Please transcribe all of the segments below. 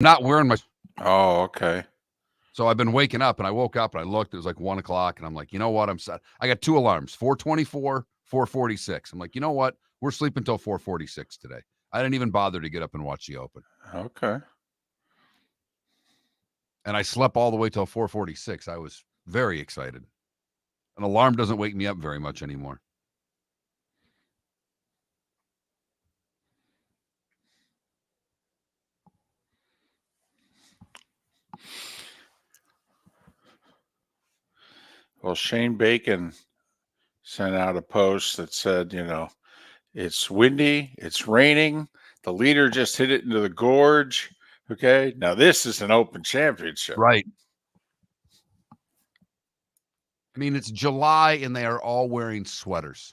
Not wearing my. Oh, okay. So I've been waking up, and I woke up and I looked. It was like 1 o'clock, and I'm like, you know what? I'm set. I got 2 alarms: 4:24, 4:46. I'm like, you know what? We're sleeping until 4:46 today. I didn't even bother to get up and watch the Open, Okay. and I slept all the way till 4:46. I was very excited. An alarm doesn't wake me up very much anymore. Well, Shane Bacon sent out a post that said, it's windy, it's raining. The leader just hit it into the gorge. Okay. Now, this is an open championship. Right. I mean, it's July, and they are all wearing sweaters.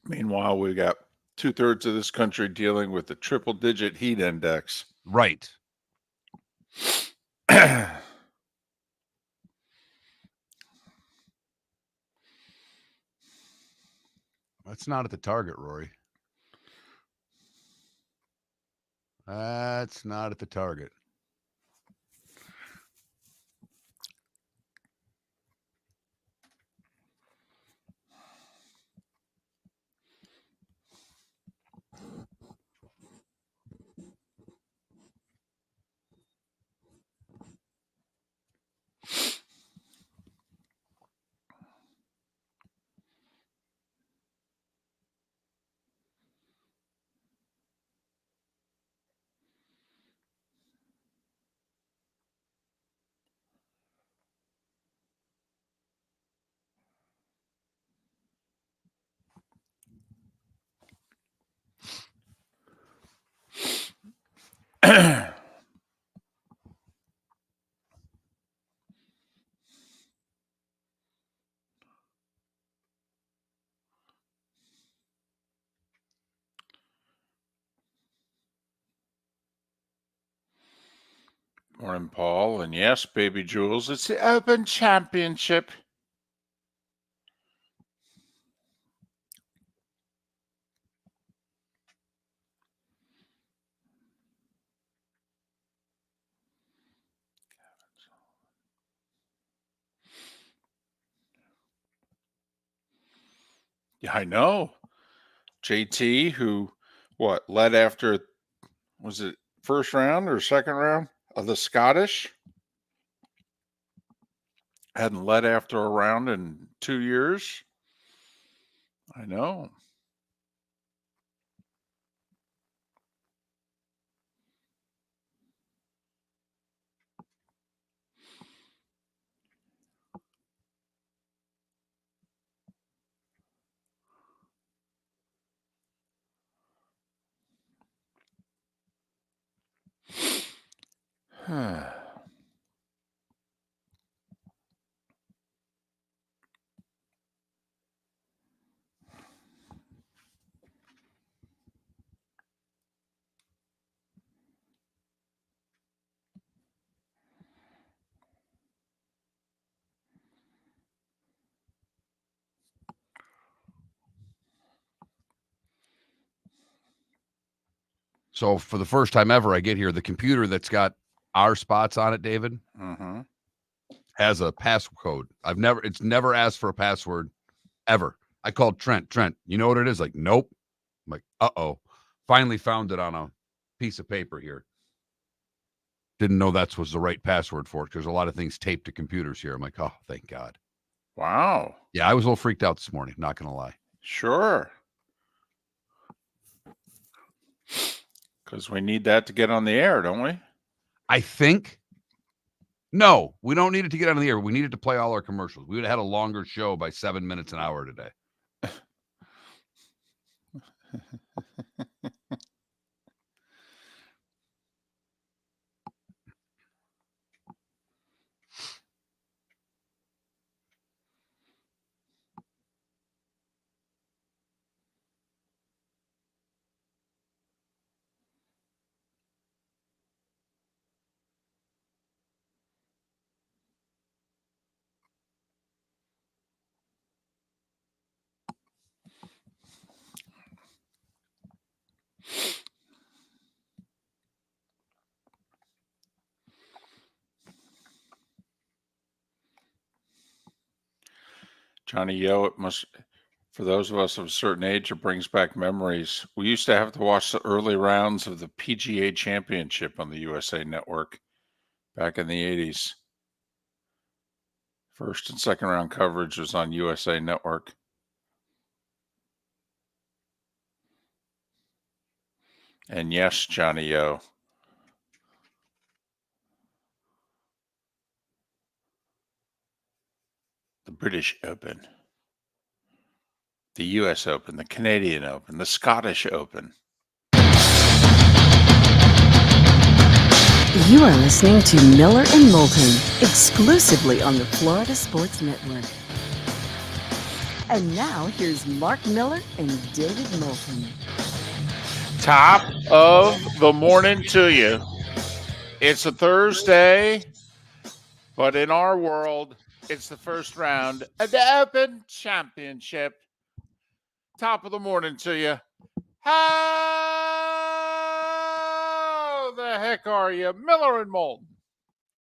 Meanwhile, we got 2/3 of this country dealing with the triple digit heat index. Right. That's not at the target, Rory. That's not at the target. Morning, Paul. And yes, baby Jules, it's the Open Championship. Yeah, I know. JT, who led after, was it first round or second round of the Scottish? Hadn't led after a round in 2 years. I know. So for the first time ever, I get here. The computer that's got our spots on it, David, Mm-hmm. has a passcode. It's never asked for a password ever. I called Trent. Trent, you know what it is? Like, nope. I'm like, uh-oh. Finally found it on a piece of paper here. Didn't know that was the right password for it because there's a lot of things taped to computers here. I'm like, oh, thank God. Wow. Yeah, I was a little freaked out this morning, not going to lie. Sure. Because we need that to get on the air, don't we? I think. No, we don't need it to get on the air. We need it to play all our commercials. We would have had a longer show by 7 minutes an hour today. Johnny Yo, it must, for those of us of a certain age, it brings back memories. We used to have to watch the early rounds of the PGA Championship on the USA Network back in the 80s. First and second round coverage was on USA Network. And yes, Johnny Yo. The British Open, the US Open, the Canadian Open, the Scottish Open. You are listening to Miller and Moulton, exclusively on the Florida Sports Network. And now here's Mark Miller and David Moulton. Top of the morning to you. It's a Thursday, but in our world, it's the first round of the Open Championship. Top of the morning to you. How the heck are you? Miller and Moulton.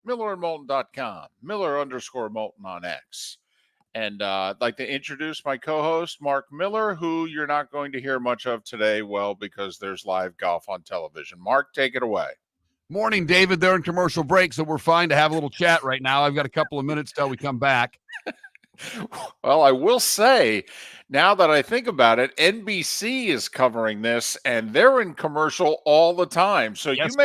MillerandMoulton.com. Miller_Moulton on X. And I'd like to introduce my co-host, Mark Miller, who you're not going to hear much of today, well, because there's live golf on television. Mark, take it away. Morning, David. They're in commercial break, so we're fine to have a little chat right now. I've got a couple of minutes till we come back. Well, I will say, now that I think about it, NBC is covering this, and they're in commercial all the time. So Yes.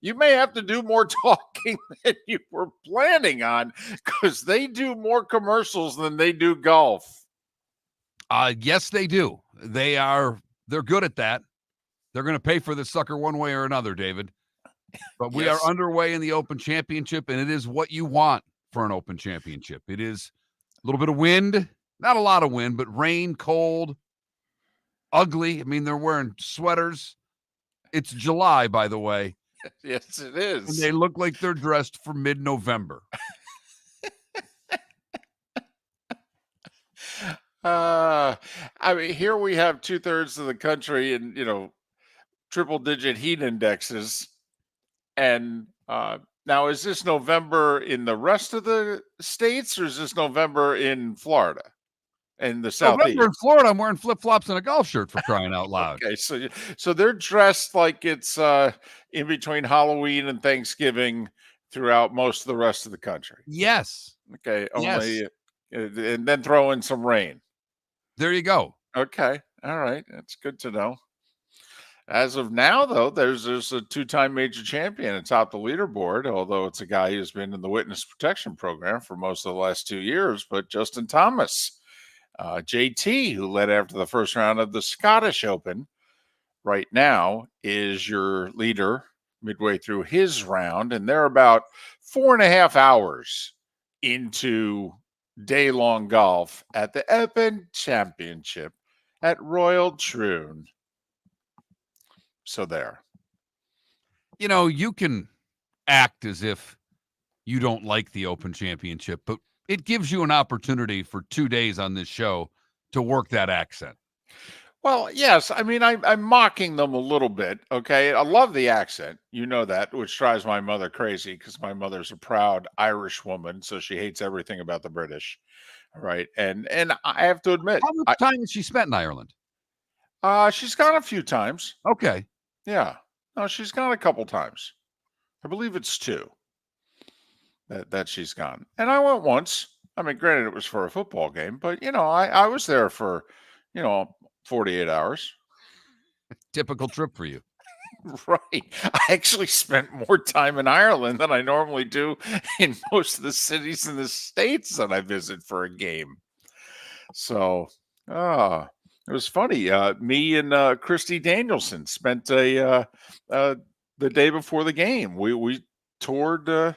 you may have to do more talking than you were planning on, because they do more commercials than they do golf. Yes, they do. They're good at that. They're going to pay for this sucker one way or another, David. But we Yes. are underway in the Open Championship, and it is what you want for an Open Championship. It is a little bit of wind, not a lot of wind, but rain, cold, ugly. I mean, they're wearing sweaters. It's July, by the way. Yes, it And is. they look like they're dressed for mid-November. I mean, here we have 2/3 of the country in, triple-digit heat indexes. And now, is this November in the rest of the states, or is this November in Florida and the Southeast? November in Florida, I'm wearing flip-flops and a golf shirt, for crying out loud. Okay, so they're dressed like it's in between Halloween and Thanksgiving throughout most of the rest of the country. Yes. Okay, Yes. and then throw in some rain. There you go. Okay, all right, that's good to know. As of now, though, there's a two-time major champion atop the leaderboard, although it's a guy who's been in the witness protection program for most of the last 2 years, but Justin Thomas, JT, who led after the first round of the Scottish Open, right now is your leader midway through his round, and they're about 4.5 hours into day-long golf at the Open Championship at Royal Troon. So there. You can act as if you don't like the Open Championship, but it gives you an opportunity for 2 days on this show to work that accent. Well, yes. I mean, I'm mocking them a little bit. Okay. I love the accent. You know that, which drives my mother crazy, because my mother's a proud Irish woman. So she hates everything about the British. Right. And I have to admit, How much time has she spent in Ireland? she's gone a few times. Okay. Yeah. No, she's gone a couple times. I believe it's 2 that she's gone. And I went once. I mean, granted, it was for a football game, but, I was there for, 48 hours. Typical trip for you. Right. I actually spent more time in Ireland than I normally do in most of the cities in the States that I visit for a game. So, it was funny. Me and Christy Danielson spent the day before the game. We toured, the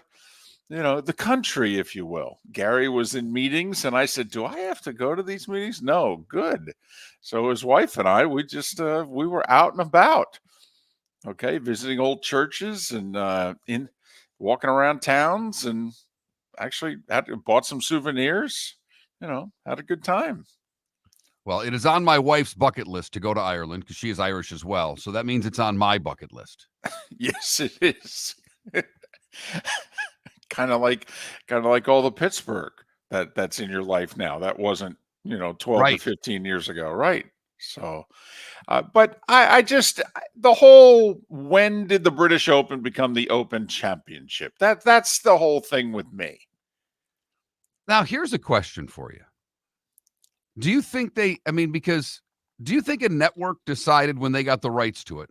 country, if you will. Gary was in meetings, and I said, "Do I have to go to these meetings?" No, good. So his wife and I, we just we were out and about. Okay, visiting old churches and in walking around towns, and actually bought some souvenirs. Had a good time. Well, it is on my wife's bucket list to go to Ireland, because she is Irish as well. So that means it's on my bucket list. Yes, it is. kind of like all the Pittsburgh. that's in your life now. That wasn't, 12 Right. to 15 years ago. Right. So, but I just, the whole, when did the British Open become the Open Championship? That's the whole thing with me. Now, here's a question for you. Do you think because do you think a network decided when they got the rights to it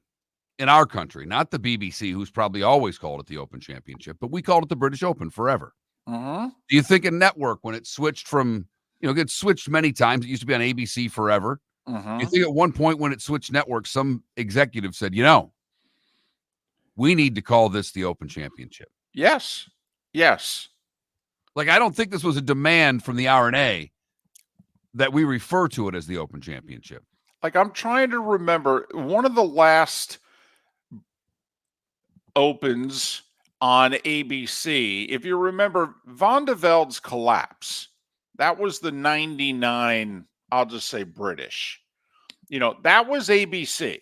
in our country, not the BBC, who's probably always called it the Open Championship, but we called it the British Open forever. Uh-huh. Do you think a network, when it switched from, it gets switched many times, it used to be on ABC forever. Do you think at one point when it switched networks, some executive said, we need to call this the Open Championship? Yes. Yes. Like, I don't think this was a demand from the RNA that we refer to it as the Open Championship. Like, I'm trying to remember one of the last Opens on ABC. If you remember Van de Velde's collapse, that was the 99, I'll just say British. That was ABC.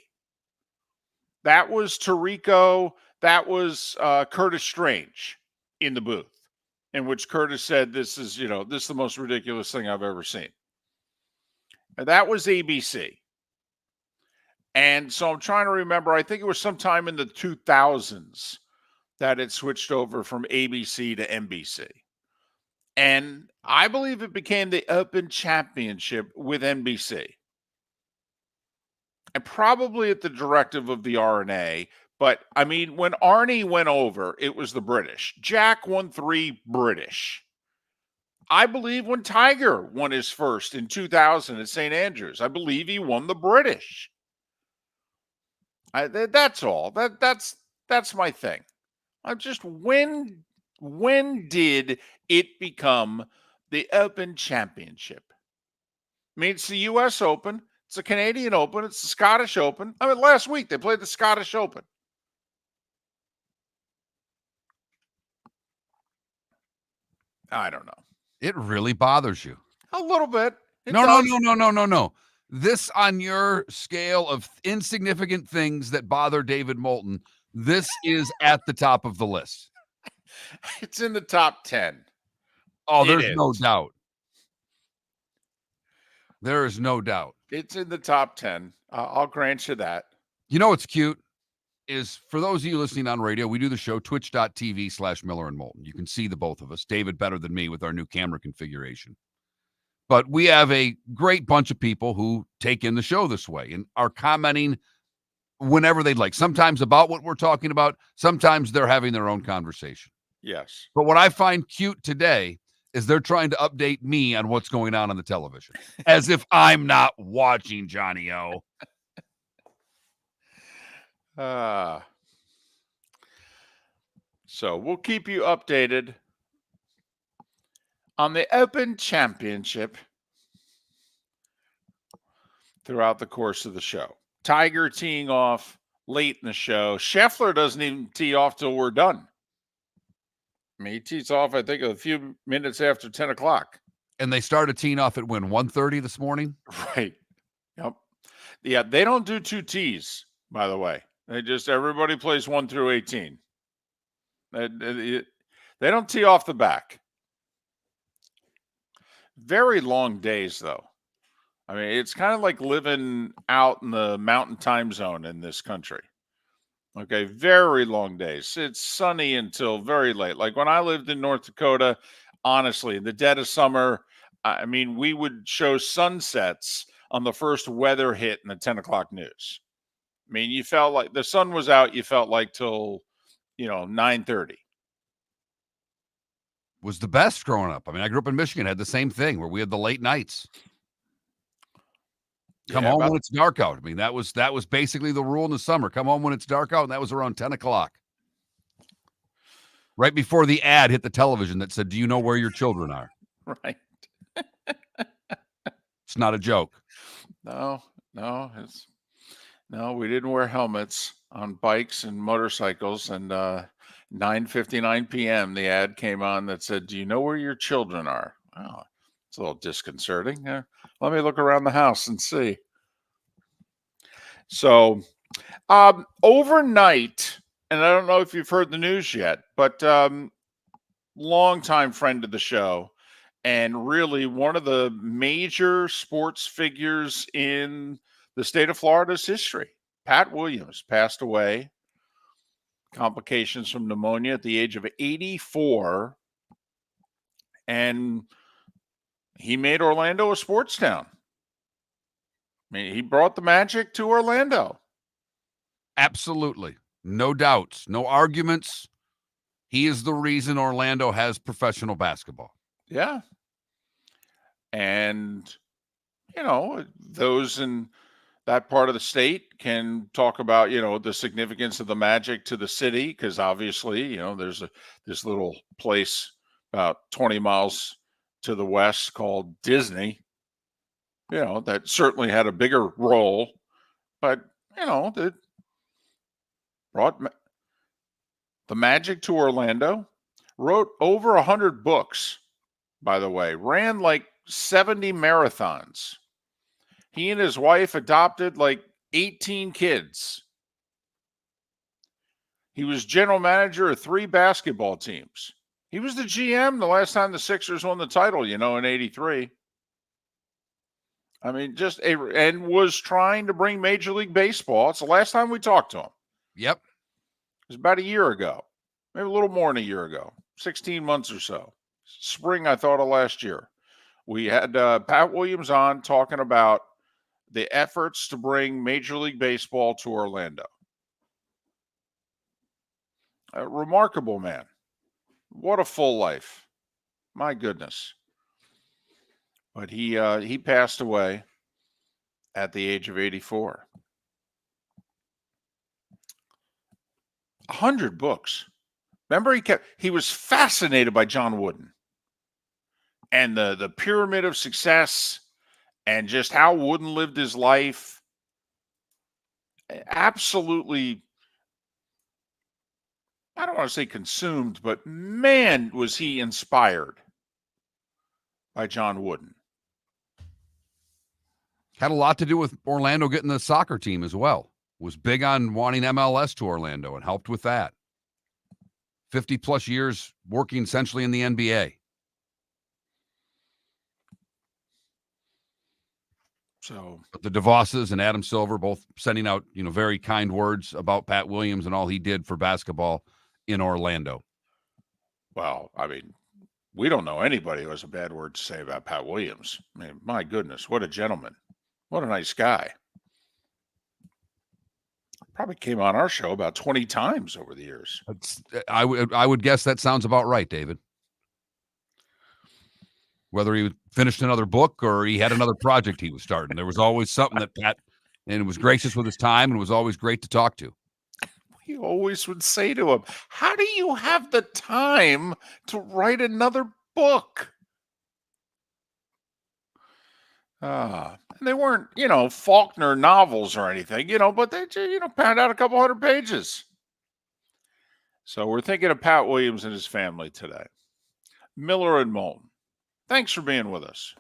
That was Tirico. That was Curtis Strange in the booth, in which Curtis said, this is the most ridiculous thing I've ever seen. And that was ABC. And so I'm trying to remember, I think it was sometime in the 2000s that it switched over from ABC to NBC. And I believe it became the Open Championship with NBC. And probably at the directive of the RNA. But, I mean, when Arnie went over, it was the British. Jack won 3 British. I believe when Tiger won his first in 2000 at St. Andrews, I believe he won the British. That's all. That's my thing. I'm just, when did it become the Open Championship? I mean, it's the U.S. Open, it's the Canadian Open, it's the Scottish Open. I mean, last week they played the Scottish Open. I don't know. It really bothers you. A little bit. No. This, on your scale of insignificant things that bother David Moulton, this is at the top of the list. It's in the top 10. Oh, there's no doubt. There is no doubt. It's in the top 10. I'll grant you that. You know what's cute is, for those of you listening on radio, we do the show twitch.tv/Miller and Moulton. You can see the both of us, David better than me with our new camera configuration. But we have a great bunch of people who take in the show this way and are commenting whenever they'd like. Sometimes about what we're talking about. Sometimes they're having their own conversation. Yes. But what I find cute today is they're trying to update me on what's going on the television, as if I'm not watching, Johnny O. So we'll keep you updated on the Open Championship throughout the course of the show. Tiger teeing off late in the show. Scheffler doesn't even tee off till we're done. I mean, he tees off, I think, a few minutes after 10 o'clock. And they started teeing off at 1:30 this morning? Right. Yep. Yeah, they don't do 2 tees, by the way. Everybody plays 1 through 18. They don't tee off the back. Very long days, though. I mean, it's kind of like living out in the mountain time zone in this country. Okay, very long days. It's sunny until very late. Like when I lived in North Dakota, honestly, in the dead of summer, I mean, we would show sunsets on the first weather hit in the 10 o'clock news. I mean, you felt like the sun was out, you felt like till, 9:30. Was the best growing up. I mean, I grew up in Michigan, had the same thing where we had the late nights. Come home when it's dark out. I mean, that was basically the rule in the summer. Come home when it's dark out, and that was around 10 o'clock. Right before the ad hit the television that said, "Do you know where your children are?" Right. It's not a joke. No, we didn't wear helmets on bikes and motorcycles. And 9:59 p.m., the ad came on that said, "Do you know where your children are?" Oh, it's a little disconcerting. Let me look around the house and see. So overnight, and I don't know if you've heard the news yet, but longtime friend of the show and really one of the major sports figures in the state of Florida's history. Pat Williams passed away, complications from pneumonia at the age of 84, and he made Orlando a sports town. I mean, he brought the magic to Orlando. Absolutely. No doubts, no arguments. He is the reason Orlando has professional basketball. Yeah. And, those in that part of the state can talk about, the significance of the magic to the city, because obviously, there's this little place about 20 miles to the west called Disney, that certainly had a bigger role, but, that brought the magic to Orlando, wrote over 100 books, by the way, ran like 70 marathons. He and his wife adopted like 18 kids. He was general manager of 3 basketball teams. He was the GM the last time the Sixers won the title, in 83. I mean, and was trying to bring Major League Baseball. It's the last time we talked to him. Yep. It was about a year ago, maybe a little more than a year ago, 16 months or so. Spring, I thought, of last year. We had Pat Williams on talking about the efforts to bring Major League Baseball to Orlando. A remarkable man. What a full life. My goodness. But he passed away at the age of 84. 100 books. Remember, he was fascinated by John Wooden and the pyramid of success and just how Wooden lived his life. Absolutely, I don't want to say consumed, but man, was he inspired by John Wooden. Had a lot to do with Orlando getting the soccer team as well. Was big on wanting MLS to Orlando and helped with that. 50 plus years working essentially in the NBA. So, but the DeVosses and Adam Silver both sending out, very kind words about Pat Williams and all he did for basketball in Orlando. Well, I mean, we don't know anybody who has a bad word to say about Pat Williams. I mean, my goodness, what a gentleman. What a nice guy. Probably came on our show about 20 times over the years. I would guess that sounds about right, David. Whether he finished another book or he had another project he was starting, there was always something that Pat, and was gracious with his time and was always great to talk to. We always would say to him, how do you have the time to write another book? And they weren't, Faulkner novels or anything, but they, panned out a couple 100 pages. So we're thinking of Pat Williams and his family today. Miller and Moulton. Thanks for being with us.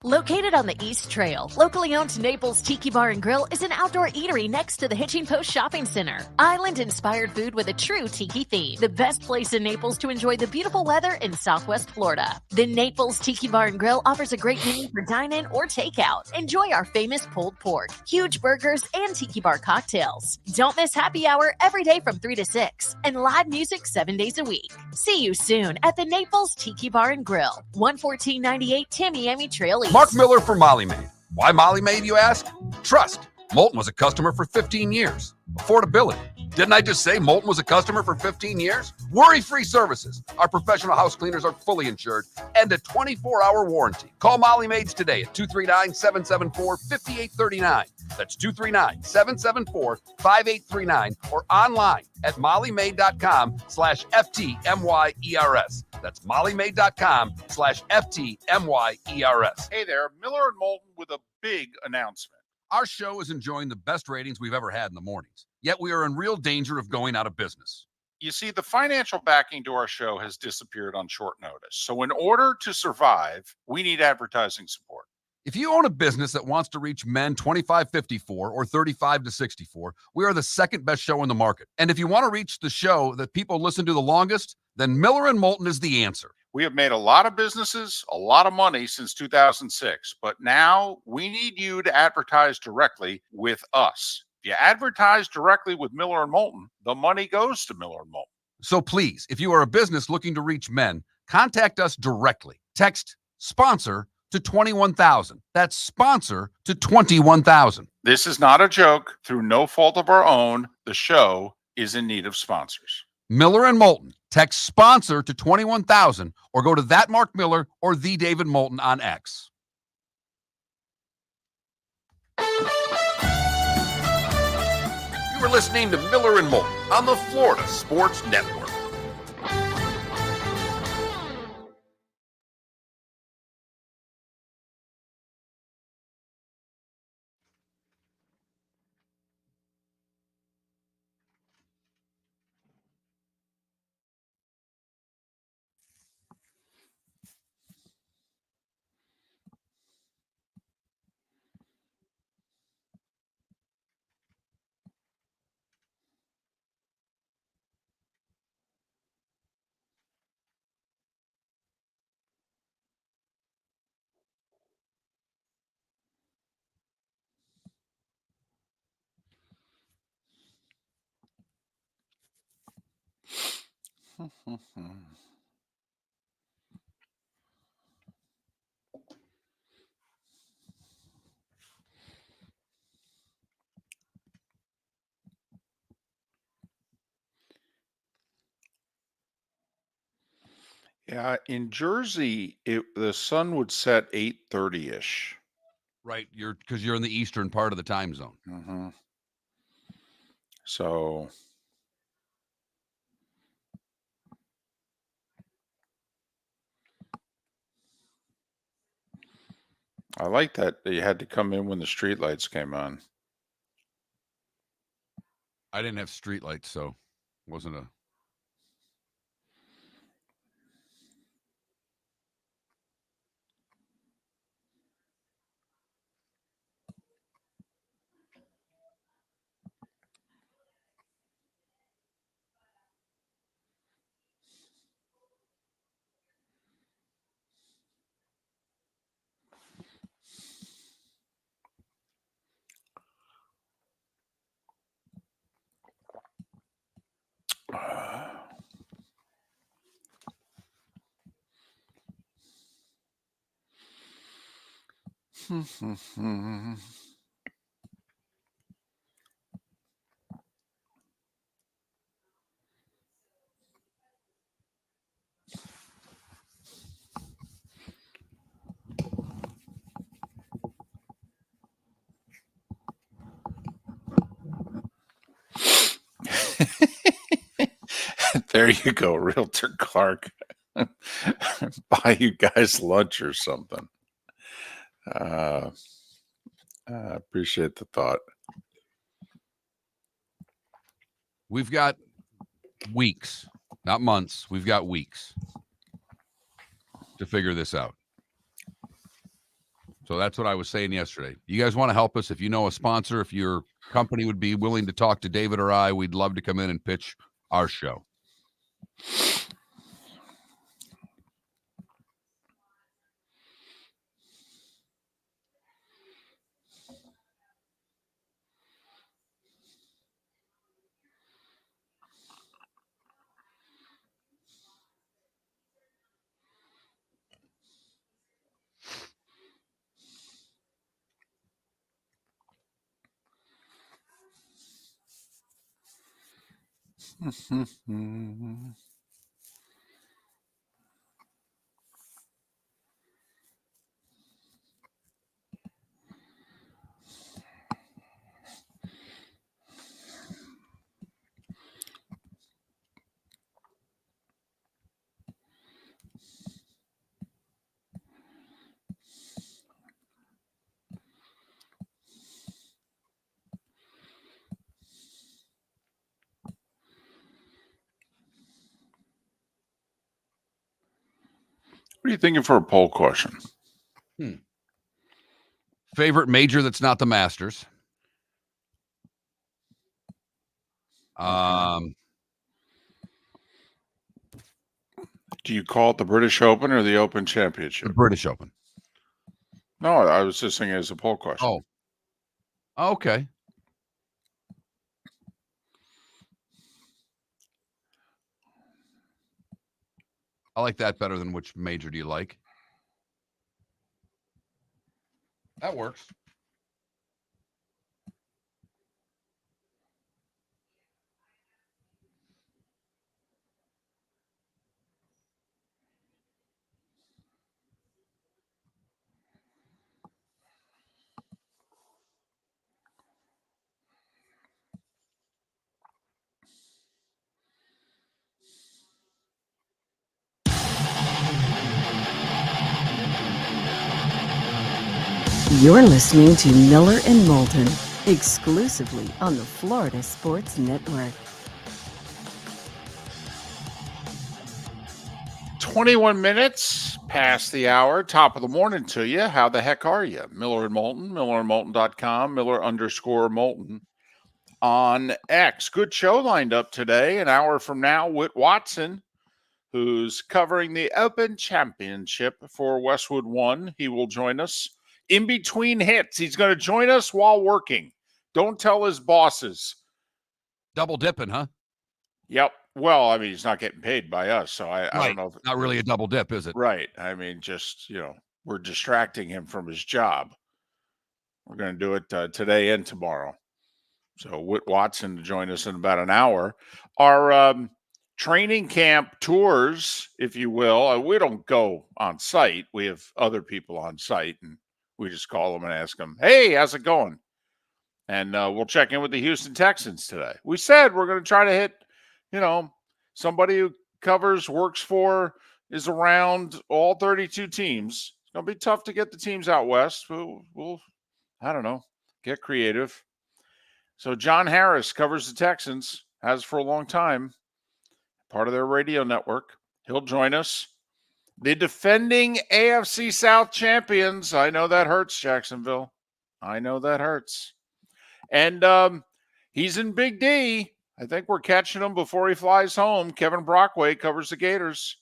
Located on the East Trail, locally owned Naples Tiki Bar and Grill is an outdoor eatery next to the Hitching Post Shopping Center. Island-inspired food with a true tiki theme. The best place in Naples to enjoy the beautiful weather in Southwest Florida. The Naples Tiki Bar and Grill offers a great menu for dine-in or takeout. Enjoy our famous pulled pork, huge burgers, and tiki bar cocktails. Don't miss happy hour every day from 3 to 6 and live music 7 days a week. See you soon at the Naples Tiki Bar and Grill, 11498 Tamiami Trail East. Mark Miller for Molly Maid. Why Molly Maid, you ask? Trust. Moulton was a customer for 15 years. Affordability. Didn't I just say Moulton was a customer for 15 years? Worry-free services. Our professional house cleaners are fully insured and a 24-hour warranty. Call Molly Maids today at 239-774-5839. That's 239-774-5839 or online at mollymaid.com/FTMYERS. That's mollymaid.com/FTMYERS. Hey there, Miller and Moulton with a big announcement. Our show is enjoying the best ratings we've ever had in the mornings, yet we are in real danger of going out of business. You see, the financial backing to our show has disappeared on short notice. So in order to survive, we need advertising support. If you own a business that wants to reach men 25-54 or 35-64, we are the second best show in the market. And if you want to reach the show that people listen to the longest, then Miller and Moulton is the answer. We have made a lot of businesses, a lot of money since 2006, but now we need you to advertise directly with us. If you advertise directly with Miller and Moulton, the money goes to Miller and Moulton. So please, if you are a business looking to reach men, contact us directly. Text sponsor to 21,000. That's sponsor to 21,000. This is not a joke. Through no fault of our own, the show is in need of sponsors. Miller and Moulton. Text sponsor to 21,000 or go to that Mark Miller or the David Moulton on X. You were listening to Miller and Moulton on the Florida Sports Network. Yeah, in Jersey, the sun would set 8:30-ish. Right, because you're in the eastern part of the time zone. Mm-hmm. So I like that you had to come in when the streetlights came on. I didn't have street lights, so it wasn't a. There you go, Realtor Clark. Buy you guys lunch or something. I appreciate the thought. We've got weeks, not months. We've got weeks to figure this out. So that's what I was saying yesterday. You guys want to help us? If you know a sponsor, if your company would be willing to talk to David or I, we'd love to come in and pitch our show. What are you thinking for a poll question? Favorite major that's not the Masters? Do you call it the British Open or the Open The Championship? British Open. No, I was just thinking as a poll question. Oh, okay. I like that better than which major do you like? That works. You're listening to Miller and Moulton, exclusively on the Florida Sports Network. 21 minutes past the hour, top of the morning to you. How the heck are you? Miller and Moulton, millerandmoulton.com, Miller_Moulton on X. Good show lined up today. An hour from now, Whit Watson, who's covering the Open Championship for Westwood One. He will join us in between hits. He's going to join us while working. Don't tell his bosses. Double dipping, huh? Yep. Well, I mean, he's not getting paid by us, so I don't know. Not really a double dip, is it? Right. I mean, just, we're distracting him from his job. We're going to do it today and tomorrow. So Whit Watson to join us in about an hour. Our training camp tours, if you will, we don't go on site. We have other people on site, and we just call them and ask them, hey, how's it going? And we'll check in with the Houston Texans today. We said we're going to try to hit, somebody who covers, works for, is around all 32 teams. It's going to be tough to get the teams out west. We'll I don't know, get creative. So John Harris covers the Texans, has for a long time, part of their radio network. He'll join us. The defending AFC South champions. I know that hurts, Jacksonville. I know that hurts. And he's in Big D. I think we're catching him before he flies home. Kevin Brockway covers the Gators.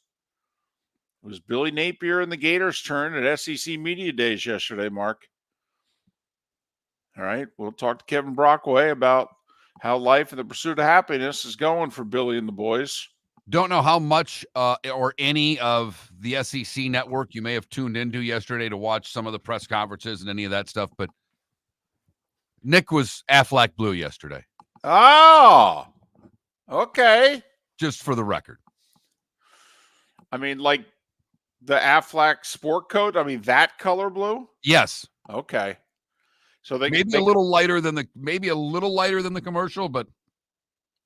It was Billy Napier and the Gators' turn at SEC Media Days yesterday, Mark. All right, we'll talk to Kevin Brockway about how life and the pursuit of happiness is going for Billy and the boys. Don't know how much or any of the SEC network you may have tuned into yesterday to watch some of the press conferences and any of that stuff, but Nick was Aflac blue yesterday. Oh, okay. Just for the record. I mean, like the Aflac sport coat? I mean, that color blue? Yes. Okay. So they maybe a little lighter than the commercial, but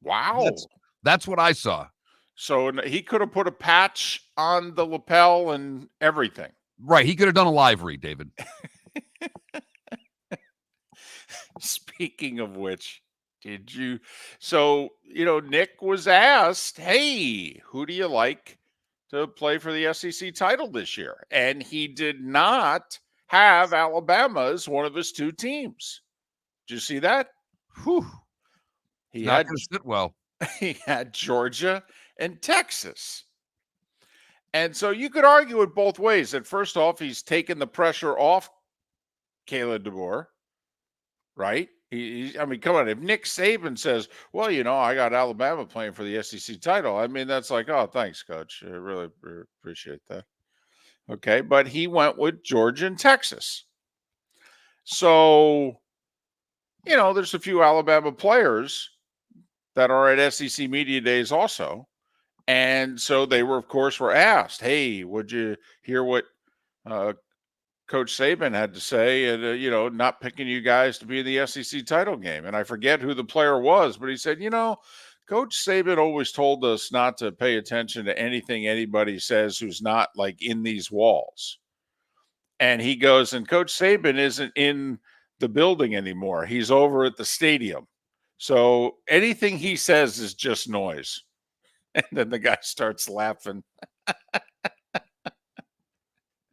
wow. That's what I saw. So he could have put a patch on the lapel and everything. Right. He could have done a live read, David. Speaking of which, Nick was asked, hey, who do you like to play for the SEC title this year? And he did not have Alabama as one of his two teams. Did you see that? Whew. He Not going to sit well. He had Georgia and Texas. And so you could argue it both ways. That first off, he's taken the pressure off Kalen DeBoer, right? I mean, come on. If Nick Saban says, well, I got Alabama playing for the SEC title, I mean, that's like, oh, thanks, coach. I really appreciate that. Okay, but he went with Georgia and Texas. So, there's a few Alabama players that are at SEC Media Days also. And so they were asked, hey, would you hear what Coach Saban had to say, and, not picking you guys to be in the SEC title game. And I forget who the player was, but he said, Coach Saban always told us not to pay attention to anything anybody says who's not like in these walls. And he goes, and Coach Saban isn't in the building anymore. He's over at the stadium. So anything he says is just noise. And then the guy starts laughing.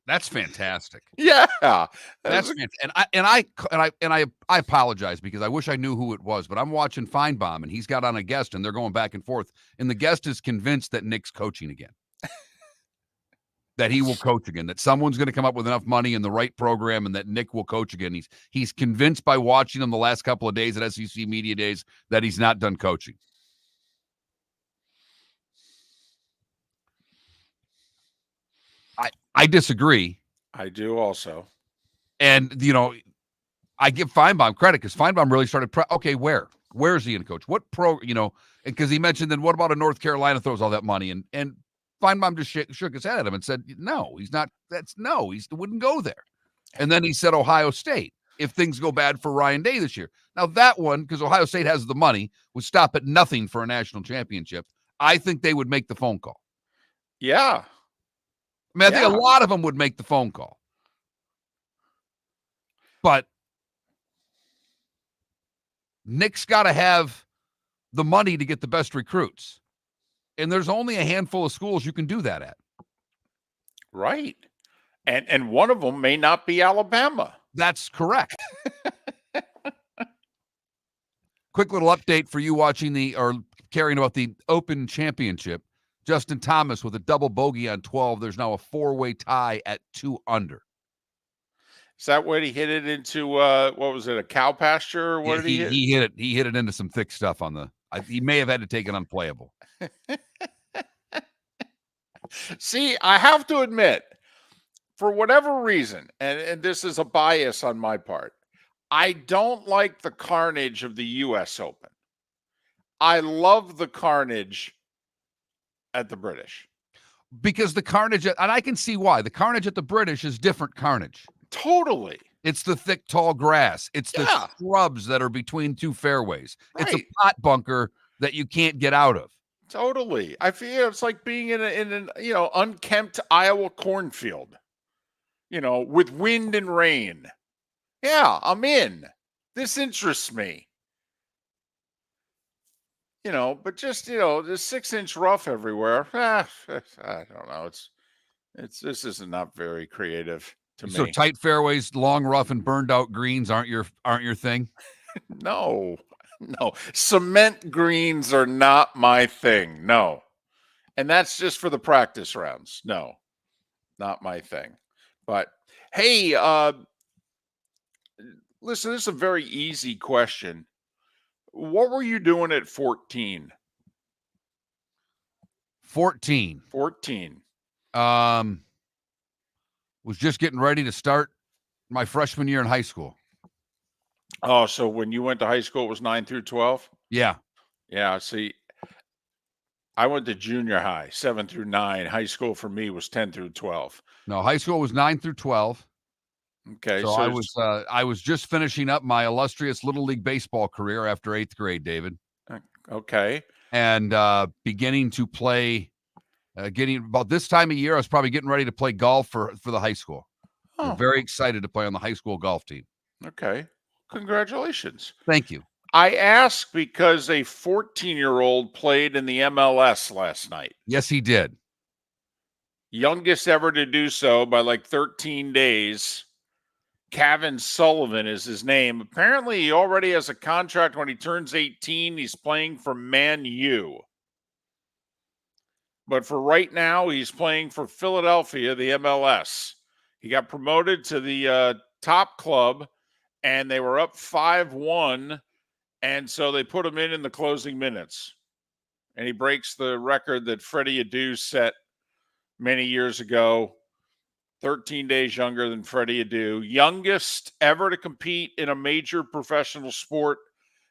That's fantastic. Yeah, that's fantastic. And I apologize because I wish I knew who it was, but I'm watching Feinbaum and he's got on a guest and they're going back and forth. And the guest is convinced that Nick's coaching again. that he will coach again, that someone's going to come up with enough money in the right program and that Nick will coach again. He's convinced by watching him the last couple of days at SEC Media Days that he's not done coaching. I disagree. I do also. And, I give Feinbaum credit because Feinbaum really started. Okay, where's he in coach? What pro? Because he mentioned, then what about a North Carolina throws all that money? And Feinbaum just shook his head at him and said, no, he's not. He wouldn't go there. And then he said Ohio State if things go bad for Ryan Day this year. Now that one, because Ohio State has the money, would stop at nothing for a national championship. I think they would make the phone call. Yeah. I mean, I think a lot of them would make the phone call. But Nick's got to have the money to get the best recruits. And there's only a handful of schools you can do that at. Right. And one of them may not be Alabama. That's correct. Quick little update for you watching or caring about the Open Championship. Justin Thomas with a double bogey on 12. There's now a 4-way tie at 2 under. Is that when he hit it into what was it, a cow pasture? Or what did he hit? He hit it. He hit it into some thick stuff on the. He may have had to take it unplayable. See, I have to admit, for whatever reason, and this is a bias on my part, I don't like the carnage of the U.S. Open. I love the carnage at the British. Because the carnage, and I can see why. The carnage at the British is different carnage. Totally. It's the thick, tall grass. It's the shrubs that are between two fairways. Right. It's a pot bunker that you can't get out of. Totally. I feel it's like being in an unkempt Iowa cornfield, with wind and rain. Yeah, I'm in. This interests me. But just, the 6-inch rough everywhere. I don't know. This is not very creative to me. So tight fairways, long rough, and burned out greens aren't your thing? No. Cement greens are not my thing. No. And that's just for the practice rounds. No, not my thing. But hey, listen, this is a very easy question. What were you doing at 14? 14. Was just getting ready to start my freshman year in high school. Oh, so when you went to high school, it was 9 through 12? Yeah. Yeah, see, I went to junior high, 7 through 9. High school for me was 10 through 12. No, high school was 9 through 12. Okay. So I was just finishing up my illustrious Little League baseball career after 8th grade, David. Okay. And beginning to play, getting about this time of year, I was probably getting ready to play golf for the high school. Oh. I'm very excited to play on the high school golf team. Okay. Congratulations. Thank you. I ask because a 14-year-old played in the MLS last night. Yes, he did. Youngest ever to do so by like 13 days. Kevin Sullivan is his name. Apparently, he already has a contract when he turns 18. He's playing for Man U. But for right now, he's playing for Philadelphia, the MLS. He got promoted to the top club, and they were up 5-1, and so they put him in the closing minutes. And he breaks the record that Freddie Adu set many years ago. 13 days younger than Freddie Adu. Youngest ever to compete in a major professional sport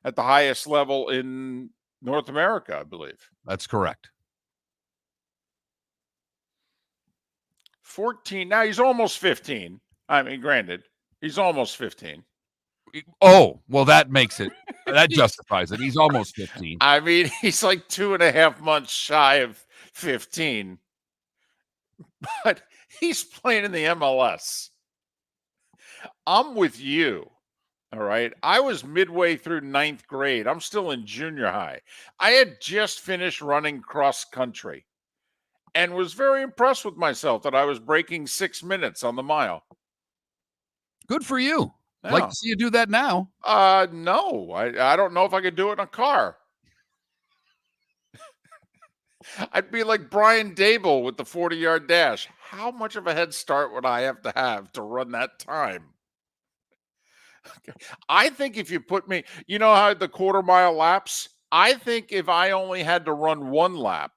at the highest level in North America, I believe. That's correct. 14. Now he's almost 15. I mean, granted, he's almost 15. Oh, well, that justifies it. He's almost 15. I mean, he's like 2.5 months shy of 15. But he's playing in the MLS. I'm with you. All right. I was midway through 9th grade. I'm still in junior high. I had just finished running cross country and was very impressed with myself that I was breaking 6 minutes on the mile. Good for you. Yeah. Like to see you do that now. No, I don't know if I could do it in a car. I'd be like Brian Dable with the 40-yard dash. how much of a head start would I have to run that time? I think if you put me, you know how the quarter mile laps? I think if I only had to run one lap,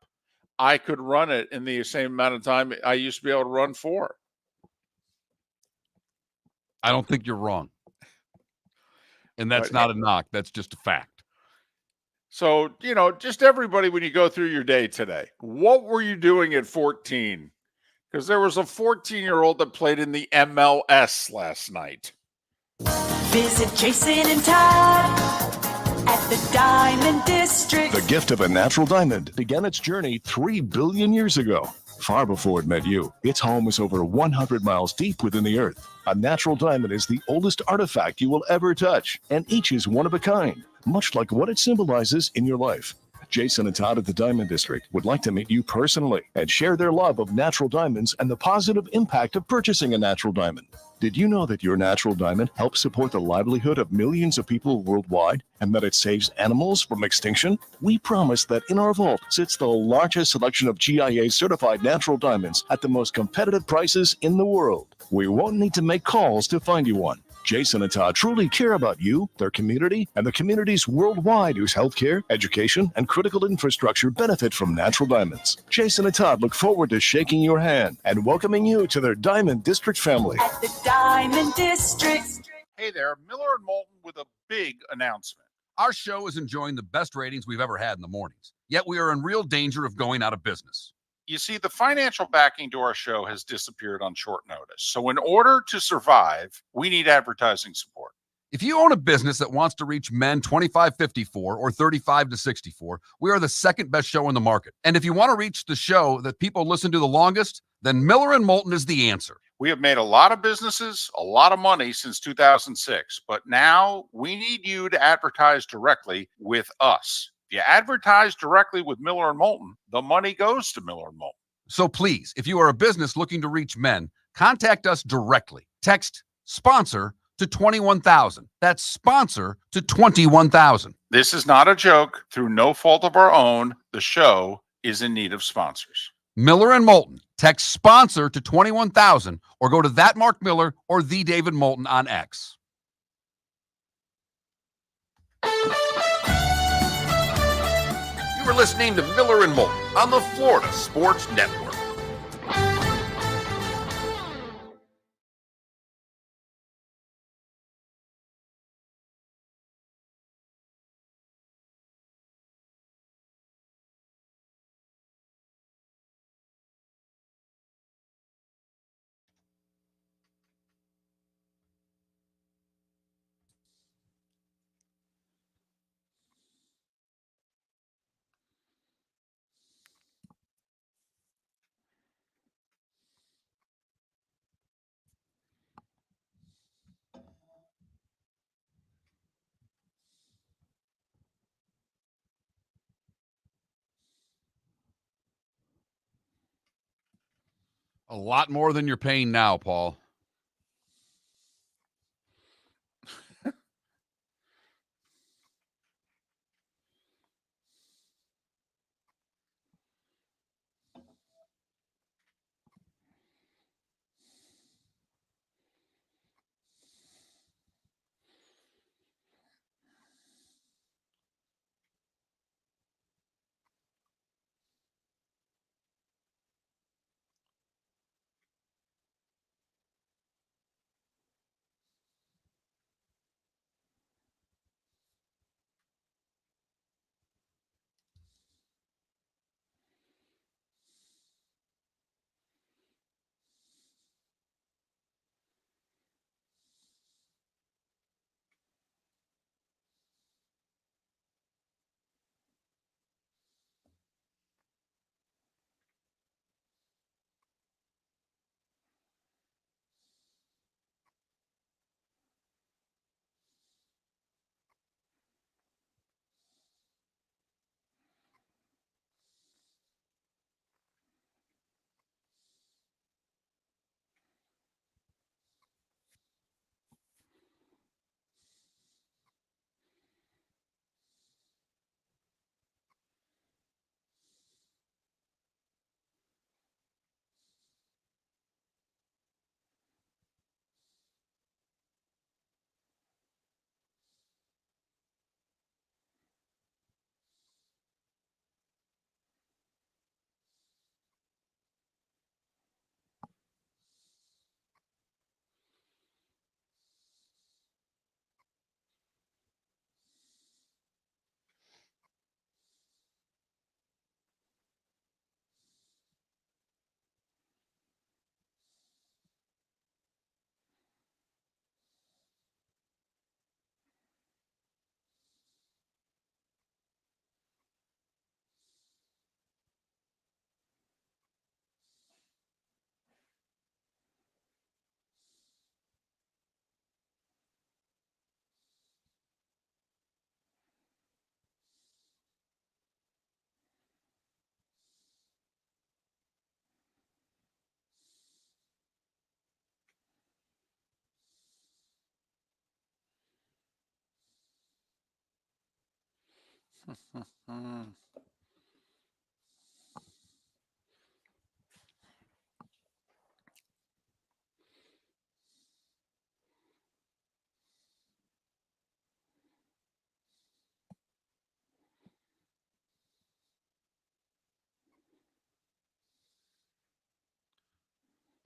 I could run it in the same amount of time I used to be able to run 4. I don't think you're wrong. And that's But not a knock. That's just a fact. so, just everybody, when you go through your day today, what were you doing at 14? Because there was a 14-year-old that played in the MLS last night. Visit Jason and Todd at the Diamond District. The gift of a natural diamond began its journey 3 billion years ago. Far before it met you, its home is over 100 miles deep within the earth. A natural diamond is the oldest artifact you will ever touch, and each is one of a kind, much like what it symbolizes in your life. Jason and Todd at the Diamond District would like to meet you personally and share their love of natural diamonds and the positive impact of purchasing a natural diamond. Did you know that your natural diamond helps support the livelihood of millions of people worldwide and that it saves animals from extinction? We promise that in our vault sits the largest selection of GIA certified natural diamonds at the most competitive prices in the world. We won't need to make calls to find you one. Jason and Todd truly care about you, their community, and the communities worldwide whose healthcare, education, and critical infrastructure benefit from natural diamonds. Jason and Todd look forward to shaking your hand and welcoming you to their Diamond District family. At the Diamond District. Hey there, Miller and Moulton with a big announcement. Our show is enjoying the best ratings we've ever had in the mornings, yet we are in real danger of going out of business. You see, the financial backing to our show has disappeared on short notice. So in order to survive, we need advertising support. If you own a business that wants to reach men 25-54 or 35-64, we are the second best show in the market. And if you want to reach the show that people listen to the longest, then Miller and Moulton is the answer. We have made a lot of businesses, a lot of money since 2006, but now we need you to advertise directly with us. If you advertise directly with Miller and Moulton, the money goes to Miller and Moulton. So please, if you are a business looking to reach men, contact us directly. Text sponsor to 21,000. That's sponsor to 21,000. This is not a joke. Through no fault of our own, the show is in need of sponsors. Miller and Moulton. Text sponsor to 21,000 or go to that Mark Miller or the David Moulton on X. You are listening to Miller and Moulton on the Florida Sports Network. A lot more than you're paying now, Paul.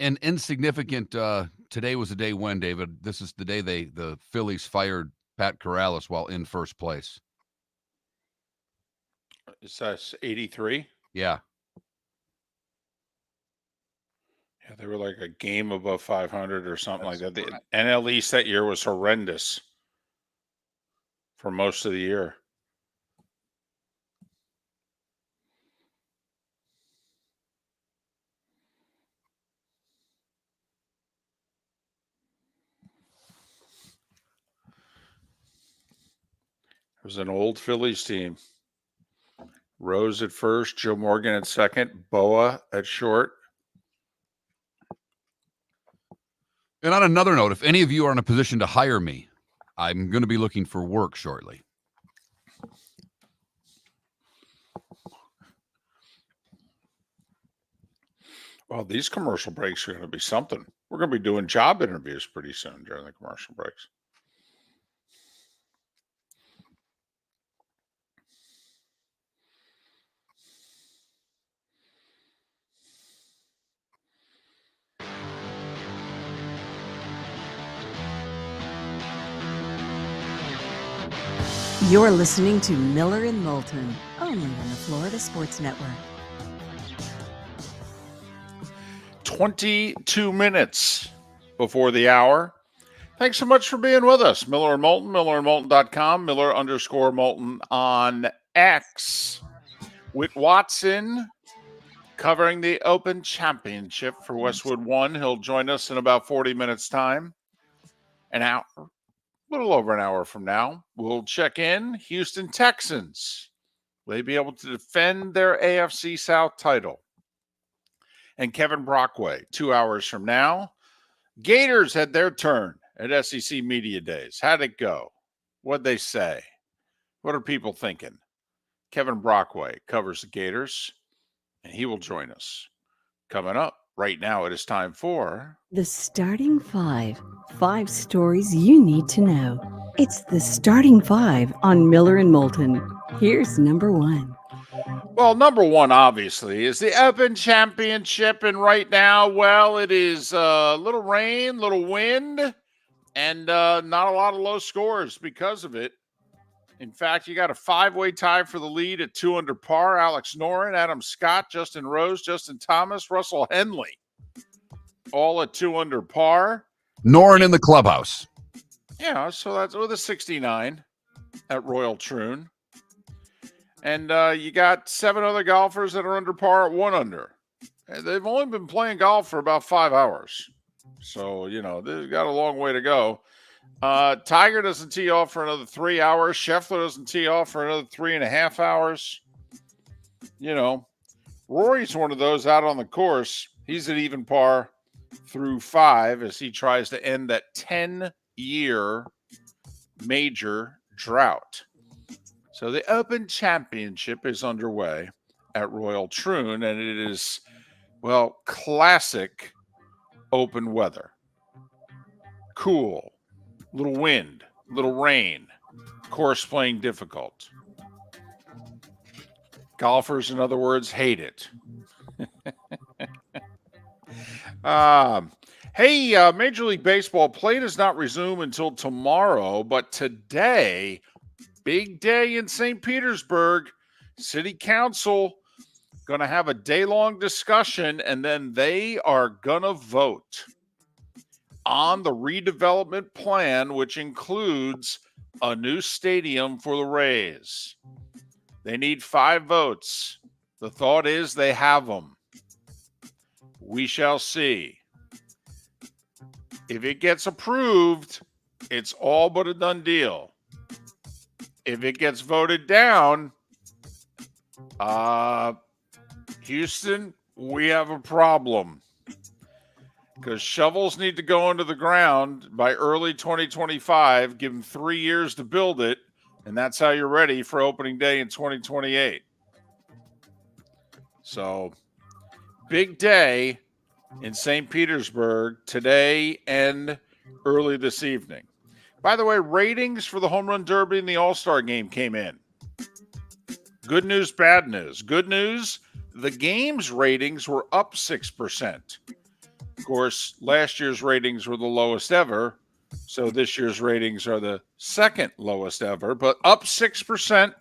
An insignificant today was the day when, David. This is the day the Phillies fired Pat Corrales while in first place. Is that 83? Yeah. Yeah, they were like a game above 500 or something like That's that. The correct. NL East that year was horrendous for most of the year. It was an old Phillies team. Rose at first, Joe Morgan at second, Boa at short. And on another note, if any of you are in a position to hire me, I'm going to be looking for work shortly. Well, these commercial breaks are going to be something. We're going to be doing job interviews pretty soon during the commercial breaks. You're listening to Miller and Moulton, only on the Florida Sports Network. 22 minutes before the hour. Thanks so much for being with us. Miller and Moulton, millerandmoulton.com, Miller_Moulton on X. Whit Watson covering the Open Championship for Westwood One. He'll join us in about 40 minutes' time. An hour, a little over an hour from now, we'll check in. Houston Texans. Will they be able to defend their AFC South title? And Kevin Brockway, 2 hours from now. Gators had their turn at SEC Media Days. How'd it go? What'd they say? What are people thinking? Kevin Brockway covers the Gators, and he will join us. Coming up right now, it is time for The Starting Five. 5 stories you need to know. It's the Starting Five on Miller and Moulton. Here's number 1. Well, number 1, obviously, is the Open Championship. And right now, well, it is a little rain, little wind, and not a lot of low scores because of it. In fact, you got a 5-way tie for the lead at 2 under par. Alex Noren, Adam Scott, Justin Rose, Justin Thomas, Russell Henley, all at 2 under par. Noren in the clubhouse. Yeah, so that's with a 69 at Royal Troon. And you got 7 other golfers that are under par at 1 under. And they've only been playing golf for about 5 hours. So, you know, they've got a long way to go. Tiger doesn't tee off for another 3 hours. Scheffler doesn't tee off for another 3.5 hours. You know, Rory's one of those out on the course. He's at even par through 5 as he tries to end that 10-year major drought. So the Open Championship is underway at Royal Troon, and it is, well, classic open weather. Cool, little wind, little rain, course playing difficult. Golfers, in other words, hate it. Hey, Major League Baseball play does not resume until tomorrow, but today, big day in St. Petersburg. City Council going to have a day-long discussion, and then they are going to vote on the redevelopment plan, which includes a new stadium for the Rays. They need 5 votes. The thought is they have them. We shall see. If it gets approved, it's all but a done deal. If it gets voted down, Houston, we have a problem. Because shovels need to go into the ground by early 2025, give them 3 years to build it, And that's how you're ready for opening day in 2028. So, big day in St. Petersburg today and early this evening. By the way, ratings for the Home Run Derby and the All-Star Game came in. Good news, bad news. Good news, the game's ratings were up 6%. Of course, last year's ratings were the lowest ever, so this year's ratings are the second lowest ever, but up 6%,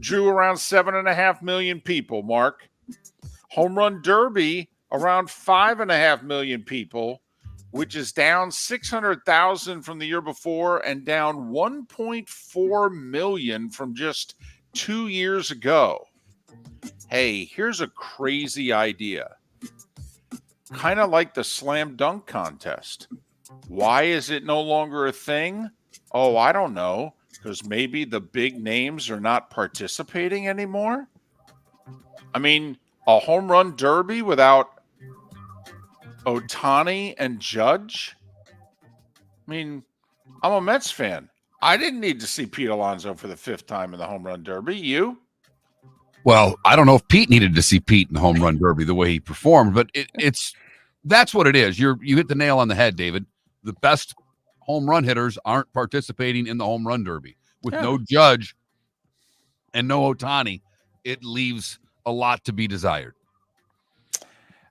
drew around 7.5 million people, Mark. Home Run Derby, around 5.5 million people, which is down 600,000 from the year before and down 1.4 million from just 2 years ago. Hey, here's a crazy idea. Kind of like the slam dunk contest. Why is it no longer a thing? Oh, I don't know. Because maybe the big names are not participating anymore? I mean, a home run derby without Ohtani and Judge? I mean, I'm a Mets fan. I didn't need to see Pete Alonso for the 5th time in the home run derby. You? Well, I don't know if Pete needed to see Pete in the home run derby the way he performed, but that's what it is. You hit the nail on the head, David. The best home run hitters aren't participating in the home run derby. With no Judge and no Ohtani, it leaves a lot to be desired.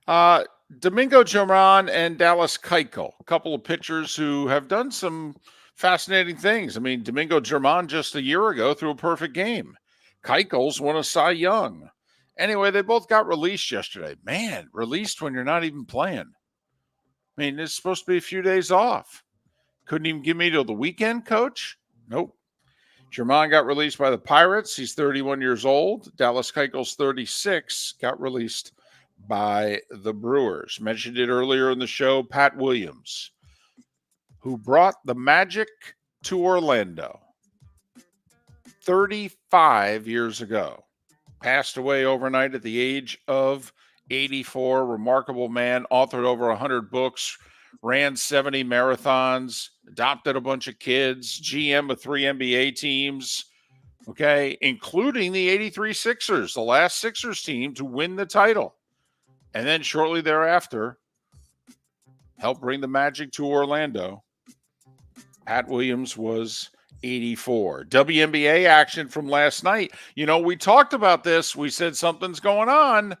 Domingo Germán and Dallas Keuchel, a couple of pitchers who have done some fascinating things. I mean, Domingo Germán just a year ago threw a perfect game. Keuchel's won a Cy Young. Anyway, they both got released yesterday. Man, released when you're not even playing. I mean, it's supposed to be a few days off. Couldn't even give me till the weekend, coach? Nope. Germán got released by the Pirates. He's 31 years old. Dallas Keuchel's 36, got released by the Brewers. Mentioned it earlier in the show, Pat Williams, who brought the Magic to Orlando 35 years ago. Passed away overnight at the age of 84. Remarkable man, authored over 100 books, ran 70 marathons, adopted a bunch of kids, GM of 3 NBA teams, okay, including the 83 Sixers, the last Sixers team to win the title. And then shortly thereafter, helped bring the Magic to Orlando. Pat Williams was 84. WNBA action from last night. You know, we talked about this. We said something's going on.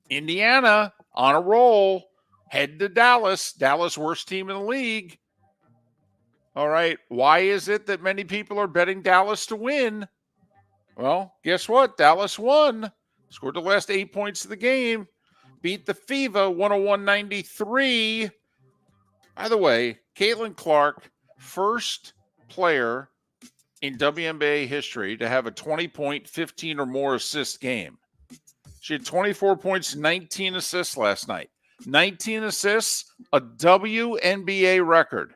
Indiana on a roll. Head to Dallas. Dallas, worst team in the league. All right. Why is it that many people are betting Dallas to win? Well, guess what? Dallas won. Scored the last 8 points of the game. Beat the Fever 101-93. By the way, Caitlin Clark, first player in WNBA history to have a 20-point, 15 or more assist game. She had 24 points, 19 assists last night. 19 assists, a WNBA record.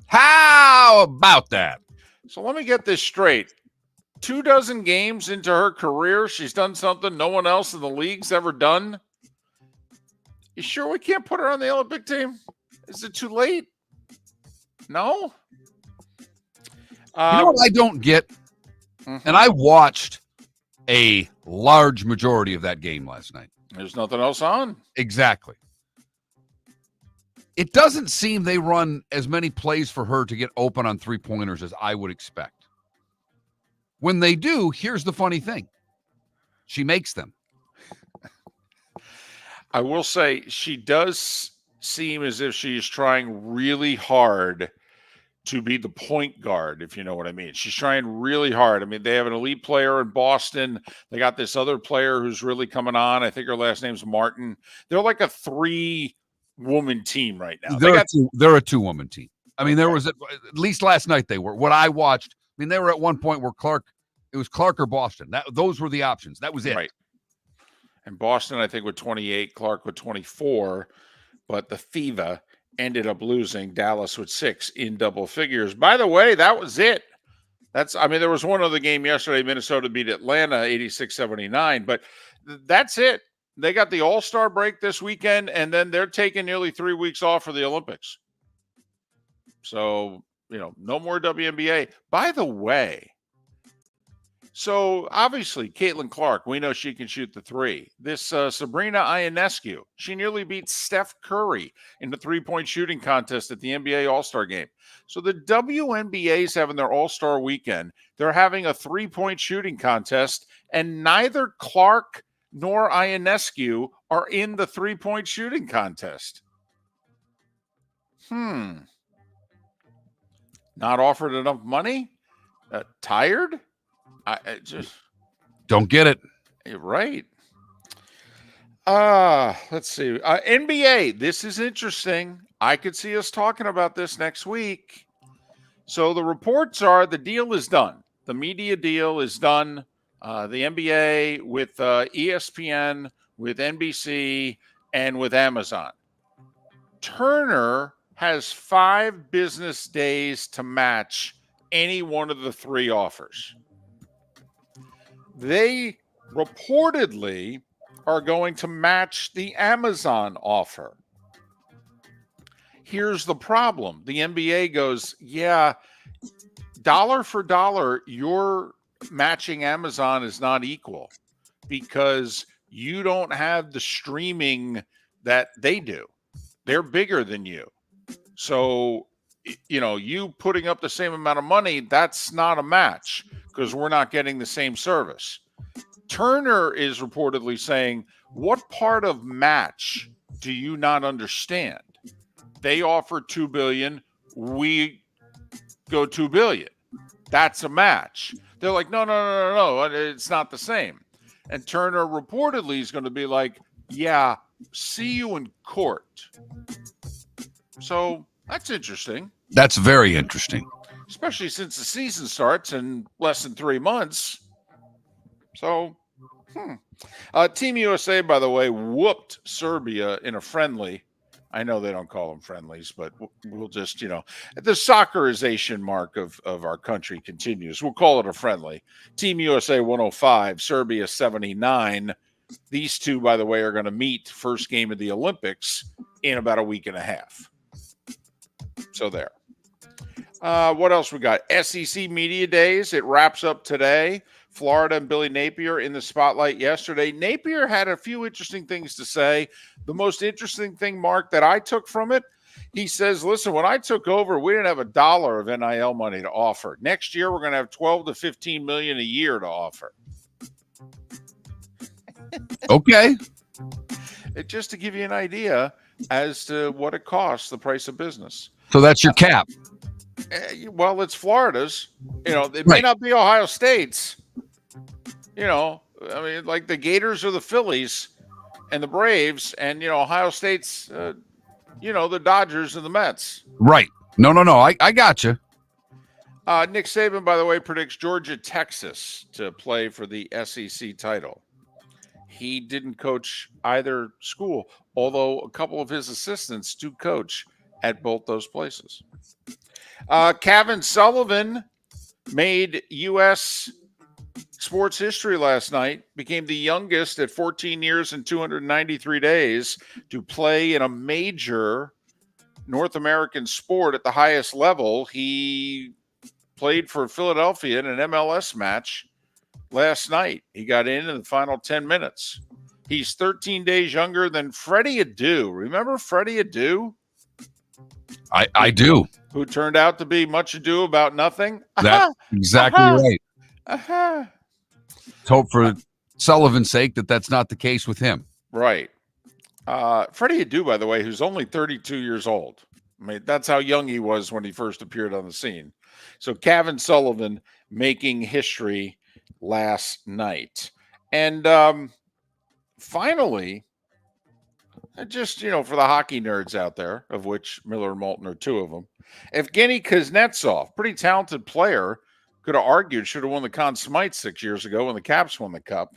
How about that? So let me get this straight. 24 games into her career, she's done something no one else in the league's ever done. You sure we can't put her on the Olympic team? Is it too late? No? You know what I don't get? And I watched a large majority of that game last night. There's nothing else on. Exactly. It doesn't seem they run as many plays for her to get open on three-pointers as I would expect. When they do, here's the funny thing. She makes them. I will say she does seem as if she is trying really hard to be the point guard, if you know what I mean. She's trying really hard. I mean, they have an elite player in Boston. They got this other player who's really coming on. I think her last name's Martin. They're like a 3-woman team right now. They're a 2-woman team. I mean, there was at least last night they were. What I watched, I mean, they were at one point where it was Clark or Boston. Those were the options. That was it. Right. And Boston, I think, with 28, Clark with 24. But the Fever ended up losing. Dallas with 6 in double figures. By the way, that was it. There was one other game yesterday. Minnesota beat Atlanta 86-79, but that's it. They got the All-Star break this weekend, and then they're taking nearly 3 weeks off for the Olympics. So no more WNBA. By the way, so obviously Caitlin Clark, we know she can shoot the three. This Sabrina Ionescu, she nearly beat Steph Curry in the three-point shooting contest at the NBA All-Star Game. So the WNBA is having their All-Star weekend. They're having a three-point shooting contest, and neither Clark nor Ionescu are in the three-point shooting contest. Not offered enough money? Tired? I just Don't get it. right. Let's see. NBA. This is interesting. I could see us talking about this next week. So the reports are the deal is done. The media deal is done. The NBA with ESPN, with NBC, and with Amazon. Turner has 5 business days to match any one of the 3 offers. They reportedly are going to match the Amazon offer. Here's the problem. The NBA goes, yeah, dollar for dollar, your matching Amazon is not equal because you don't have the streaming that they do. They're bigger than you. So, you putting up the same amount of money, that's not a match because we're not getting the same service. Turner is reportedly saying, what part of match do you not understand? They offer $2 billion. We go $2 billion. That's a match. They're like, no. It's not the same. And Turner reportedly is going to be like, yeah, see you in court. So that's interesting. That's very interesting. Especially since the season starts in less than 3 months. So, Team USA, by the way, whooped Serbia in a friendly. I know they don't call them friendlies, but we'll just, the soccerization mark of our country continues. We'll call it a friendly. Team USA 105, Serbia 79. These two, by the way, are going to meet first game of the Olympics in about a week and a half. So there. What else we got? SEC Media Days. It wraps up today. Florida and Billy Napier in the spotlight yesterday. Napier had a few interesting things to say. The most interesting thing, Mark, that I took from it, he says, listen, when I took over, we didn't have $1 of NIL money to offer. Next year, we're going to have 12 to 15 million a year to offer. Okay. Just to give you an idea as to what it costs, the price of business. So that's your cap. Well, it's Florida's. It may not be Ohio State's. Like the Gators or the Phillies and the Braves and, Ohio State's, the Dodgers and the Mets. Right. No. I got you. Nick Saban, by the way, predicts Georgia, Texas to play for the SEC title. He didn't coach either school, although a couple of his assistants do coach at both those places. Kevin Sullivan made U.S. sports history last night, became the youngest at 14 years and 293 days to play in a major North American sport at the highest level. He played for Philadelphia in an MLS match last night. He got in the final 10 minutes. He's 13 days younger than Freddie Adu. Remember Freddie Adu? I do. Who turned out to be much ado about nothing? That's exactly right. Let's hope for Sullivan's sake that's not the case with him. Right. Freddie Adu, by the way, who's only 32 years old. I mean, that's how young he was when he first appeared on the scene. So Kevin Sullivan making history last night. And finally, just, for the hockey nerds out there, of which Miller and Moulton are 2 of them, Evgeny Kuznetsov, pretty talented player, could have argued should have won the Conn Smythe 6 years ago when the Caps won the Cup.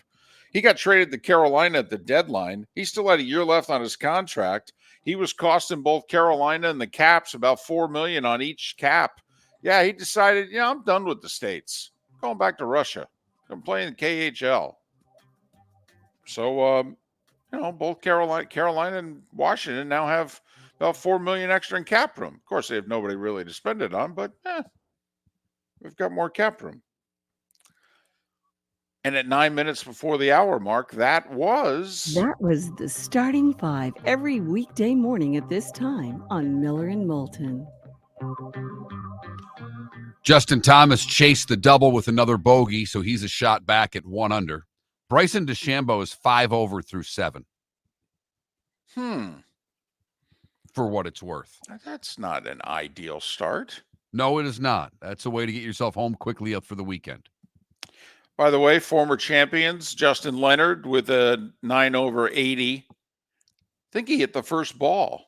He got traded to Carolina at the deadline. He still had a year left on his contract. He was costing both Carolina and the Caps about $4 million on each cap. Yeah, he decided, I'm done with the States. I'm going back to Russia. I'm playing the KHL. So, both Carolina and Washington now have About $4 million extra in cap room. Of course, they have nobody really to spend it on, but we've got more cap room. And at 9 minutes before the hour mark, that was the starting five every weekday morning at this time on Miller and Moulton. Justin Thomas chased the double with another bogey, so he's a shot back at 1 under. Bryson DeChambeau is 5 over through 7. For what it's worth. That's not an ideal start. No, it is not. That's a way to get yourself home quickly up for the weekend. By the way, former champions, Justin Leonard with a 9 over 80. I think he hit the first ball.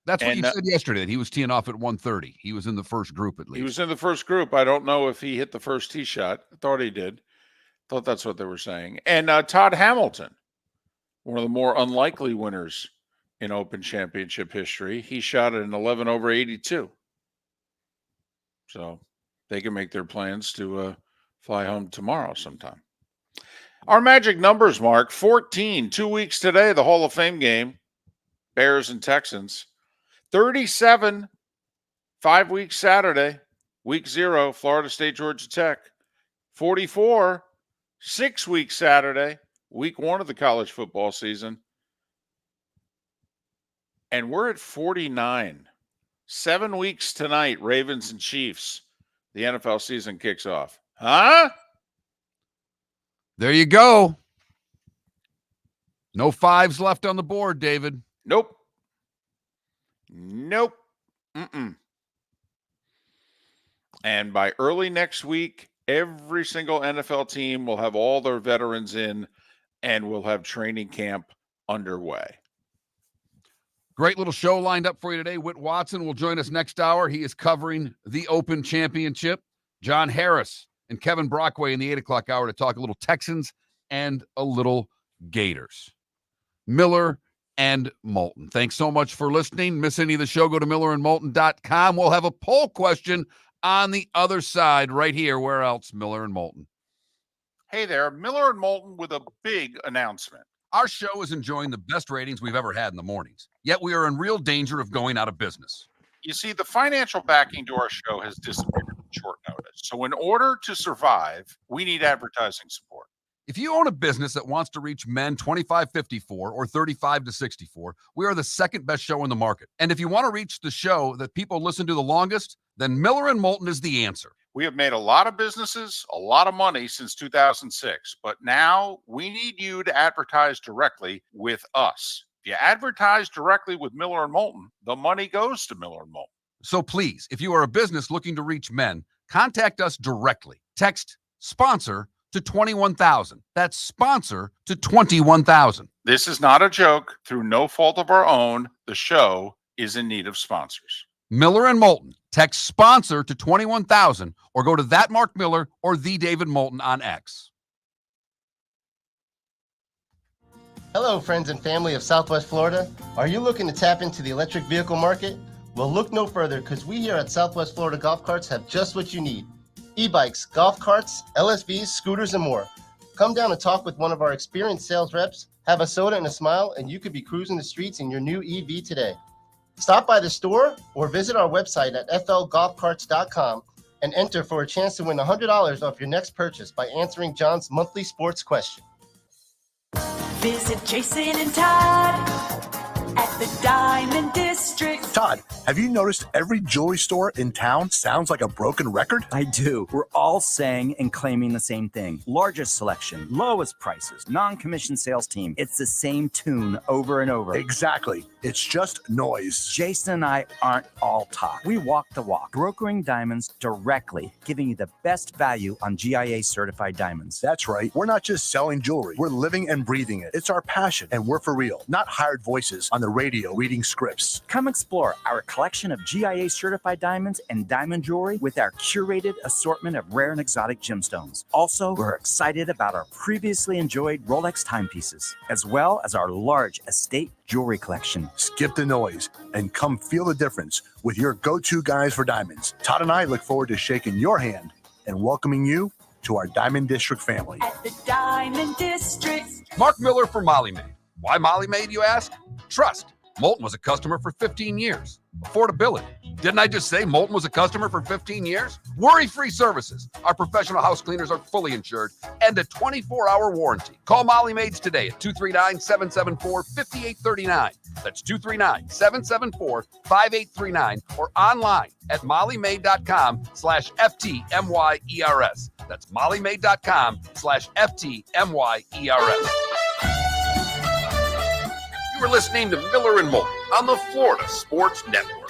That's what you said yesterday, that he was teeing off at 130. He was in the first group at least. He was in the first group. I don't know if he hit the first tee shot. I thought he did. Thought that's what they were saying. And Todd Hamilton, one of the more unlikely winners in Open Championship history. He shot at an 11 over 82. So they can make their plans to fly home tomorrow sometime. Our magic numbers, Mark, 14, 2 weeks today, the Hall of Fame game, Bears and Texans. 37, 5 weeks Saturday, week 0, Florida State, Georgia Tech. 44, 6 weeks Saturday, week 1 of the college football season. And we're at 49. 7 weeks tonight, Ravens and Chiefs. The NFL season kicks off. Huh? There you go. No 5s left on the board, David. Nope. And by early next week, every single NFL team will have all their veterans in and will have training camp underway. Great little show lined up for you today. Whit Watson will join us next hour. He is covering the Open Championship. John Harris and Kevin Brockway in the 8 o'clock hour to talk a little Texans and a little Gators. Miller and Moulton. Thanks so much for listening. Miss any of the show, go to millerandmoulton.com. We'll have a poll question on the other side right here. Where else? Miller and Moulton. Hey there, Miller and Moulton with a big announcement. Our show is enjoying the best ratings we've ever had in the mornings, yet we are in real danger of going out of business. You see, the financial backing to our show has disappeared at short notice. So in order to survive, we need advertising support. If you own a business that wants to reach men 25-54 or 35-64, we are the second best show in the market. And if you want to reach the show that people listen to the longest, then Miller and Moulton is the answer. We have made a lot of businesses, a lot of money since 2006, but now we need you to advertise directly with us. If you advertise directly with Miller and Moulton, the money goes to Miller and Moulton. So please, if you are a business looking to reach men, contact us directly. Text sponsor to 21,000. That's sponsor to 21,000. This is not a joke. Through no fault of our own, the show is in need of sponsors. Miller and Moulton. Text sponsor to 21,000 or go to that Mark Miller or the David Moulton on X. Hello, friends and family of Southwest Florida. Are you looking to tap into the electric vehicle market? Well, look no further, because we here at Southwest Florida Golf Carts have just what you need. E-bikes, golf carts, LSVs, scooters, and more. Come down and talk with one of our experienced sales reps, have a soda and a smile, and you could be cruising the streets in your new EV today. Stop by the store or visit our website at flgolfcarts.com and enter for a chance to win $100 off your next purchase by answering John's monthly sports question. Visit Jason and Todd at the Diamond District. Todd, have you noticed every jewelry store in town sounds like a broken record? I do. We're all saying and claiming the same thing. Largest selection, lowest prices, non-commissioned sales team. It's the same tune over and over. Exactly. It's just noise. Jason and I aren't all talk. We walk the walk, brokering diamonds directly, giving you the best value on GIA certified diamonds. That's right. We're not just selling jewelry. We're living and breathing it. It's our passion, and we're for real, not hired voices on the radio reading scripts. Come explore our collection of GIA certified diamonds and diamond jewelry with our curated assortment of rare and exotic gemstones. Also, we're excited about our previously enjoyed Rolex timepieces, as well as our large estate jewelry collection. Skip the noise and come feel the difference with your go-to guys for diamonds. Todd and I look forward to shaking your hand and welcoming you to our Diamond District family. At the Diamond District. Mark Miller for Molly Maid. Why Molly Maid, you ask? Trust. Moulton was a customer for 15 years. Affordability. Didn't I just say Moulton was a customer for 15 years? Worry-free services. Our professional house cleaners are fully insured and a 24-hour warranty. Call Molly Maids today at 239-774-5839. That's 239-774-5839 or online at mollymaid.com/FTMYERS. That's mollymaid.com/FTMYERS. You were listening to Miller and Moulton on the Florida Sports Network.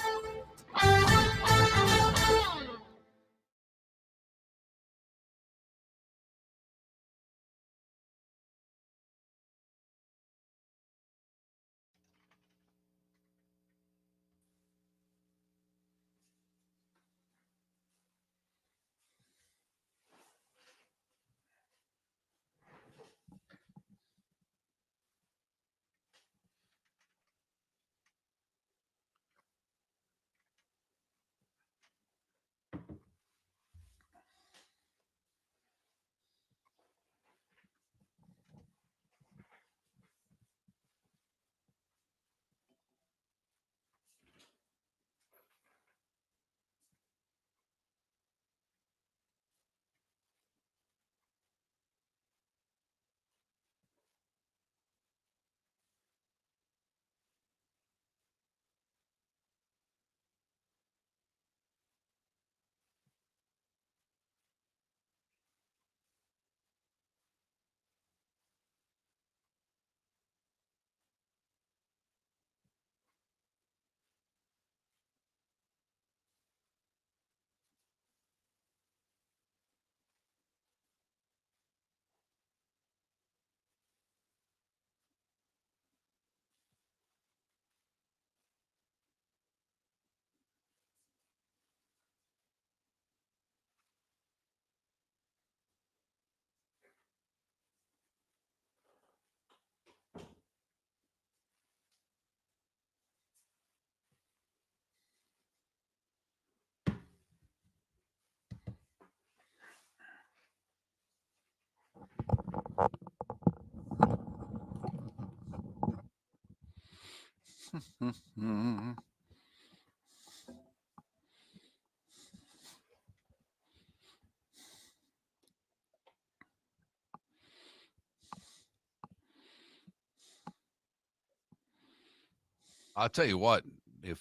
I'll tell you what, if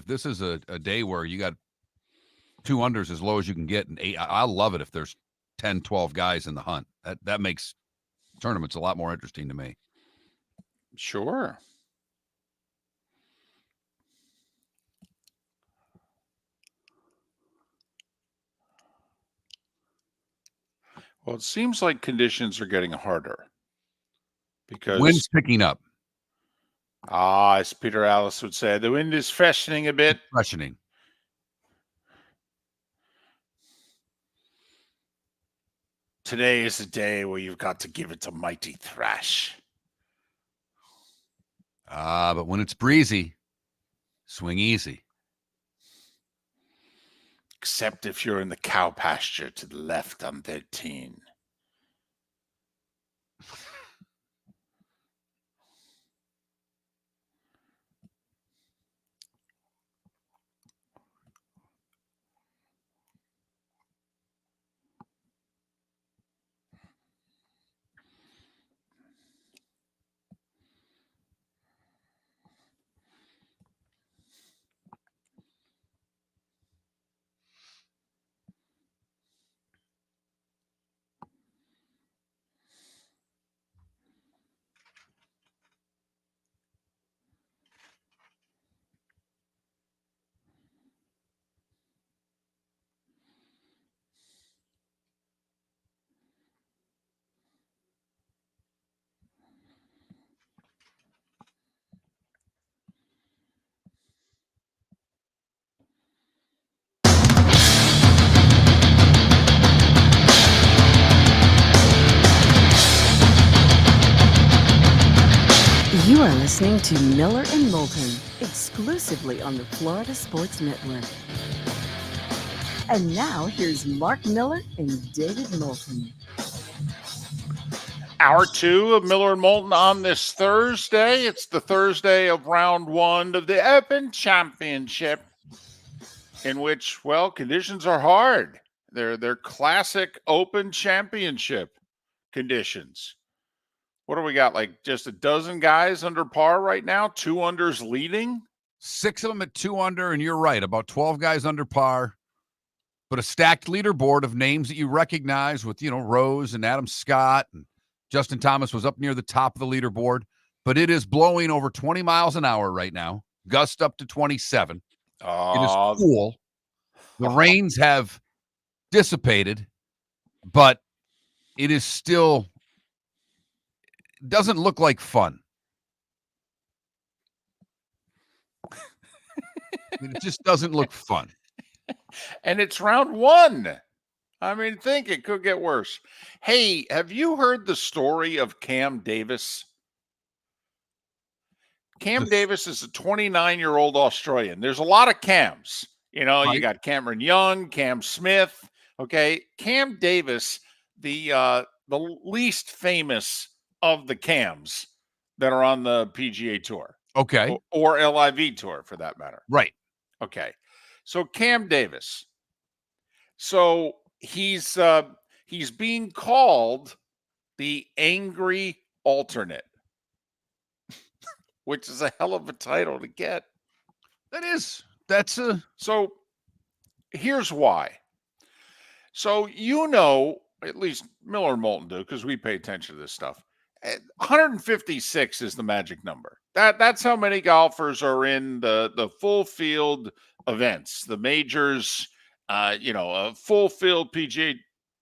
this is a day where you got 2 unders as low as you can get and 8, I'll love it if there's 10, 12 guys in the hunt. That makes tournaments a lot more interesting to me. Sure. Well, it seems like conditions are getting harder because wind's picking up. As Peter Alice would say, the wind is freshening a bit. Freshening. Today is a day where you've got to give it to mighty thrash. But when it's breezy, swing easy. Except if you're in the cow pasture to the left on 13. You are listening to Miller and Moulton, exclusively on the Florida Sports Network. And now, here's Mark Miller and David Moulton. Hour 2 of Miller and Moulton on this Thursday. It's the Thursday of round 1 of the Open Championship, in which, well, conditions are hard. They're classic Open Championship conditions. What do we got? Like just a dozen guys under par right now? 2 unders leading? 6 of them at 2 under, and you're right, about 12 guys under par. But a stacked leaderboard of names that you recognize with, Rose and Adam Scott, and Justin Thomas was up near the top of the leaderboard. But it is blowing over 20 miles an hour right now, gust up to 27. It is cool. The rains have dissipated, but it is still, doesn't look like fun. It just doesn't look fun. And it's round 1. I mean, think it could get worse. Hey, have you heard the story of Cam Davis? Cam Davis is a 29-year-old Australian. There's a lot of Cams. You got Cameron Young, Cam Smith. Okay. Cam Davis, the least famous of the Cams that are on the PGA Tour. Okay. Or LIV Tour, for that matter. Right. Okay. So Cam Davis. So he's being called the angry alternate, which is a hell of a title to get. That is. That's a. So here's why. So at least Miller and Moulton do, because we pay attention to this stuff. 156 is the magic number. That's how many golfers are in the full field events, the majors. A full field PGA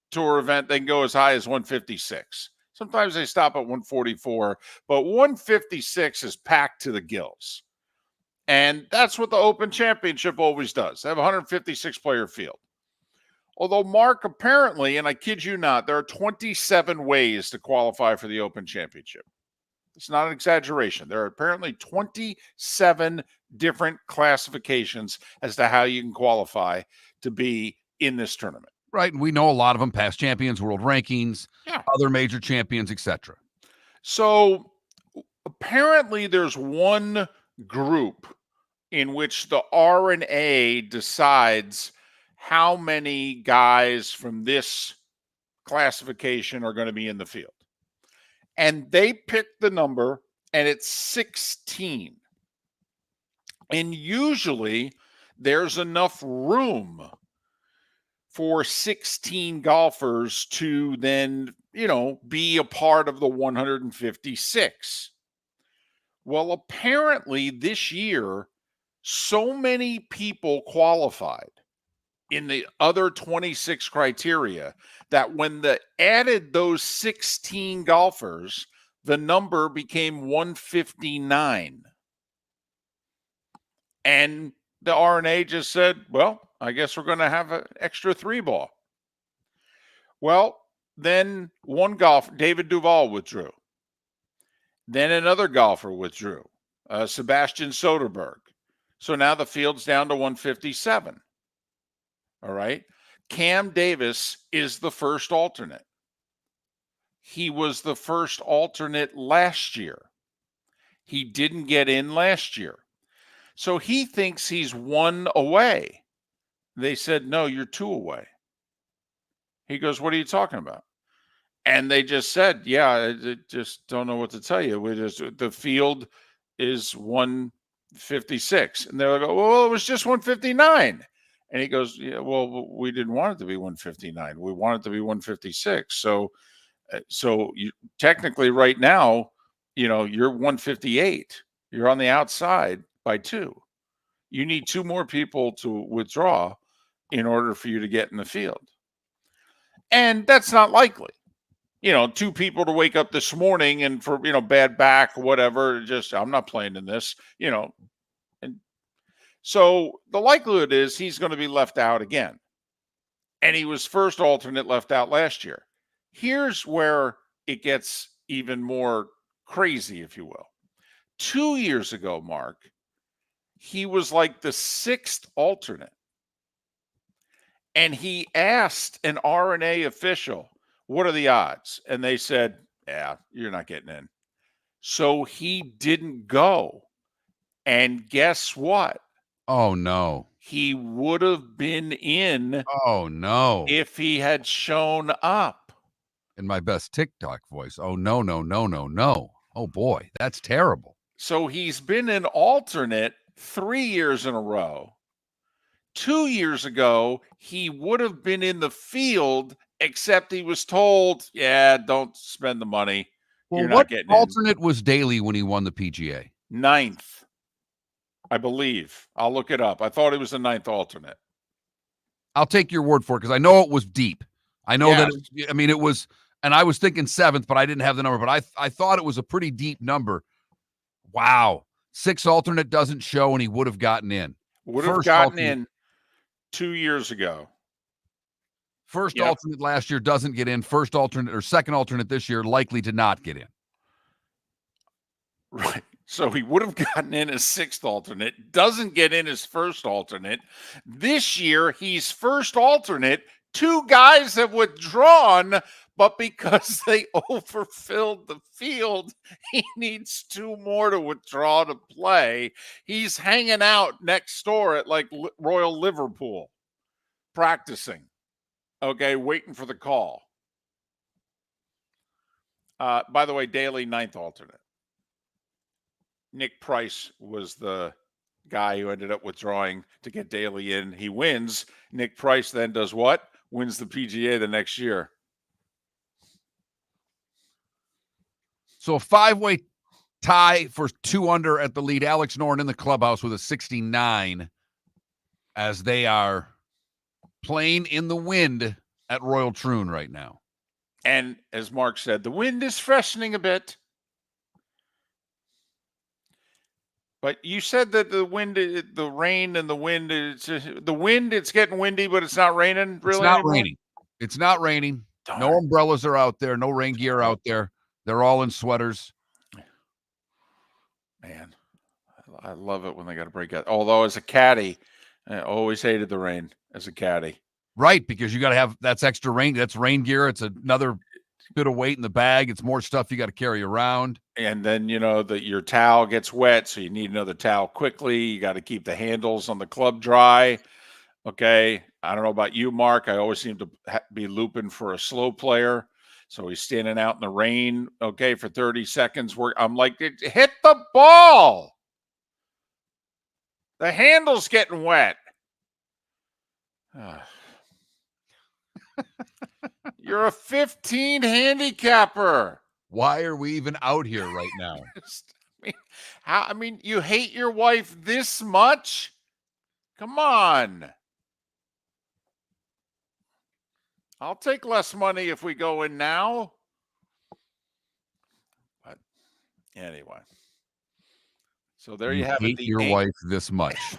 Tour event, they can go as high as 156. Sometimes they stop at 144, but 156 is packed to the gills. And that's what the Open Championship always does. They have a 156 player field. Although, Mark, apparently, and I kid you not, there are 27 ways to qualify for the Open Championship. It's not an exaggeration. There are apparently 27 different classifications as to how you can qualify to be in this tournament. Right. And we know a lot of them, past champions, world rankings, other major champions, etc. So apparently there's one group in which the R&A decides how many guys from this classification are going to be in the field. And they pick the number, and it's 16. And usually there's enough room for 16 golfers to then, be a part of the 156. Well, apparently this year, so many people qualified in the other 26 criteria that when they added those 16 golfers, the number became 159. And the RNA just said, well, I guess we're going to have an extra 3 ball. Well, then one golfer, David Duval, withdrew. Then another golfer withdrew, Sebastian Soderberg. So now the field's down to 157. All right. Cam Davis is the first alternate. He was the first alternate last year. He didn't get in last year. So he thinks he's 1 away. They said, no, you're 2 away. He goes, what are you talking about? And they just said, yeah, I just don't know what to tell you. The field is 156. And they're like, well, it was just 159. And he goes, yeah, well, we didn't want it to be 159. We want it to be 156. So you technically right now, you're 158. You're on the outside by 2. You need 2 more people to withdraw in order for you to get in the field. And that's not likely. 2 people to wake up this morning and for, bad back, whatever, just, I'm not playing in this, and so the likelihood is he's going to be left out again. And he was first alternate left out last year. Here's where it gets even more crazy, if you will. 2 years ago, Mark, he was like the 6th alternate. And he asked an RNA official, what are the odds? And they said, yeah, you're not getting in. So he didn't go. And guess what? Oh, no. He would have been in Oh, no. if he had shown up. In my best TikTok voice. Oh, no, no, no, no, no. Oh, boy. That's terrible. So he's been an alternate 3 years in a row. 2 years ago, he would have been in the field, except he was told, yeah, don't spend the money. Well, You're what not getting alternate was Daly when he won the PGA? in. 9th, I believe. I'll look it up. I thought he was the 9th alternate. I'll take your word for it because I know it was deep. I know Yes. that, it was, and I was thinking 7th, but I didn't have the number, but I thought it was a pretty deep number. Wow. 6th alternate doesn't show, and he would have gotten in. Would have First gotten alternate- in 2 years ago. First Yep. alternate last year doesn't get in. First alternate or second alternate this year likely to not get in. Right. So he would have gotten in as 6th alternate, doesn't get in as first alternate. This year, he's first alternate. 2 guys have withdrawn, but because they overfilled the field, he needs 2 more to withdraw to play. He's hanging out next door at like Royal Liverpool, practicing, okay, waiting for the call. By the way, Daly, 9th alternate. Nick Price was the guy who ended up withdrawing to get Daly in. He wins. Nick Price then does what? Wins the PGA the next year. So a 5-way tie for 2 under at the lead. Alex Noren in the clubhouse with a 69 as they are playing in the wind at Royal Troon right now. And as Mark said, the wind is freshening a bit. But you said that the wind, the rain and the wind, it's getting windy, but it's not raining really It's not anymore? raining. It's not raining. Darn. No umbrellas are out there. No rain gear out there. They're all in sweaters. Man, I love it when they got to break out. Although as a caddy, I always hated the rain as a caddy. Right, because you got to have, that's extra rain. That's rain gear. It's another bit of weight in the bag. It's more stuff you got to carry around. And then, your towel gets wet, so you need another towel quickly. You got to keep the handles on the club dry. Okay. I don't know about you, Mark. I always seem to be looping for a slow player. So he's standing out in the rain, okay, for 30 seconds. I'm like, hit the ball. The handle's getting wet. You're a 15 handicapper. Why are we even out here right now? You hate your wife this much? Come on. I'll take less money if we go in now. But anyway. So there you have hate it. Your wife this much.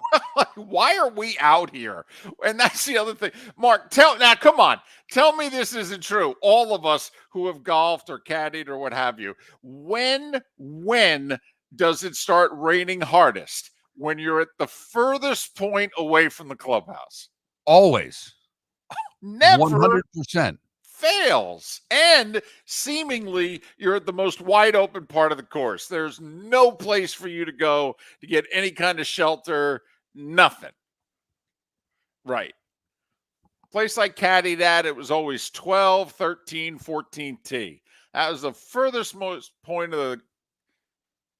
Why are we out here? And that's the other thing. Mark, come on. Tell me this isn't true. All of us who have golfed or caddied or what have you. When does it start raining hardest? When you're at the furthest point away from the clubhouse. Always. Never 100%. fails. And seemingly you're at the most wide open part of the course. There's no place for you to go to get any kind of shelter, nothing. Right. Place like caddied at, it was always 12, 13, 14 tee. That was the furthest most point of the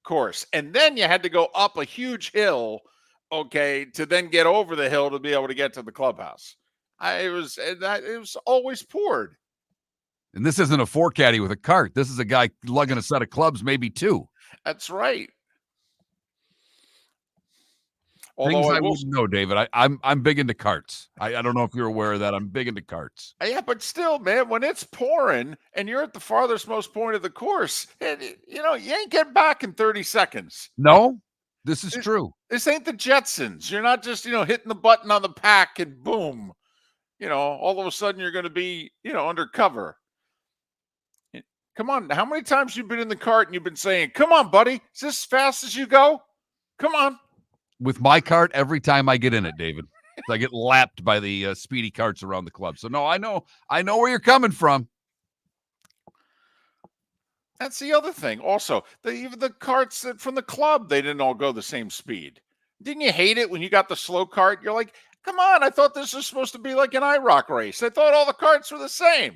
course. And then you had to go up a huge hill, okay, to then get over the hill to be able to get to the clubhouse. It was always poured. And this isn't a 4 caddy with a cart. This is a guy lugging a set of clubs, maybe 2. That's right. Things I wouldn't know, David. I'm big into carts. I don't know if you're aware of that. I'm big into carts. Yeah, but still, man, when it's pouring and you're at the farthest most point of the course, you ain't getting back in 30 seconds. No, this is true. This ain't the Jetsons. You're not just, hitting the button on the pack and boom. All of a sudden you're going to be, under cover. Come on. How many times you've been in the cart and you've been saying, come on, buddy, is this as fast as you go? Come on. With my cart, every time I get in it, David, I get lapped by the speedy carts around the club. So no, I know where you're coming from. That's the other thing. Also, even the carts from the club, they didn't all go the same speed. Didn't you hate it when you got the slow cart? You're like, come on, I thought this was supposed to be like an IROC race. I thought all the carts were the same.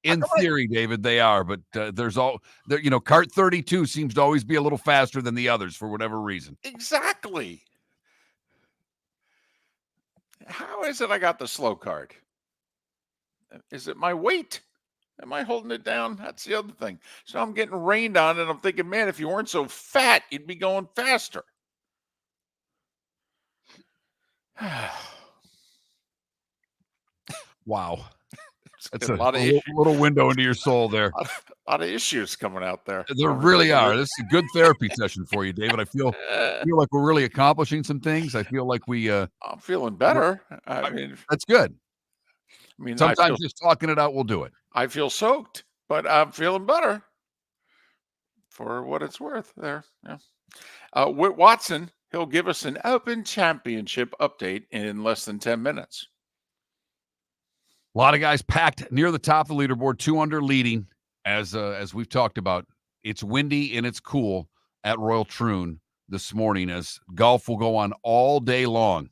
In theory, David, they are, but cart 32 seems to always be a little faster than the others for whatever reason. Exactly. How is it I got the slow cart? Is it my weight? Am I holding it down? That's the other thing. So I'm getting rained on, and I'm thinking, man, if you weren't so fat, you'd be going faster. Wow. That's a lot of little window into your soul there. A lot of issues coming out there. There really are. This is a good therapy session for you, David. I feel like we're really accomplishing some things. I feel like I'm feeling better. I mean, that's good. I mean, sometimes just talking it out will do it. I feel soaked, but I'm feeling better for what it's worth there. Yeah. Whit Watson, he'll give us an Open Championship update in less than 10 minutes. A lot of guys packed near the top of the leaderboard, 2 under leading, as we've talked about. It's windy and it's cool at Royal Troon this morning, as golf will go on all day long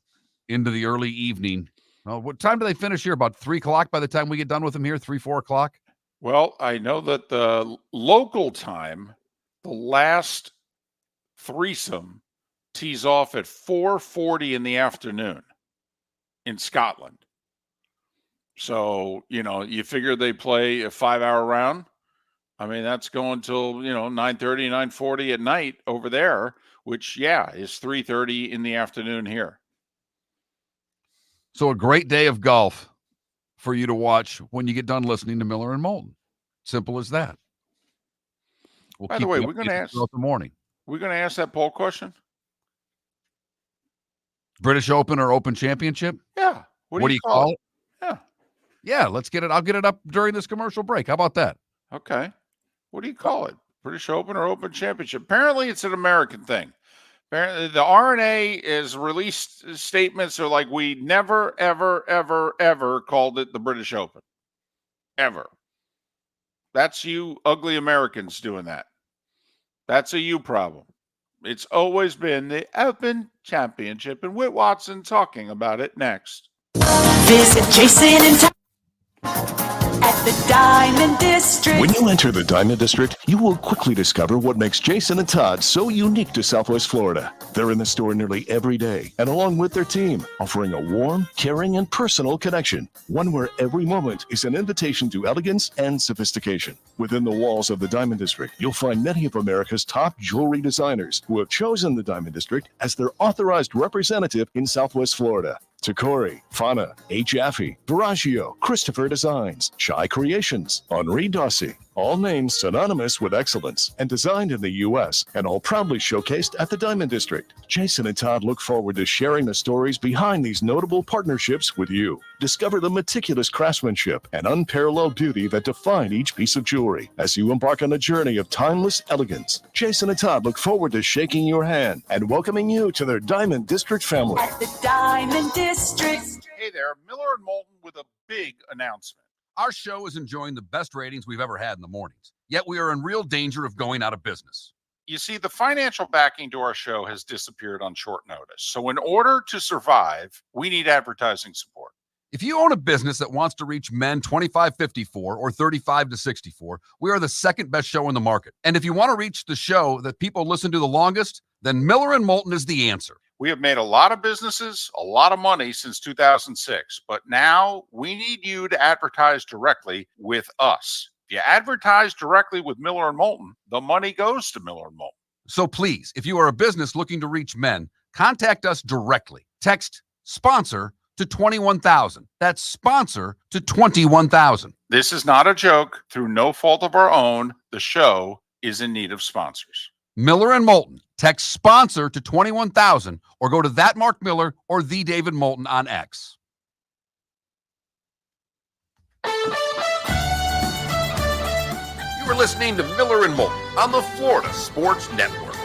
into the early evening. What time do they finish here? About 3 o'clock by the time we get done with them here, 3, 4 o'clock? Well, I know that the local time, the last threesome tees off at 4:40 in the afternoon in Scotland. So, you figure they play a 5-hour round. I mean, that's going till, 9:30, 9:40 at night over there, which, is 3:30 in the afternoon here. So a great day of golf for you to watch when you get done listening to Miller and Moulton. Simple as that. By the way, we're going to ask throughout the morning. We're going to ask that poll question. British Open or Open Championship? Yeah. What do you call it? Yeah. Yeah, let's get it. I'll get it up during this commercial break. How about that? Okay. What do you call it? British Open or Open Championship? Apparently, it's an American thing. Apparently, the RNA is released statements are like, we never, ever, ever, ever called it the British Open. Ever. That's you ugly Americans doing that. That's a you problem. It's always been the Open Championship, and Whit Watson talking about it next. Visit Jason and at the Diamond District. When you enter the Diamond District, you will quickly discover what makes Jason and Todd so unique to Southwest Florida. They're in the store nearly every day, and along with their team, offering a warm, caring, and personal connection. One where every moment is an invitation to elegance and sophistication. Within the walls of the Diamond District, you'll find many of America's top jewelry designers who have chosen the Diamond District as their authorized representative in Southwest Florida. Takori, Fana, H. Affy, Veragio, Christopher Designs, Shy Creations, Henri Dossi, all names synonymous with excellence and designed in the U.S. and all proudly showcased at the Diamond District. Jason and Todd look forward to sharing the stories behind these notable partnerships with you. Discover the meticulous craftsmanship and unparalleled beauty that define each piece of jewelry as you embark on a journey of timeless elegance. Jason and Todd look forward to shaking your hand and welcoming you to their Diamond District family. At the Diamond District. Hey there, Miller and Moulton with a big announcement. Our show is enjoying the best ratings we've ever had in the mornings, yet we are in real danger of going out of business. You see, the financial backing to our show has disappeared on short notice. So in order to survive, we need advertising support. If you own a business that wants to reach men 25-54 or 35-64, we are the second best show in the market. And if you want to reach the show that people listen to the longest, then Miller and Moulton is the answer. We have made a lot of businesses, a lot of money since 2006, but now we need you to advertise directly with us. If you advertise directly with Miller and Moulton, the money goes to Miller and Moulton. So please, if you are a business looking to reach men, contact us directly. Text sponsor to 21,000. That's sponsor to 21,000. This is not a joke. Through no fault of our own, the show is in need of sponsors. Miller and Moulton. Text sponsor to 21,000 or go to that Mark Miller or the David Moulton on X. You are listening to Miller and Moulton on the Florida Sports Network.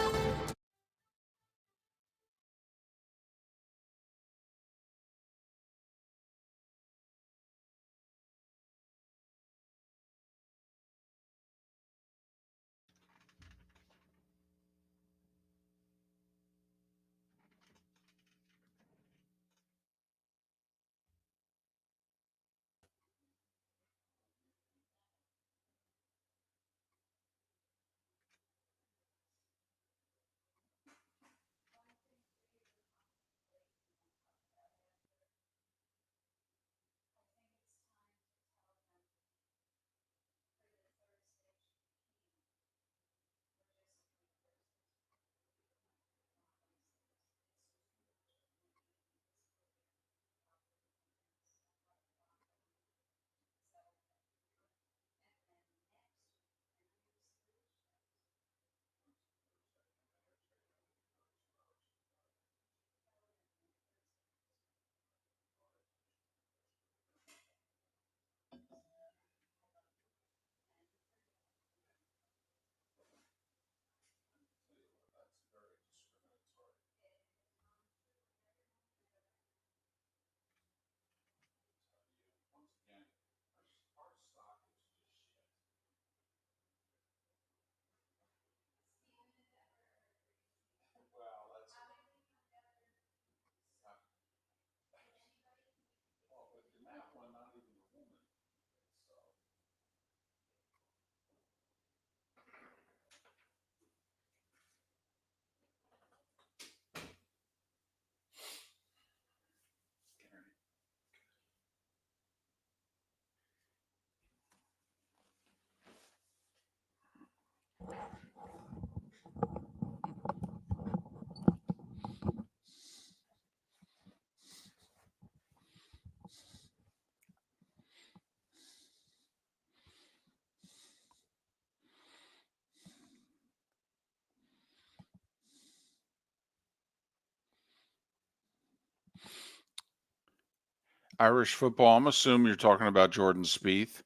Irish football, I'm assuming you're talking about Jordan Spieth.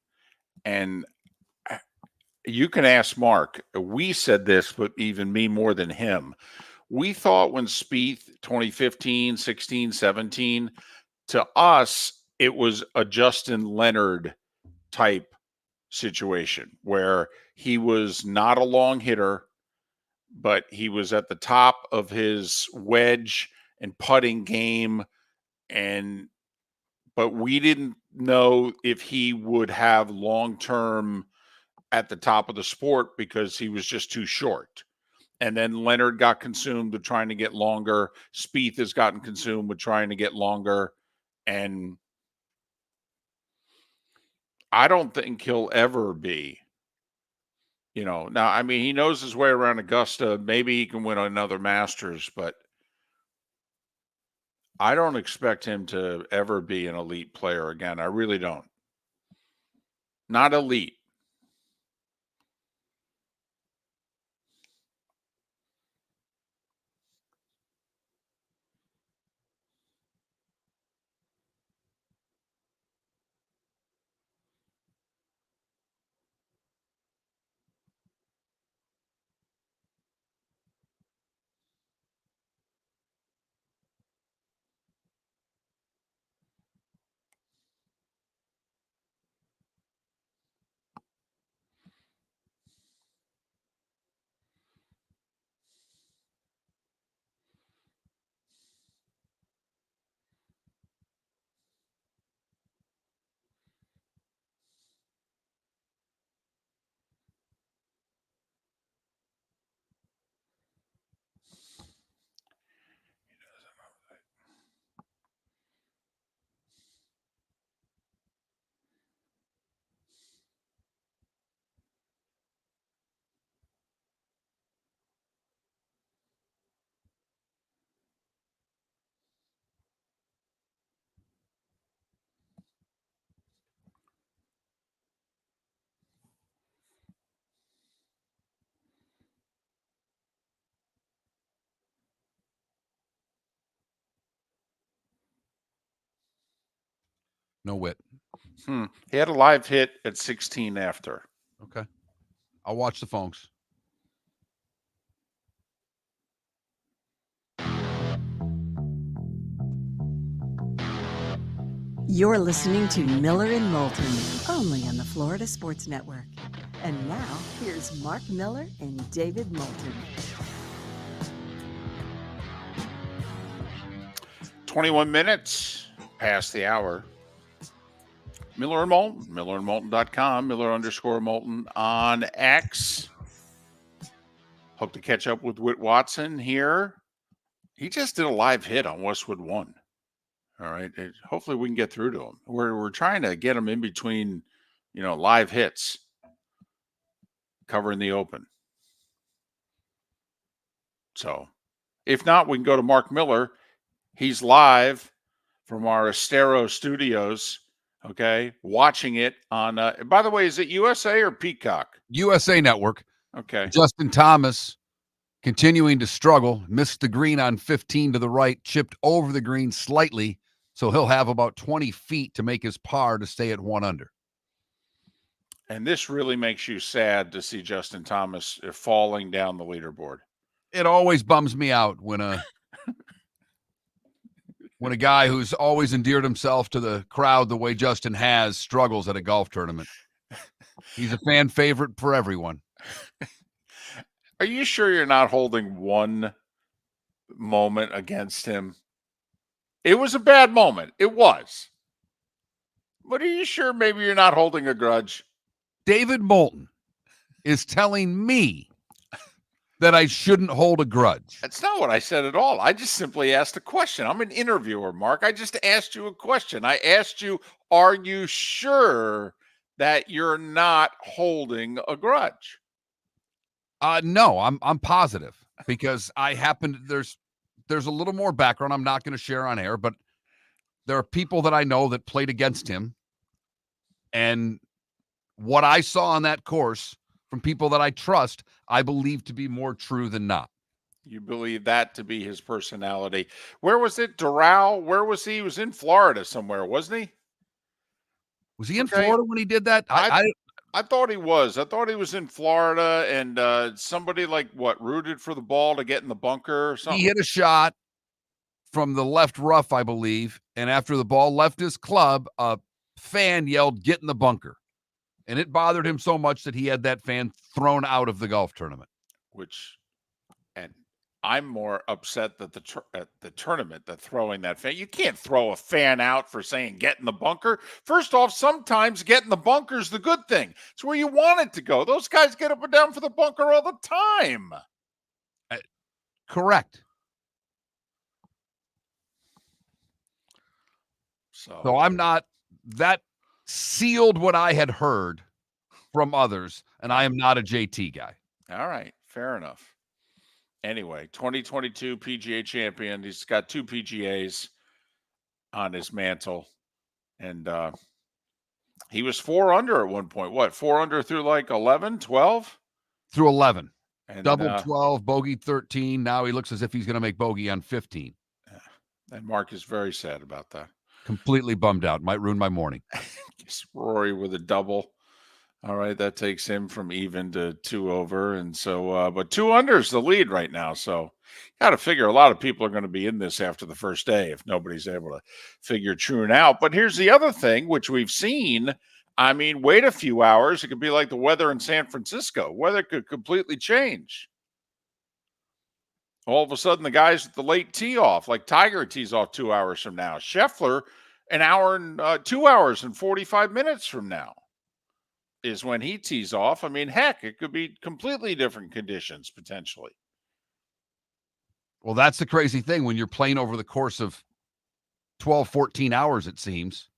And you can ask Mark. We said this, but even me more than him. We thought when Spieth 2015, 16, 17, to us, it was a Justin Leonard type situation where he was not a long hitter, but he was at the top of his wedge and putting game. But we didn't know if he would have long-term at the top of the sport because he was just too short. And then Leonard got consumed with trying to get longer. Spieth has gotten consumed with trying to get longer. And I don't think he'll ever be, now, I mean, he knows his way around Augusta. Maybe he can win another Masters, but I don't expect him to ever be an elite player again. I really don't. Not elite. No Whit. He had a live hit at 16 after. Okay. I'll watch the phones. You're listening to Miller and Moulton, only on the Florida Sports Network. And now, here's Mark Miller and David Moulton. 21 minutes past the hour. Miller and Moulton, millerandmoulton.com, Miller_Moulton on X. Hope to catch up with Whit Watson here. He just did a live hit on Westwood 1. All right. Hopefully we can get through to him. We're trying to get him in between, live hits covering the Open. So if not, we can go to Mark Miller. He's live from our Estero studios. Okay. Watching it on, by the way, is it USA or Peacock? USA Network. Okay. Justin Thomas continuing to struggle. Missed the green on 15 to the right. Chipped over the green slightly. So he'll have about 20 feet to make his par to stay at 1 under. And this really makes you sad to see Justin Thomas falling down the leaderboard. It always bums me out when a guy who's always endeared himself to the crowd the way Justin has struggles at a golf tournament. He's a fan favorite for everyone. Are you sure you're not holding one moment against him? It was a bad moment. It was. But are you sure maybe you're not holding a grudge? David Moulton is telling me that I shouldn't hold a grudge. That's not what I said at all. I just simply asked a question. I'm an interviewer, Mark. I just asked you a question. I asked you, are you sure that you're not holding a grudge? No, I'm positive because there's a little more background I'm not going to share on air, but there are people that I know that played against him. And what I saw on that course from people that I trust, I believe to be more true than not. You believe that to be his personality. Where was it? Doral? Where was he? He was in Florida somewhere, wasn't he? Was he in Okay. Florida when he did that? I thought he was. I thought he was in Florida, and somebody rooted for the ball to get in the bunker or something. He hit a shot from the left rough, I believe, and after the ball left his club, a fan yelled, "Get in the bunker." And it bothered him so much that he had that fan thrown out of the golf tournament. And I'm more upset that at the tournament that throwing that fan. You can't throw a fan out for saying get in the bunker. First off, sometimes get in the bunker is the good thing. It's where you want it to go. Those guys get up and down for the bunker all the time. Correct. So I'm not, that sealed what I had heard from others, and I am not a JT guy. All right, fair enough. Anyway, 2022 PGA champion. He's got 2 PGAs on his mantle, and he was 4 under at one point. What, 4 under through like 11, 12? Through 11. And, double 12, bogey 13. Now he looks as if he's going to make bogey on 15. And Mark is very sad about that. Completely bummed out. Might ruin my morning. Rory with a double. All right, that takes him from even to 2 over. And so, but 2 under is the lead right now. So got to figure a lot of people are going to be in this after the first day if nobody's able to figure Troon out. But here's the other thing, which we've seen. I mean, wait a few hours. It could be like the weather in San Francisco. Weather could completely change. All of a sudden, the guys at the late tee off, like Tiger tees off 2 hours from now. Scheffler, an hour and 2 hours and 45 minutes from now is when he tees off. I mean, heck, it could be completely different conditions potentially. Well, that's the crazy thing when you're playing over the course of 12, 14 hours, it seems.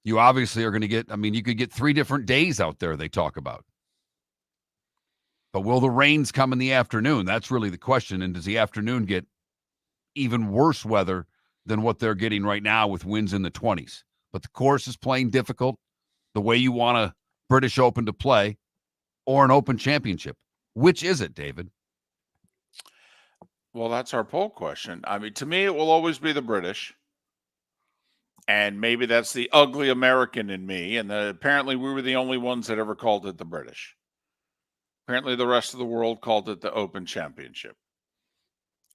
You obviously are going to get, I mean, you could get 3 different days out there they talk about. But will the rains come in the afternoon? That's really the question. And does the afternoon get even worse weather than what they're getting right now with winds in the 20s? But the course is playing difficult the way you want a British Open to play or an Open Championship. Which is it, David? Well, that's our poll question. I mean, to me, it will always be the British. And maybe that's the ugly American in me. And apparently we were the only ones that ever called it the British. Apparently the rest of the world called it the Open Championship.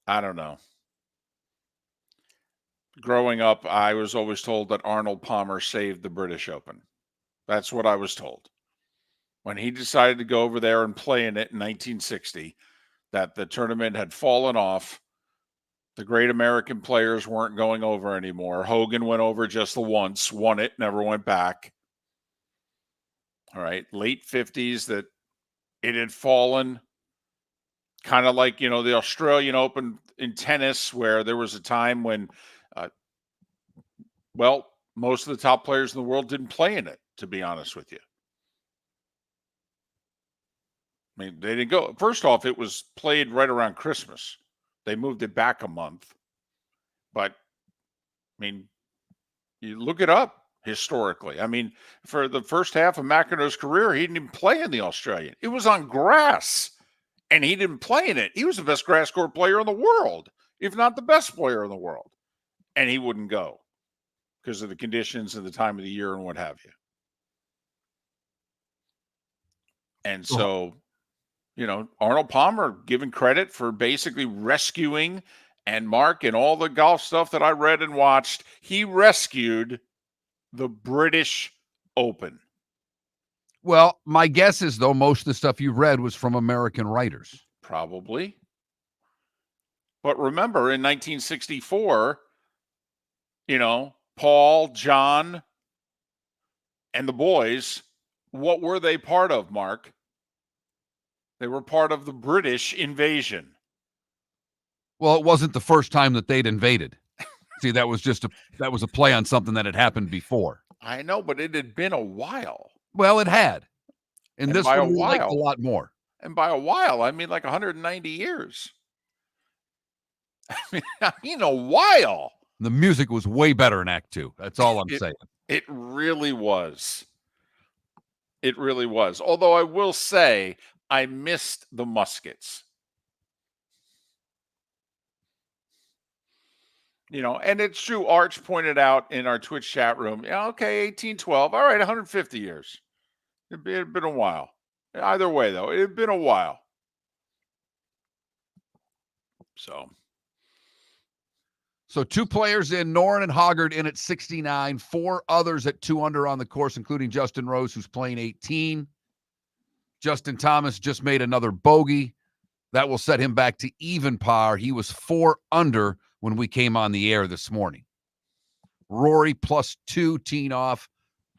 I don't know. Growing up, I was always told that Arnold Palmer saved the British Open. That's what I was told. When he decided to go over there and play in it in 1960, that the tournament had fallen off. The great American players weren't going over anymore. Hogan went over just the once, won it, never went back. All right, late 50s, that it had fallen, kind of like, you know, the Australian Open in tennis, where there was a time when, most of the top players in the world didn't play in it, to be honest with you. I mean, they didn't go. First off, it was played right around Christmas. They moved it back a month. But, I mean, you look it up historically. I mean, for the first half of McEnroe's career, he didn't even play in the Australian. It was on grass, and he didn't play in it. He was the best grass court player in the world, if not the best player in the world. And he wouldn't go because of the conditions and the time of the year and what have you. And so, you know, Arnold Palmer given credit for basically rescuing, and Mark, and all the golf stuff that I read and watched, he rescued the British Open. Well, my guess is, though, most of the stuff you read was from American writers. Probably. But remember, in 1964, you know, Paul, John, and the boys, what were they part of, Mark? They were part of the British invasion. Well, it wasn't the first time that they'd invaded. See, that was a play on something that had happened before. I know, but it had been a while. Well, it had. And this by one a we liked while, a lot more. And by a while, I mean like 190 years. I mean a while. The music was way better in Act 2. That's all I'm saying. It really was. It really was. Although I will say, I missed the muskets. And it's true. Arch pointed out in our Twitch chat room, yeah, okay, 1812. All right, 150 years. It had been a while. Either way, though, it had been a while. So 2 players in, Noren and Hoggard in at 69, 4 others at 2 under on the course, including Justin Rose, who's playing 18. Justin Thomas just made another bogey. That will set him back to even par. He was 4 under when we came on the air this morning. Rory +2 teeing off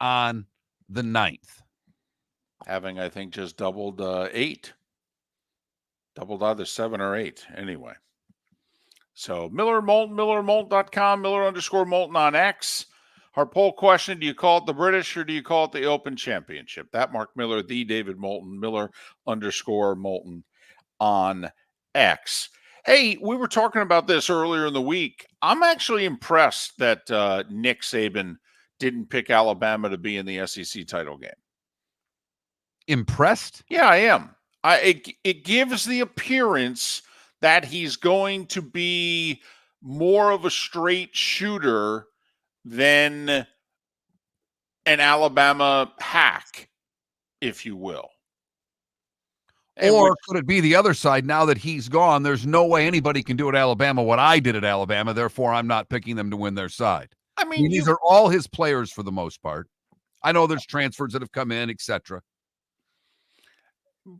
on the 9th. Having, I think, just doubled 8. Doubled either 7 or 8 anyway. So Miller and Moulton, MillerandMoulton.com, Miller_Moulton on X. Our poll question, do you call it the British or do you call it the Open Championship? That Mark Miller, the David Moulton, Miller_Moulton on X. Hey, we were talking about this earlier in the week. I'm actually impressed that Nick Saban didn't pick Alabama to be in the SEC title game. Impressed? Yeah, I am. It gives the appearance that he's going to be more of a straight shooter than an Alabama hack, if you will. Or could it be the other side? Now that he's gone, there's no way anybody can do at Alabama what I did at Alabama. Therefore, I'm not picking them to win their side. I mean, these are all his players for the most part. I know there's transfers that have come in, etc.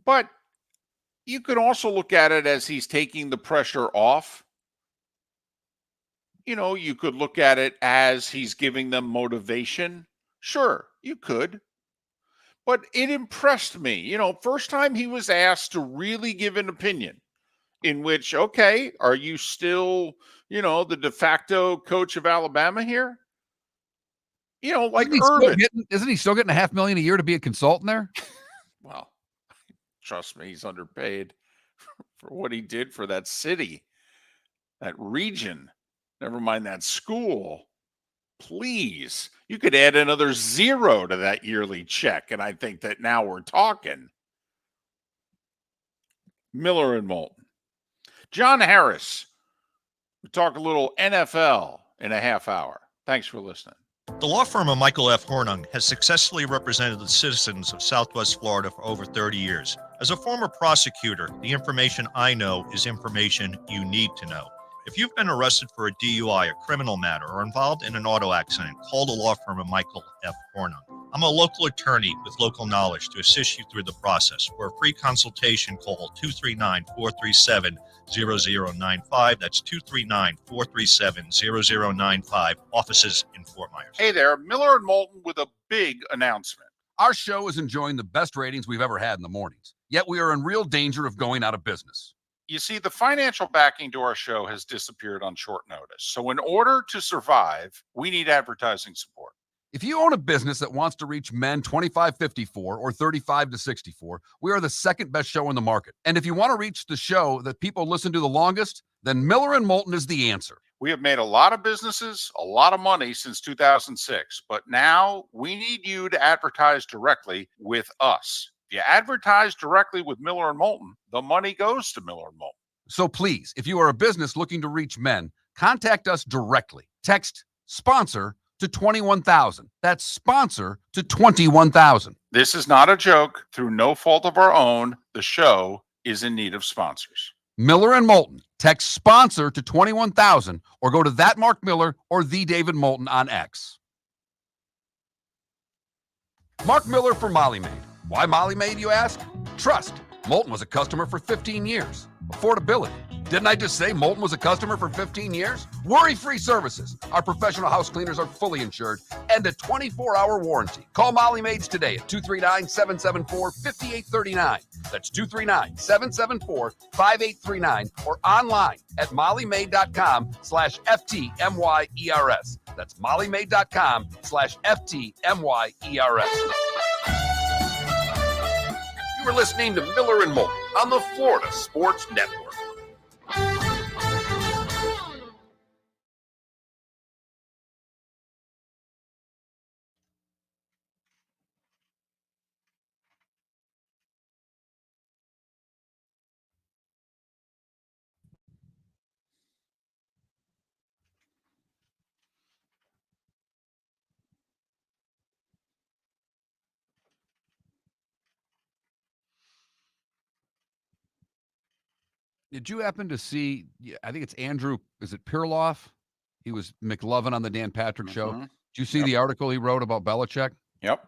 But you could also look at it as he's taking the pressure off. You could look at it as he's giving them motivation. Sure, you could. But it impressed me. First time he was asked to really give an opinion in which, okay, are you still, the de facto coach of Alabama here? Like Urban. Isn't he still getting $500,000 a year to be a consultant there? Well, trust me, he's underpaid for what he did for that city, that region. Never mind that school. Please, you could add another 0 to that yearly check, and I think that now we're talking. Miller and Moulton. John Harris. We talk a little NFL in a half hour. Thanks for listening. The law firm of Michael F. Hornung has successfully represented the citizens of Southwest Florida for over 30 years. As a former prosecutor, the information I know is information you need to know. If you've been arrested for a DUI, a criminal matter, or involved in an auto accident, call the law firm of Michael F. Hornung. I'm a local attorney with local knowledge to assist you through the process. For a free consultation, call 239-437-0095. That's 239-437-0095. Offices in Fort Myers. Hey there, Miller and Moulton with a big announcement. Our show is enjoying the best ratings we've ever had in the mornings, yet we are in real danger of going out of business. You see, the financial backing to our show has disappeared on short notice. So in order to survive, we need advertising support. If you own a business that wants to reach men 25-54 or 35-64, we are the second best show in the market. And if you want to reach the show that people listen to the longest, then Miller and Moulton is the answer. We have made a lot of businesses, a lot of money since 2006, but now we need you to advertise directly with us. If you advertise directly with Miller and Moulton, the money goes to Miller and Moulton. So please, if you are a business looking to reach men, contact us directly. Text sponsor to 21,000. That's sponsor to 21,000. This is not a joke. Through no fault of our own, the show is in need of sponsors. Miller and Moulton. Text sponsor to 21,000 or go to that Mark Miller or the David Moulton on X. Mark Miller for Molly Maid. Why Molly Maid, you ask? Trust. Moulton was a customer for 15 years. Affordability. Didn't I just say Moulton was a customer for 15 years? Worry-free services. Our professional house cleaners are fully insured and a 24-hour warranty. Call Molly Maids today at 239-774-5839. That's 239-774-5839 or online at mollymaid.com/FTMYERS. That's mollymaid.com/FTMYERS. You are listening to Miller and Moulton on the Florida Sports Network. Did you happen to see? I think it's Andrew. Is it Pirloff? He was McLovin on the Dan Patrick Show. Mhm. Did you see Yep. the article he wrote about Belichick? Yep.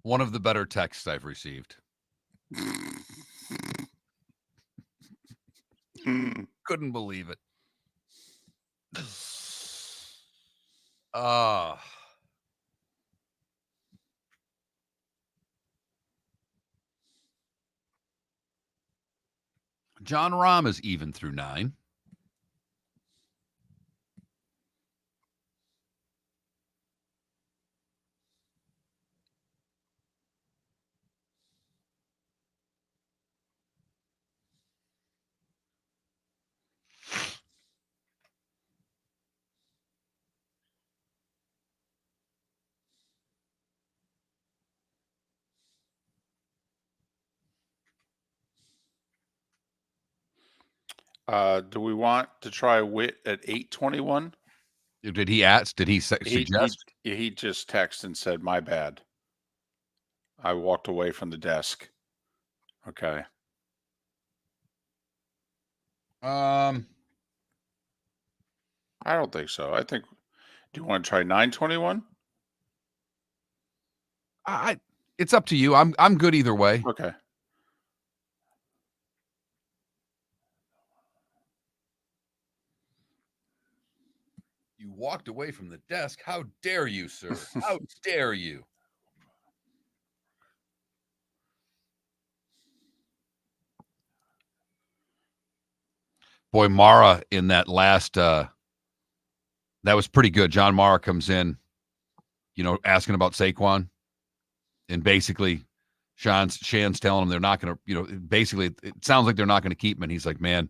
One of the better texts I've received. Couldn't believe it. John Rahm is even through 9. Do we want to try Whit at 8:21? Did he ask? Did he suggest? He just texted and said, "My bad. I walked away from the desk." Okay. Um, I don't think so. I think. Do you want to try 9:21? it's up to you. I'm good either way. Okay. You walked away from the desk. How dare you, sir? How dare you? Boy, Mara in that last that was pretty good. John Mara comes in, asking about Saquon. And basically Shan's telling him they're not going to, basically it sounds like they're not going to keep him. And he's like, man,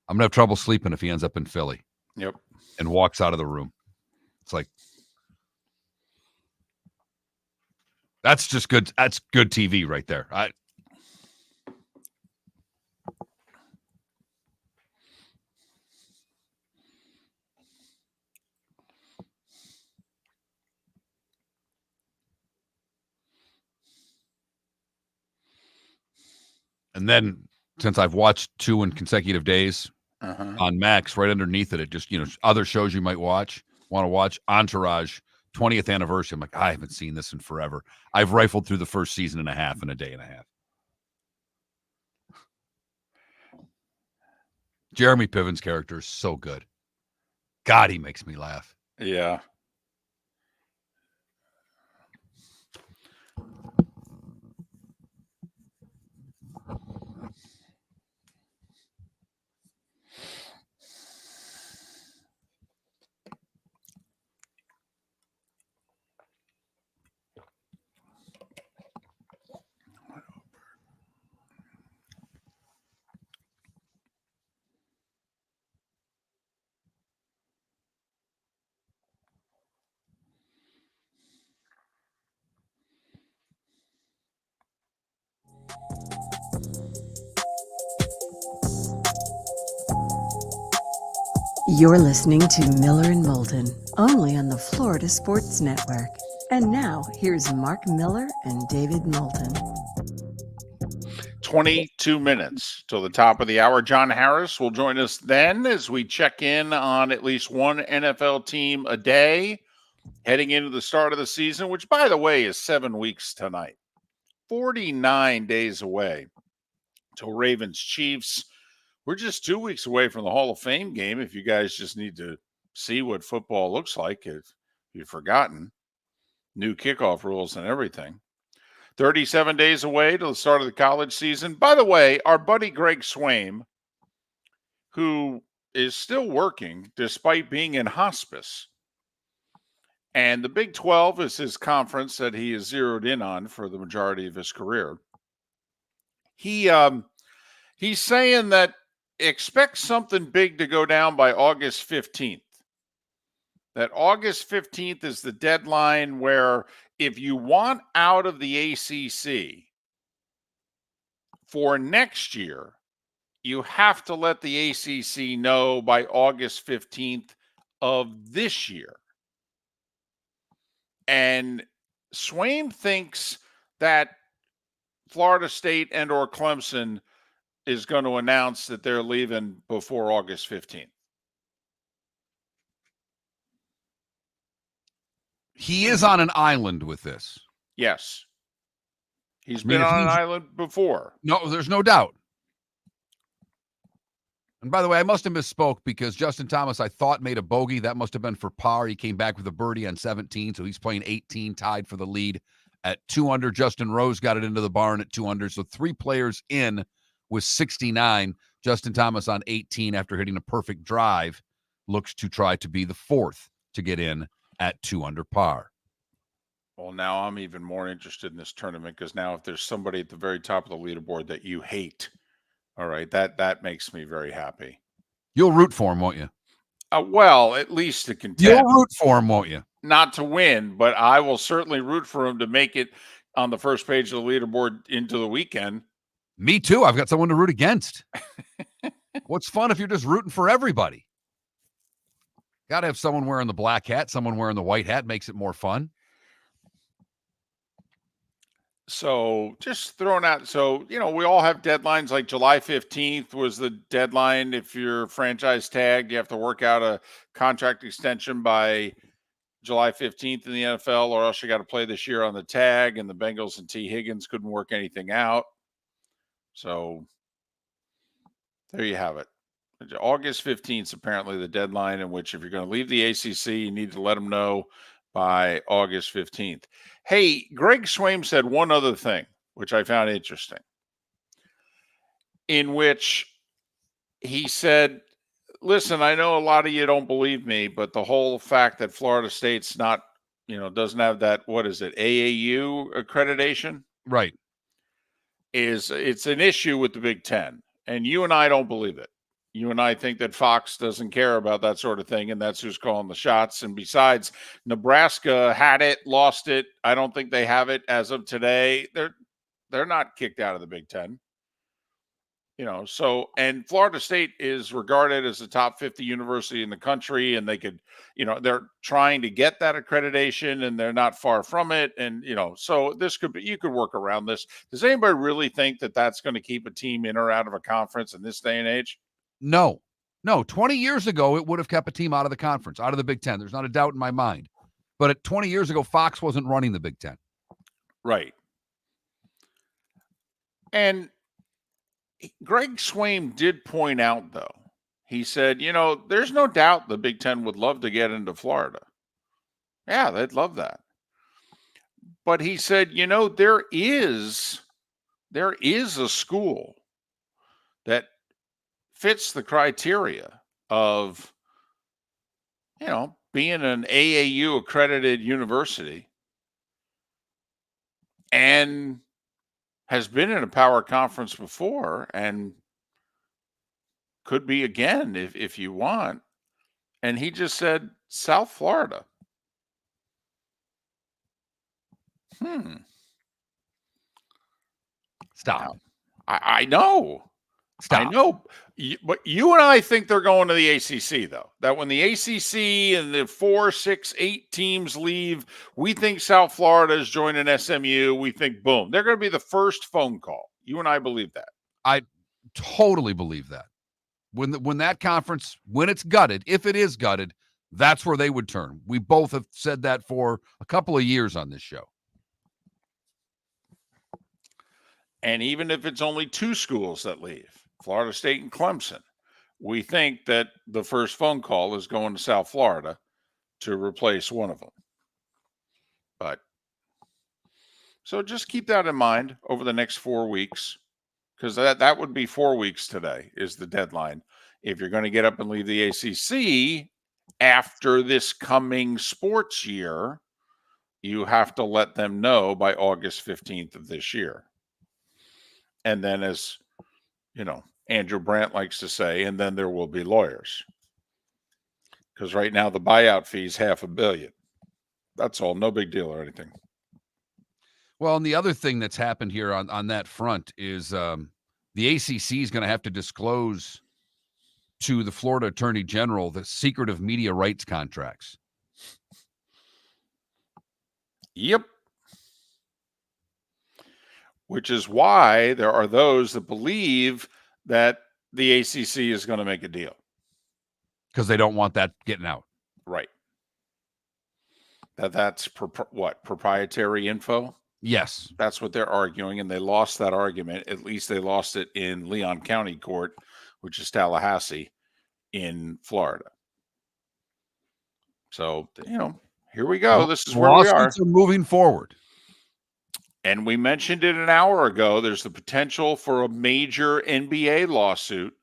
I'm going to have trouble sleeping if he ends up in Philly. Yep. And walks out of the room. It's like, that's just good. That's good TV right there. And then since I've watched 2 in consecutive days on Max, right underneath it just, other shows you might want to watch, Entourage, 20th anniversary. I'm like, I haven't seen this in forever. I've rifled through the first season and a half in a day and a half. Jeremy Piven's character is so good. God, he makes me laugh. Yeah. You're listening to Miller and Moulton, only on the Florida Sports Network. And now, here's Mark Miller and David Moulton. 22 minutes till the top of the hour. John Harris will join us then as we check in on at least one NFL team a day heading into the start of the season, which, by the way, is 7 weeks tonight. 49 days away till Ravens Chiefs. We're just 2 weeks away from the Hall of Fame game. If you guys just need to see what football looks like, if you've forgotten, new kickoff rules and everything. 37 days away till the start of the college season. By the way, our buddy Greg Swaim, who is still working despite being in hospice, and the Big 12 is his conference that he is zeroed in on for the majority of his career. He's saying that expect something big to go down by August 15th. That August 15th is the deadline where if you want out of the ACC for next year, you have to let the ACC know by August 15th of this year. And Swaim thinks that Florida State and or Clemson is going to announce that they're leaving before August 15th. He is on an island with this. Yes. He's been on an island before. No, there's no doubt. And by the way, I must have misspoke because Justin Thomas, I thought, made a bogey. That must have been for par. He came back with a birdie on 17, so he's playing 18, tied for the lead at 2 under. Justin Rose got it into the barn at 2 under. So 3 players in with 69. Justin Thomas on 18 after hitting a perfect drive looks to try to be the 4th to get in at 2 under par. Well, now I'm even more interested in this tournament because now if there's somebody at the very top of the leaderboard that you hate, all right, that makes me very happy. You'll root for him, won't you? Well, at least to contend. You'll root for him, won't you? Not to win, but I will certainly root for him to make it on the first page of the leaderboard into the weekend. Me too. I've got someone to root against. What's fun if you're just rooting for everybody? Got to have someone wearing the black hat, someone wearing the white hat. Makes it more fun. So just throwing out, so, we all have deadlines like July 15th was the deadline. If you're franchise tagged, you have to work out a contract extension by July 15th in the NFL, or else you got to play this year on the tag, and the Bengals and T. Higgins couldn't work anything out. So there you have it. August 15th is apparently the deadline in which if you're going to leave the ACC, you need to let them know by August 15th. Hey, Greg Swaim said one other thing, which I found interesting, in which he said, listen, I know a lot of you don't believe me, but the whole fact that Florida State's not, doesn't have that, what is it, AAU accreditation? Right. It's an issue with the Big Ten. And you and I don't believe it. You and I think that Fox doesn't care about that sort of thing, and that's who's calling the shots. And besides, Nebraska had it, lost it. I don't think they have it as of today. They're not kicked out of the Big Ten. So, and Florida State is regarded as the top 50 university in the country, and they could, they're trying to get that accreditation, and they're not far from it. And, so this could be, you could work around this. Does anybody really think that that's going to keep a team in or out of a conference in this day and age? No. 20 years ago, it would have kept a team out of the conference, out of the Big Ten. There's not a doubt in my mind. But at 20 years ago, Fox wasn't running the Big Ten. Right. And Greg Swaim did point out, though, he said, there's no doubt the Big Ten would love to get into Florida. Yeah, they'd love that. But he said, there is a school that fits the criteria of, being an AAU accredited university and has been in a power conference before and could be again if you want. And he just said South Florida. Stop. I know. Stop. I know. But you and I think they're going to the ACC, though. That when the ACC and the 4, 6, 8 teams leave, we think South Florida is joining SMU. We think, boom, they're going to be the first phone call. You and I believe that. I totally believe that. When that conference, when it's gutted, if it is gutted, That's where they would turn. We both have said that for a couple of years on this show. And even if it's only two schools that leave, Florida State and Clemson, we think that the first phone call is going to South Florida to replace one of them. But so just keep that in mind over the next 4 weeks, because that would be 4 weeks today is the deadline. If you're going to get up and leave the ACC after this coming sports year, you have to let them know by August 15th of this year. And then, as you know, Andrew Brandt likes to say, and then there will be lawyers. Because right now the buyout fee is $500 million. That's all. No big deal or anything. Well, and the other thing that's happened here on that front is the ACC is going to have to disclose to the Florida Attorney General the secretive media rights contracts. Yep. Which is why there are those that believe that the ACC is going to make a deal. Because they don't want that getting out. Right. That's proprietary info? Yes. That's what they're arguing, and they lost that argument. At least they lost it in Leon County Court, which is Tallahassee in Florida. So, here we go. This is where we are. Lawsuits are moving forward. And we mentioned it an hour ago. There's the potential for a major NBA lawsuit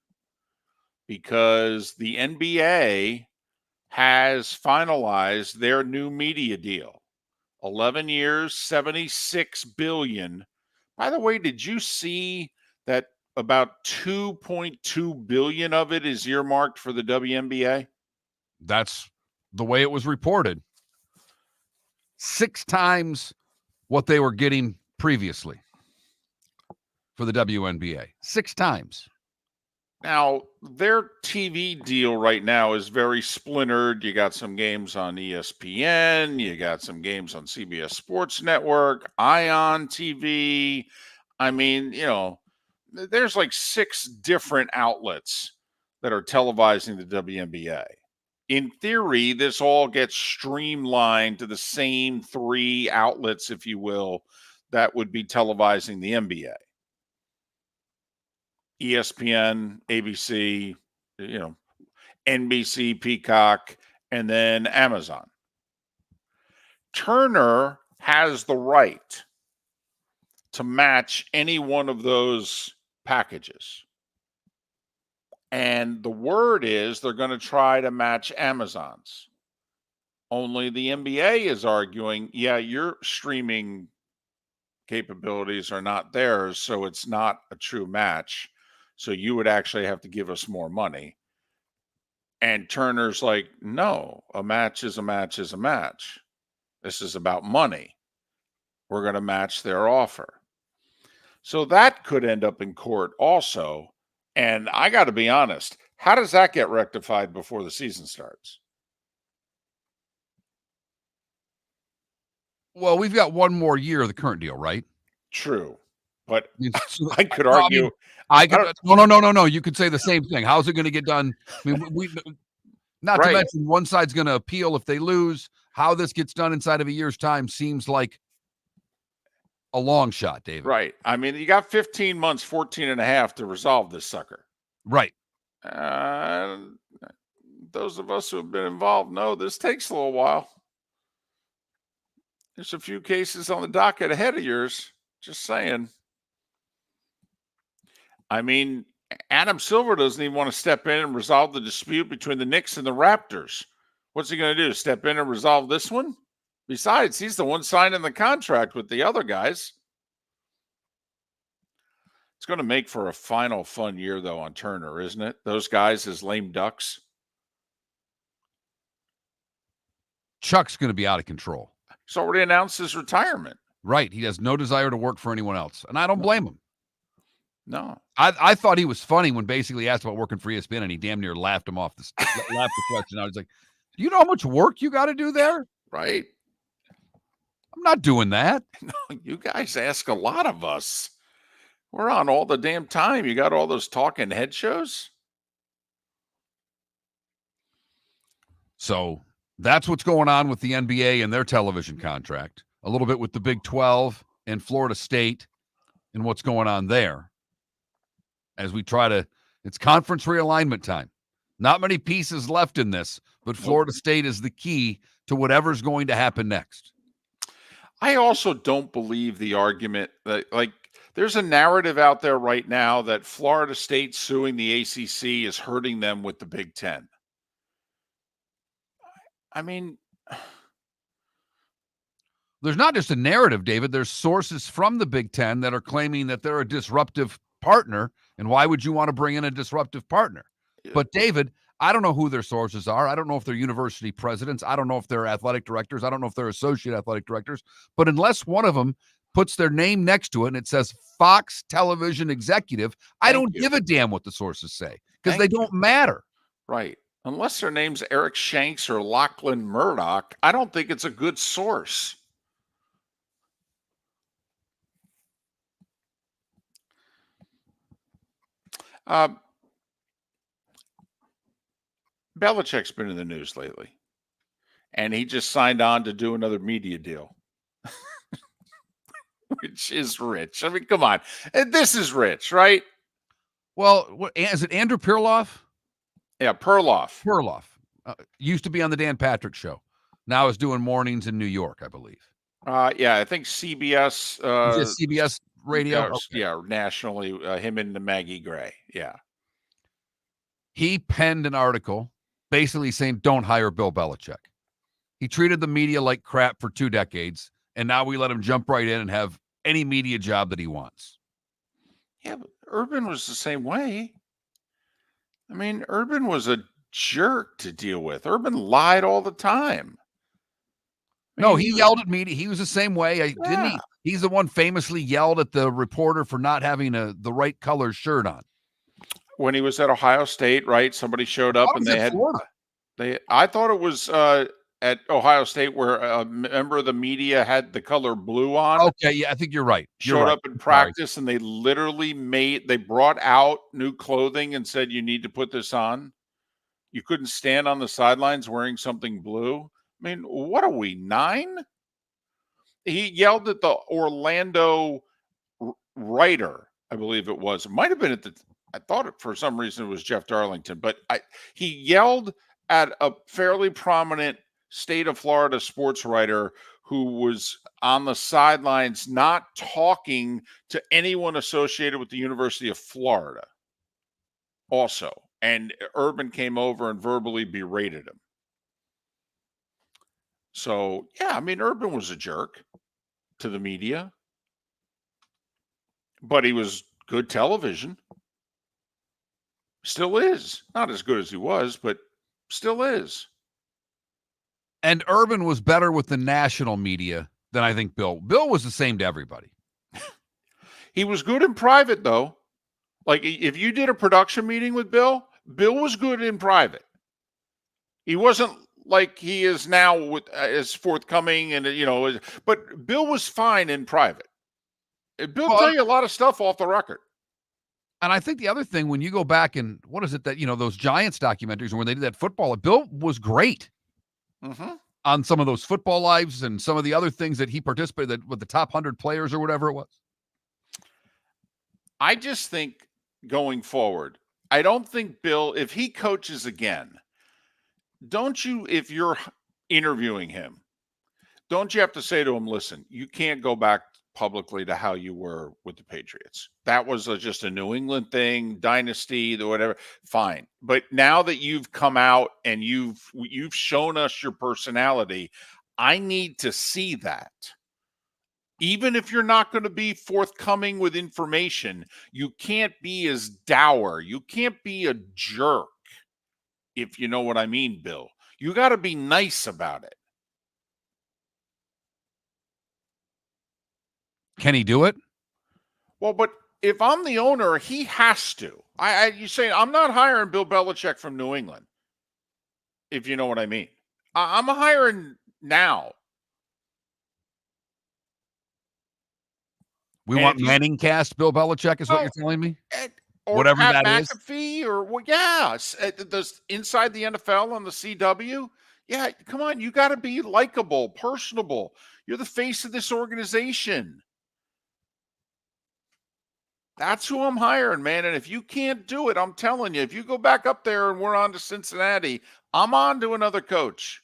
because the NBA has finalized their new media deal. 11 years, $76 billion. By the way, did you see that about $2.2 billion of it is earmarked for the WNBA? That's the way it was reported. 6 times what they were getting previously for the WNBA. 6 times. Now, their TV deal right now is very splintered. You got some games on ESPN. You got some games on CBS Sports Network, Ion TV. I mean, there's like 6 different outlets that are televising the WNBA. In theory, this all gets streamlined to the same 3 outlets, if you will, that would be televising the NBA. ESPN, ABC, NBC, Peacock, and then Amazon. Turner has the right to match any one of those packages. And the word is they're going to try to match Amazon's. Only the NBA is arguing, your streaming capabilities are not theirs, so it's not a true match. So you would actually have to give us more money. And Turner's like, no, a match is a match is a match. This is about money. We're going to match their offer. So that could end up in court also. And I got to be honest, how does that get rectified before the season starts? Well, we've got one more year of the current deal, right? True. But I could argue. No. You could say the same thing. How's it going to get done? I mean, not to mention one side's going to appeal if they lose. How this gets done inside of a year's time seems like a long shot, David. Right. I mean, you got 15 months, 14 and a half to resolve this sucker. Right. Those of us who have been involved know this takes a little while. There's a few cases on the docket ahead of yours. Just saying. I mean, Adam Silver doesn't even want to step in and resolve the dispute between the Knicks and the Raptors. What's he going to do? Step in and resolve this one? Besides, he's the one signing the contract with the other guys. It's going to make for a final fun year, though, on Turner, isn't it? Those guys as lame ducks. Chuck's going to be out of control. He's already announced his retirement. Right. He has no desire to work for anyone else. And I don't blame him. No. I thought he was funny when basically asked about working for ESPN, and he damn near laughed him off laughed the question. I was like, do you know how much work you got to do there? Right. I'm not doing that. No, you guys ask a lot of us. We're on all the damn time. You got all those talking head shows? So that's what's going on with the NBA and their television contract. A little bit with the Big 12 and Florida State and what's going on there. As we try to, it's conference realignment time. Not many pieces left in this, but Florida State is the key to whatever's going to happen next. I also don't believe the argument that, like, there's a narrative out there right now that Florida State suing the ACC is hurting them with the Big Ten. I mean, there's not just a narrative, David. There's sources from the Big Ten that are claiming that they're a disruptive partner. And why would you want to bring in a disruptive partner? But, David, I don't know who their sources are. I don't know if they're university presidents. I don't know if they're athletic directors. I don't know if they're associate athletic directors. But unless one of them puts their name next to it and it says Fox Television Executive, I don't give a damn what the sources say because they don't matter. Right. Unless their name's Eric Shanks or Lachlan Murdoch, I don't think it's a good source. Belichick's been in the news lately, and he just signed on to do another media deal, which is rich. I mean, come on. This is rich, right? Well, is it Andrew Perloff? Yeah, Perloff. Perloff. Used to be on the Dan Patrick Show. Now is doing mornings in New York, I believe. Yeah, I think CBS. Is it CBS Radio? Yeah, Okay. yeah, nationally, him and Maggie Gray. Yeah. He penned an article basically saying, don't hire Bill Belichick. He treated the media like crap for 2 decades, and now we let him jump right in and have any media job that he wants. Yeah, but Urban was the same way. I mean, Urban was a jerk to deal with. Urban lied all the time. No, he yelled at media. He was the same way. Didn't he? He's the one famously yelled at the reporter for not having the right color shirt on. When he was at Ohio State, right? Somebody showed up and they had Florida. I thought it was at Ohio State where a member of the media had the color blue on. Okay, yeah, I think you're right. Showed up in practice and they literally brought out new clothing and said, you need to put this on. You couldn't stand on the sidelines wearing something blue. I mean, what are we, 9? He yelled at the Orlando writer, I believe it was. It might have been I thought for some reason it was Jeff Darlington, but he yelled at a fairly prominent state of Florida sports writer who was on the sidelines not talking to anyone associated with the University of Florida also. And Urban came over and verbally berated him. So, yeah, I mean, Urban was a jerk to the media, but he was good television. Still is. Not as good as he was, but still is. And Urban was better with the national media than I think Bill. Bill was the same to everybody. He was good in private, though. Like, if you did a production meeting with Bill, Bill was good in private. He wasn't like he is now with as forthcoming and, but Bill was fine in private. Bill tell you a lot of stuff off the record. And I think the other thing, when you go back and what is it that, those Giants documentaries where they did that football, Bill was great on some of those football lives and some of the other things that he participated with the top 100 players or whatever it was. I just think going forward, I don't think Bill, if he coaches again, if you're interviewing him, don't you have to say to him, listen, you can't go back publicly to how you were with the Patriots. That was just a New England thing, dynasty, whatever. Fine. But now that you've come out and you've shown us your personality, I need to see that. Even if you're not going to be forthcoming with information, you can't be as dour. You can't be a jerk, if you know what I mean, Bill. You got to be nice about it. Can he do it? Well, but if I'm the owner, he has to. You say, I'm not hiring Bill Belichick from New England, if you know what I mean. I'm hiring now. We want Manning cast Bill Belichick is what you're telling me? Or whatever Pat that is. McAfee, or, well, yeah, inside the NFL on the CW. Yeah, come on. You got to be likable, personable. You're the face of this organization. That's who I'm hiring, man. And if you can't do it, I'm telling you, if you go back up there and we're on to Cincinnati, I'm on to another coach.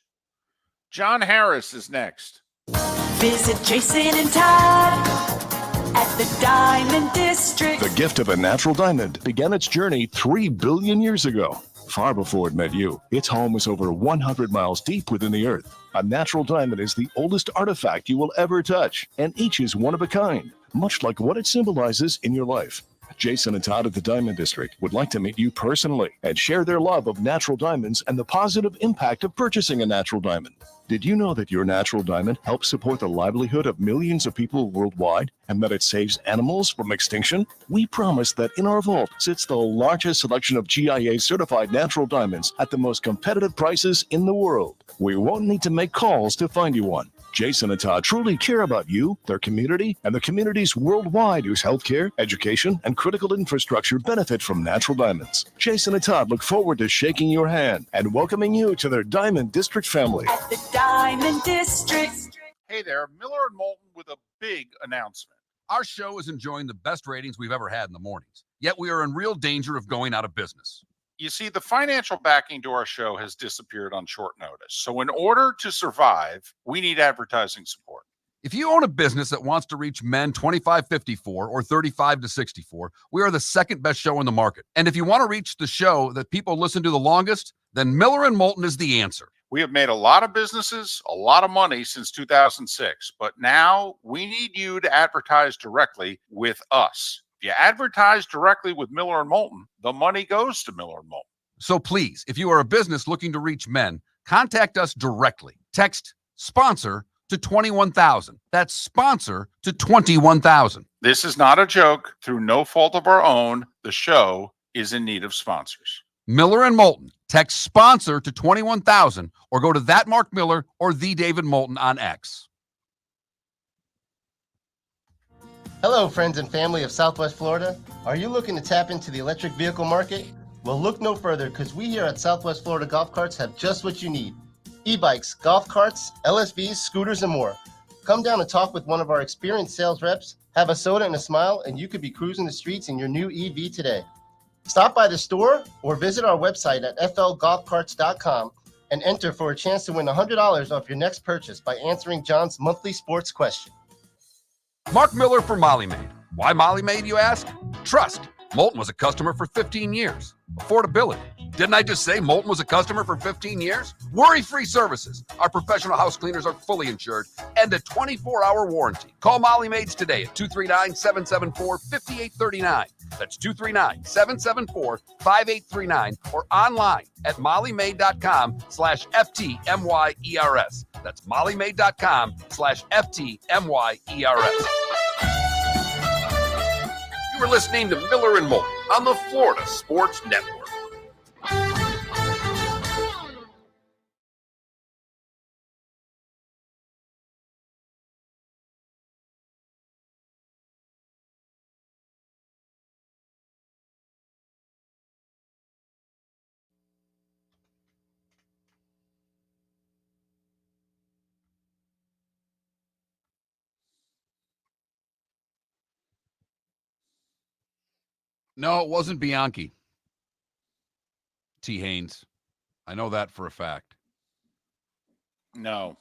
John Harris is next. Visit Jason and Todd at the Diamond District. The gift of a natural diamond began its journey 3 billion years ago. Far before it met you, its home is over 100 miles deep within the earth. A natural diamond is the oldest artifact you will ever touch, and each is one of a kind, much like what it symbolizes in your life. Jason and Todd at the Diamond District would like to meet you personally and share their love of natural diamonds and the positive impact of purchasing a natural diamond. Did you know that your natural diamond helps support the livelihood of millions of people worldwide and that it saves animals from extinction? We promise that in our vault sits the largest selection of GIA certified natural diamonds at the most competitive prices in the world. We won't need to make calls to find you one. Jason and Todd truly care about you, their community, and the communities worldwide whose healthcare, education, and critical infrastructure benefit from natural diamonds. Jason and Todd look forward to shaking your hand and welcoming you to their Diamond District family. At the Diamond District. Hey there, Miller and Moulton with a big announcement. Our show is enjoying the best ratings we've ever had in the mornings, yet we are in real danger of going out of business. You see, the financial backing to our show has disappeared on short notice. So in order to survive, we need advertising support. If you own a business that wants to reach men 25-54 or 35-64, we are the second best show in the market. And if you want to reach the show that people listen to the longest, then Miller and Moulton is the answer. We have made a lot of businesses, a lot of money since 2006, but now we need you to advertise directly with us. If you advertise directly with Miller and Moulton, the money goes to Miller and Moulton. So please, if you are a business looking to reach men, contact us directly. Text sponsor to 21,000. That's sponsor to 21,000. This is not a joke. Through no fault of our own, the show is in need of sponsors. Miller and Moulton. Text sponsor to 21,000 or go to that Mark Miller or the David Moulton on X. Hello, friends and family of Southwest Florida. Are you looking to tap into the electric vehicle market? Well, look no further because we here at Southwest Florida Golf Carts have just what you need. E-bikes, golf carts, LSVs, scooters, and more. Come down and talk with one of our experienced sales reps, have a soda and a smile, and you could be cruising the streets in your new EV today. Stop by the store or visit our website at flgolfcarts.com and enter for a chance to win $100 off your next purchase by answering John's monthly sports question. Mark Miller for Molly Maid. Why Molly Maid, you ask? Trust. Moulton was a customer for 15 years. Affordability. Didn't I just say Moulton was a customer for 15 years? Worry-free services. Our professional house cleaners are fully insured and a 24-hour warranty. Call Molly Maids today at 239-774-5839. That's 239-774-5839 or online at mollymaid.com/FTMYERS. That's mollymaid.com/FTMYERS. You were listening to Miller and Moulton on the Florida Sports Network. No, it wasn't Bianchi. T. Haynes. I know that for a fact. No.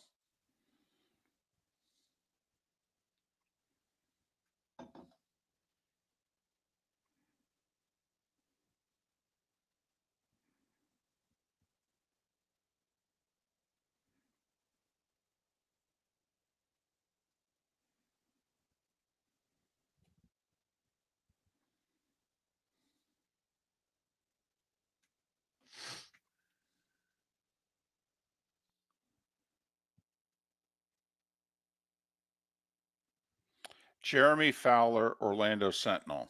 Jeremy Fowler, Orlando Sentinel.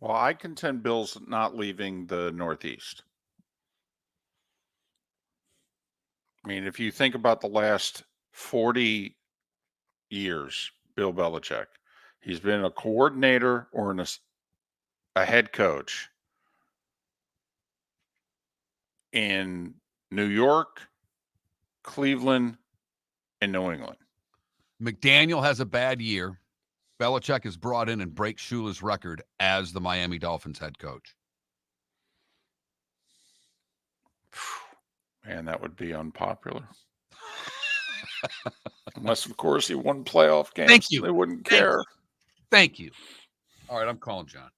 Well, I contend Bill's not leaving the Northeast. I mean, if you think about the last 40 years, Bill Belichick, he's been a coordinator or a head coach in New York, Cleveland, and New England. McDaniel has a bad year. Belichick is brought in and breaks Shula's record as the Miami Dolphins head coach. Man, that would be unpopular. Unless, of course, he won playoff games. Thank you. They wouldn't care. Thank you. All right, I'm calling John.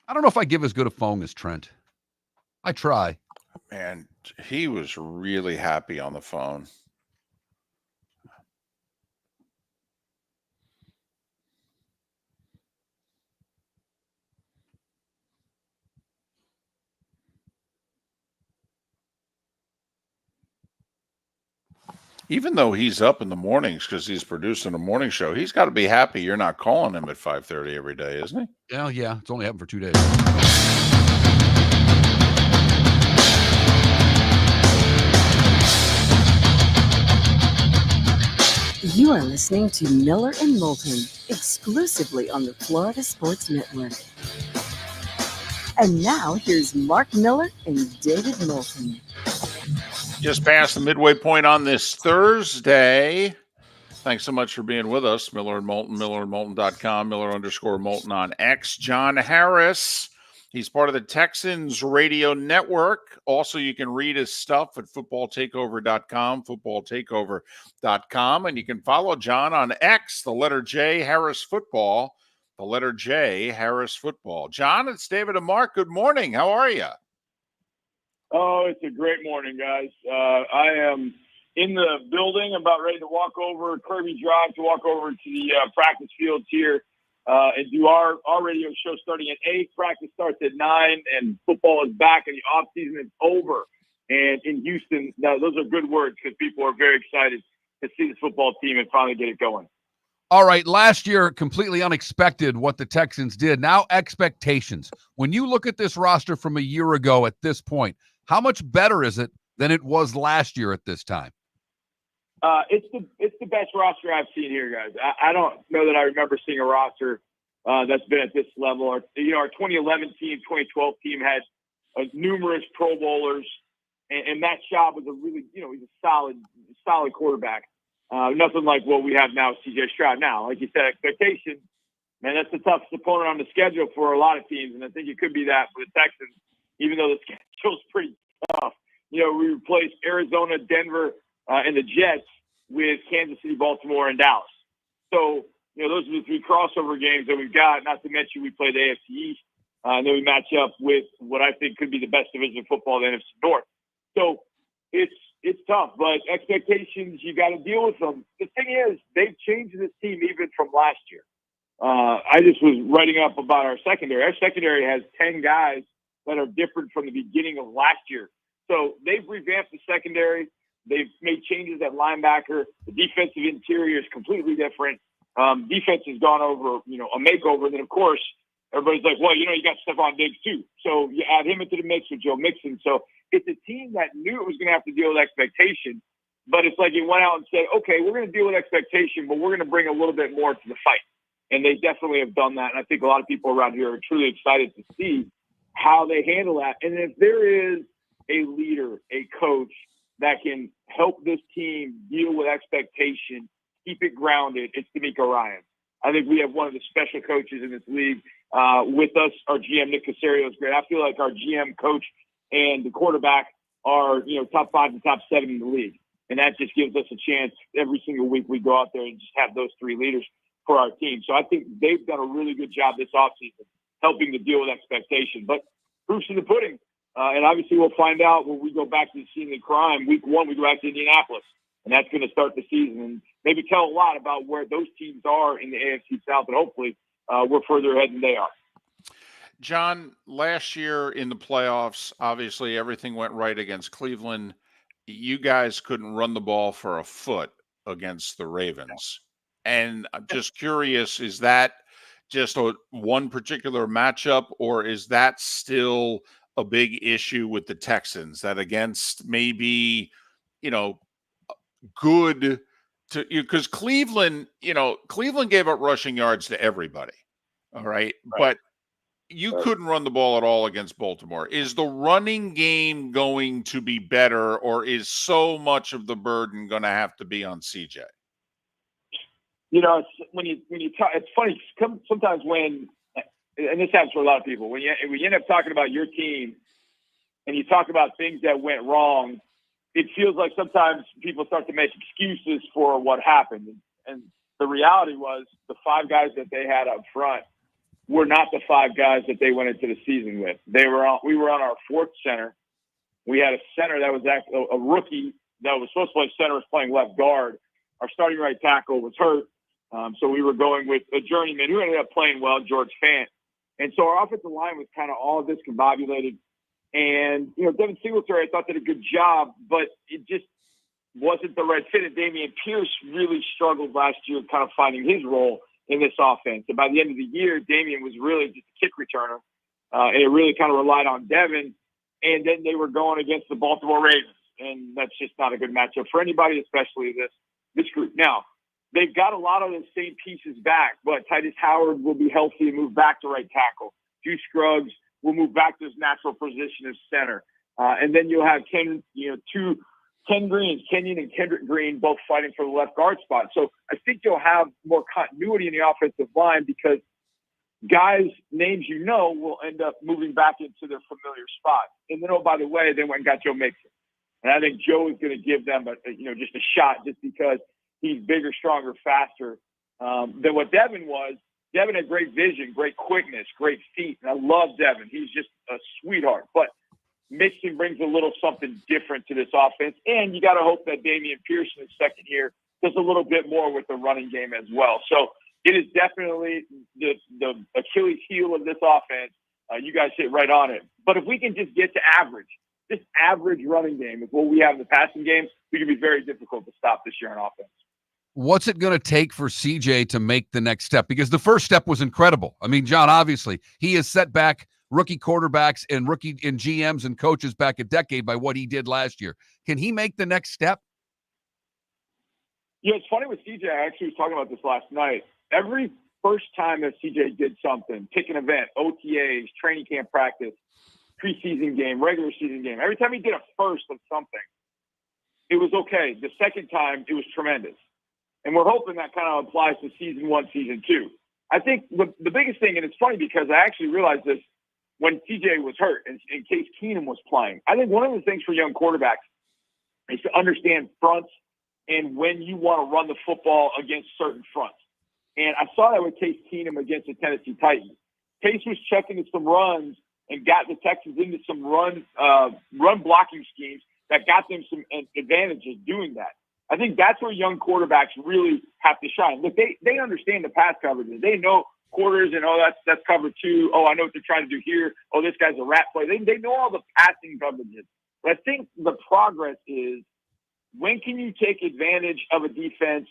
I don't know if I give as good a phone as Trent. I try. Man, he was really happy on the phone. Even though he's up in the mornings because he's producing a morning show, he's got to be happy you're not calling him at 5:30 every day, isn't he? Yeah. It's only happened for 2 days. You are listening to Miller and Moulton, exclusively on the Florida Sports Network. And now here's Mark Miller and David Moulton. Just past the midway point on this Thursday. Thanks so much for being with us. Miller and Moulton, millerandmoulton.com, Miller_Moulton on X. John Harris, he's part of the Texans radio network. Also, you can read his stuff at footballtakeover.com, footballtakeover.com. And you can follow John on X, the letter J, Harris Football, the letter J, Harris Football. John, it's David and Mark. Good morning. How are you? Oh, it's a great morning, guys. I am in the building, about ready to walk over Kirby Drive to walk over to the practice fields here and do our radio show starting at 8. Practice starts at 9, and football is back, and the offseason is over. And in Houston, now those are good words because people are very excited to see this football team and finally get it going. All right, last year, completely unexpected what the Texans did. Now expectations. When you look at this roster from a year ago at this point, how much better is it than it was last year at this time? It's the best roster I've seen here, guys. I don't know that I remember seeing a roster that's been at this level. Our 2011 team, 2012 team had numerous Pro Bowlers, and Matt Schaub was a really, he's a solid quarterback. Nothing like what we have now, C.J. Stroud. Now, like you said, expectations, man, that's the toughest opponent on the schedule for a lot of teams, and I think it could be that for the Texans, even though the schedule's pretty tough. We replaced Arizona, Denver, and the Jets with Kansas City, Baltimore, and Dallas. So, those are the 3 crossover games that we've got, not to mention we play the AFC East, and then we match up with what I think could be the best division of football, the NFC North. So it's tough, but expectations, you got to deal with them. The thing is, they've changed this team even from last year. I just was writing up about our secondary. Our secondary has 10 guys that are different from the beginning of last year. So they've revamped the secondary. They've made changes at linebacker. The defensive interior is completely different. Defense has gone over, a makeover. And then, of course, everybody's like, well, you got Stephon Diggs too. So you add him into the mix with Joe Mixon. So it's a team that knew it was going to have to deal with expectation. But it's like it went out and said, okay, we're going to deal with expectation, but we're going to bring a little bit more to the fight. And they definitely have done that. And I think a lot of people around here are truly excited to see how they handle that. And if there is a leader, a coach that can help this team deal with expectation, keep it grounded, it's D'Amico Ryan. I think we have one of the special coaches in this league with us. Our GM, Nick Casario, is great. I feel like our GM, coach, and the quarterback are, top 5 and top 7 in the league. And that just gives us a chance every single week we go out there and just have those 3 leaders for our team. So I think they've done a really good job this offseason helping to deal with expectation. But proof's in the pudding. And obviously we'll find out when we go back to the scene of crime. Week 1, we go back to Indianapolis. And that's going to start the season and maybe tell a lot about where those teams are in the AFC South. And hopefully we're further ahead than they are. John, last year in the playoffs, obviously everything went right against Cleveland. You guys couldn't run the ball for a foot against the Ravens. And I'm just curious, is that just one particular matchup, or is that still a big issue with the Texans that against maybe, good to you? Because Cleveland gave up rushing yards to everybody. All right. But you couldn't run the ball at all against Baltimore. Is the running game going to be better, or is so much of the burden going to have to be on CJ? When you talk, it's funny sometimes when, and this happens for a lot of people, when you end up talking about your team and you talk about things that went wrong, it feels like sometimes people start to make excuses for what happened. And the reality was the 5 guys that they had up front were not the 5 guys that they went into the season with. We were on our 4th center. We had a center that was actually a rookie that was supposed to play center, was playing left guard. Our starting right tackle was hurt. So we were going with a journeyman who ended up playing well, George Fant. And so our offensive line was kind of all discombobulated. And, Devin Singletary, I thought, did a good job, but it just wasn't the right fit. And Dameon Pierce really struggled last year kind of finding his role in this offense. And by the end of the year, Dameon was really just a kick returner. And it really kind of relied on Devin. And then they were going against the Baltimore Ravens. And that's just not a good matchup for anybody, especially this group. Now, they've got a lot of the same pieces back, but Titus Howard will be healthy and move back to right tackle. Juice Scruggs will move back to his natural position as center. And then you'll have Kenyon and Kendrick Green both fighting for the left guard spot. So I think you'll have more continuity in the offensive line because guys' names will end up moving back into their familiar spot. And then, oh, by the way, they went and got Joe Mixon. And I think Joe is going to give them just a shot just because he's bigger, stronger, faster than what Devin was. Devin had great vision, great quickness, great feet. And I love Devin. He's just a sweetheart. But Mixon brings a little something different to this offense. And you got to hope that Dameon Pierce in his second year does a little bit more with the running game as well. So it is definitely the Achilles heel of this offense. You guys hit right on it. But if we can just get to this average running game is what we have in the passing game, we can be very difficult to stop this year on offense. What's it going to take for CJ to make the next step? Because the first step was incredible. I mean, John, obviously, he has set back rookie quarterbacks and GMs and coaches back a decade by what he did last year. Can he make the next step? Yeah, it's funny with CJ. I actually was talking about this last night. Every first time that CJ did something, pick an event, OTAs, training camp practice, preseason game, regular season game, every time he did a first of something, it was okay. The second time, it was tremendous. And we're hoping that kind of applies to season 1, season 2. I think the biggest thing, and it's funny because I actually realized this when TJ was hurt and Case Keenum was playing. I think one of the things for young quarterbacks is to understand fronts and when you want to run the football against certain fronts. And I saw that with Case Keenum against the Tennessee Titans. Case was checking some runs and got the Texans into some run blocking schemes that got them some advantages doing that. I think that's where young quarterbacks really have to shine. Look, they understand the pass coverages. They know quarters and, that's cover 2. Oh, I know what they're trying to do here. Oh, this guy's a rat play. They know all the passing coverages. But I think the progress is when can you take advantage of a defense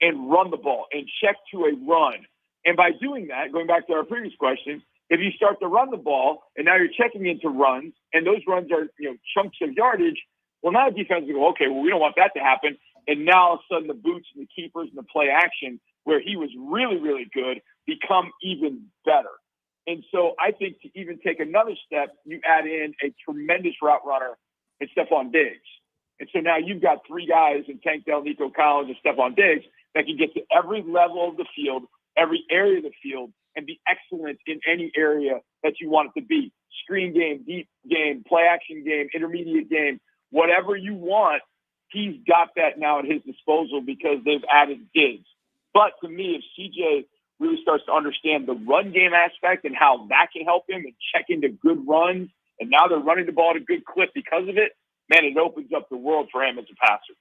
and run the ball and check to a run? And by doing that, going back to our previous question, if you start to run the ball and now you're checking into runs and those runs are chunks of yardage, well, now the defense will go, okay, well, we don't want that to happen. And now all of a sudden the boots and the keepers and the play action where he was really, really good become even better. And so I think to even take another step, you add in a tremendous route runner in Stephon Diggs. And so now you've got 3 guys in Tank Dell, Nico Collins, and Stephon Diggs that can get to every level of the field every area of the field and be excellent in any area that you want it to be. Screen game, deep game, play action game, intermediate game, whatever you want, he's got that now at his disposal because they've added gigs. But to me, if CJ really starts to understand the run game aspect and how that can help him and check into good runs, and now they're running the ball at a good clip because of it, man, it opens up the world for him as a passer.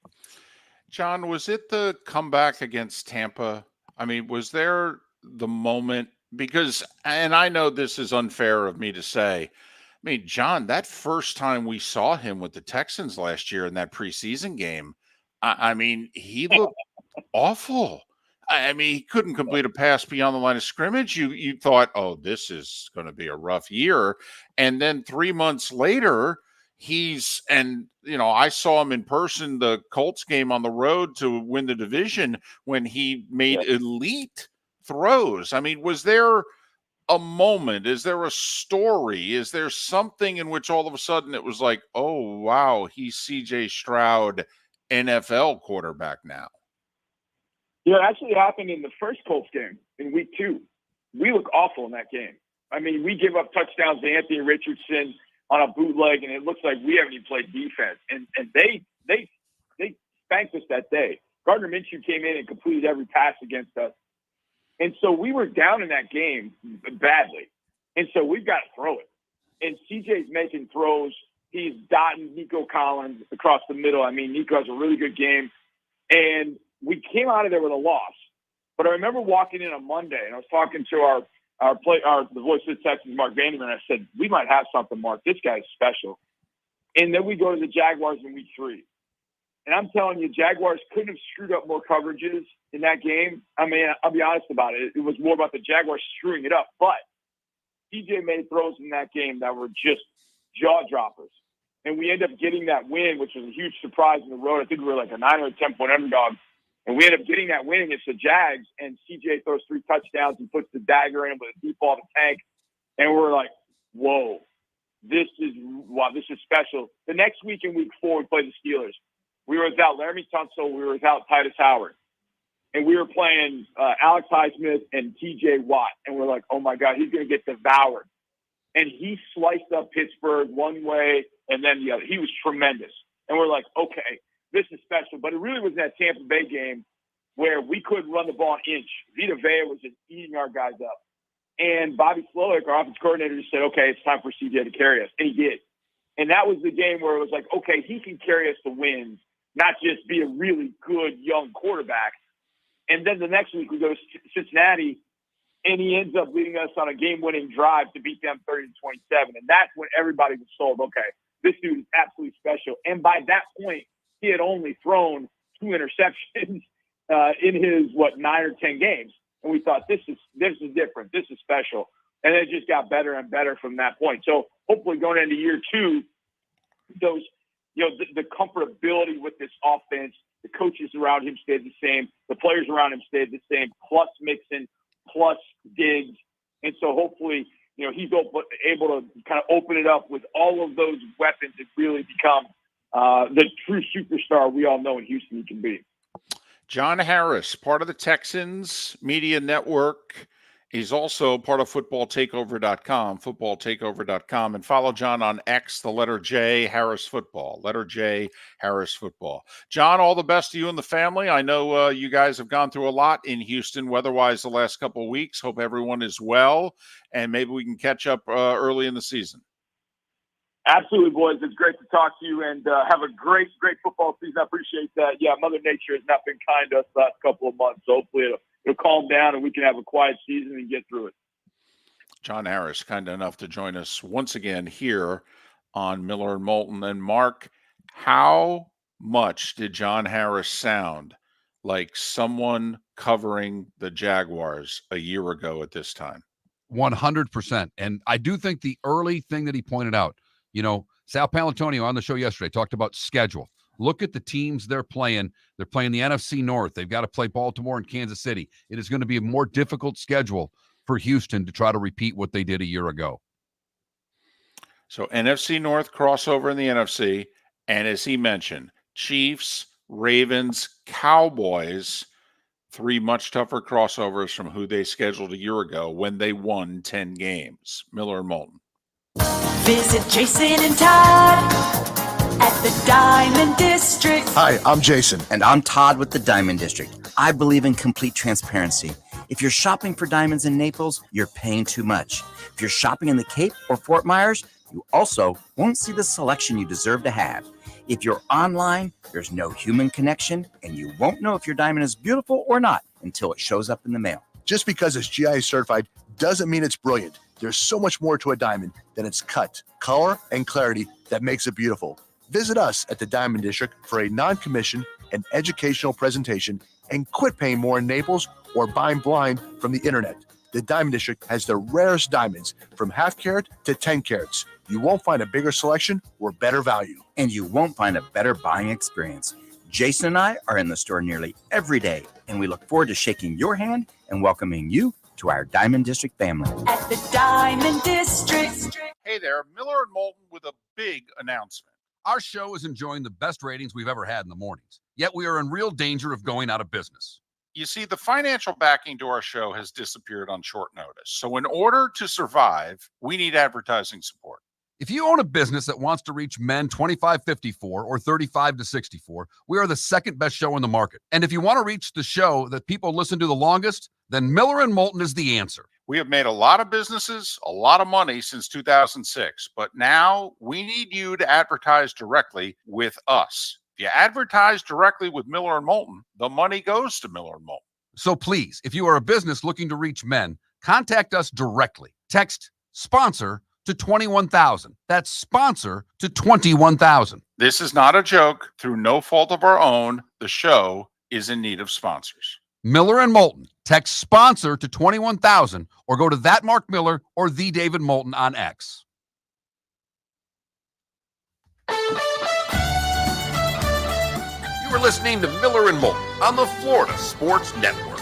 John, was it the comeback against Tampa? I mean, was there the moment? Because, and I know this is unfair of me to say, I mean, John, that first time we saw him with the Texans last year in that preseason game, I mean, he looked awful. I mean, he couldn't complete a pass beyond the line of scrimmage. You thought, oh, this is going to be a rough year. And then 3 months later, I saw him in person, the Colts game on the road to win the division, when he made elite throws. I mean, was there a moment? Is there a story? Is there something in which all of a sudden it was like, oh, wow, he's CJ Stroud, NFL quarterback now? Yeah, it actually happened in the first Colts game in week 2. We look awful in that game. I mean, we give up touchdowns to Anthony Richardson on a bootleg, and it looks like we haven't even played defense. And they spanked us that day. Gardner Minshew came in and completed every pass against us. And so we were down in that game badly. And so we've got to throw it. And CJ's making throws. He's dotting Nico Collins across the middle. I mean, Nico has a really good game. And we came out of there with a loss. But I remember walking in on Monday, and I was talking to the voice of the Texans, Mark Vanderman. I said, we might have something, Mark. This guy's special. And then we go to the Jaguars in week 3. And I'm telling you, Jaguars couldn't have screwed up more coverages in that game. I mean, I'll be honest about it. It was more about the Jaguars screwing it up. But CJ made throws in that game that were just jaw droppers. And we ended up getting that win, which was a huge surprise on the road. I think we were like a 9 or a 10-point underdog. And we ended up getting that win against the Jags. And CJ throws 3 touchdowns and puts the dagger in with a deep ball to Tank. And we're like, whoa, this is special. The next week in week 4, we played the Steelers. We were without Laramie Tunsil. We were without Titus Howard. And we were playing Alex Highsmith and TJ Watt. And we're like, oh, my God, he's going to get devoured. And he sliced up Pittsburgh one way and then the other. He was tremendous. And we're like, okay, this is special. But it really was that Tampa Bay game where we couldn't run the ball an inch. Vita Vea was just eating our guys up. And Bobby Slowick, our offensive coordinator, just said, okay, it's time for CJ to carry us. And he did. And that was the game where it was like, okay, he can carry us to wins, not just be a really good young quarterback. And then the next week we go to Cincinnati, and he ends up leading us on a game-winning drive to beat them 30-27. And that's when everybody was sold, okay, this dude is absolutely special. And by that point, he had only thrown 2 interceptions in his, 9 or 10 games. And we thought, this is different. This is special. And it just got better and better from that point. So hopefully going into year 2, those, the comfortability with this offense, the coaches around him stayed the same. The players around him stayed the same, plus Mixon, plus Diggs. And so hopefully, he's able to kind of open it up with all of those weapons and really become the true superstar we all know in Houston he can be. John Harris, part of the Texans media network. He's also part of footballtakeover.com, and follow John on X, the letter J, Harris Football, letter J, Harris Football. John, all the best to you and the family. I know you guys have gone through a lot in Houston weather-wise the last couple of weeks. Hope everyone is well, and maybe we can catch up early in the season. Absolutely, boys. It's great to talk to you, and have a great football season. I appreciate that. Yeah, Mother Nature has not been kind to us the last couple of months, so hopefully it'll calm down and we can have a quiet season and get through it. John Harris, kind enough to join us once again here on Miller and Moulton. And Mark, how much did John Harris sound like someone covering the Jaguars a year ago at this time? 100%. And I do think the early thing that he pointed out, Sal Palantonio on the show yesterday talked about schedule. Look at the teams they're playing. They're playing the NFC North. They've got to play Baltimore and Kansas City. It is going to be a more difficult schedule for Houston to try to repeat what they did a year ago. So NFC North crossover in the NFC. And as he mentioned, Chiefs, Ravens, Cowboys, 3 much tougher crossovers from who they scheduled a year ago when they won 10 games. Miller and Moulton. Visit Jason and Todd at the Diamond District. Hi, I'm Jason. And I'm Todd with the Diamond District. I believe in complete transparency. If you're shopping for diamonds in Naples, you're paying too much. If you're shopping in the Cape or Fort Myers, you also won't see the selection you deserve to have. If you're online, there's no human connection, and you won't know if your diamond is beautiful or not until it shows up in the mail. Just because it's GIA certified doesn't mean it's brilliant. There's so much more to a diamond than its cut, color, and clarity that makes it beautiful. Visit us at the Diamond District for a non-commissioned and educational presentation and quit paying more in Naples or buying blind from the internet. The Diamond District has the rarest diamonds from half carat to 10 carats. You won't find a bigger selection or better value. And you won't find a better buying experience. Jason and I are in the store nearly every day, and we look forward to shaking your hand and welcoming you to our Diamond District family. At the Diamond District. Hey there, Miller and Moulton with a big announcement. Our show is enjoying the best ratings we've ever had in the mornings, yet we are in real danger of going out of business. You see, the financial backing to our show has disappeared on short notice. So in order to survive, we need advertising support. If you own a business that wants to reach men 25-54 or 35-64, we are the second best show in the market. And if you want to reach the show that people listen to the longest, then Miller and Moulton is the answer. We have made a lot of businesses, a lot of money since 2006, but now we need you to advertise directly with us. If you advertise directly with Miller and Moulton, the money goes to Miller and Moulton. So please, if you are a business looking to reach men, contact us directly. Text sponsor to 21,000. That's sponsor to 21,000. This is not a joke. Through no fault of our own, the show is in need of sponsors. Miller and Moulton. Text sponsor to 21,000 or go to that Mark Miller or the David Moulton on X. You are listening to Miller and Moulton on the Florida Sports Network.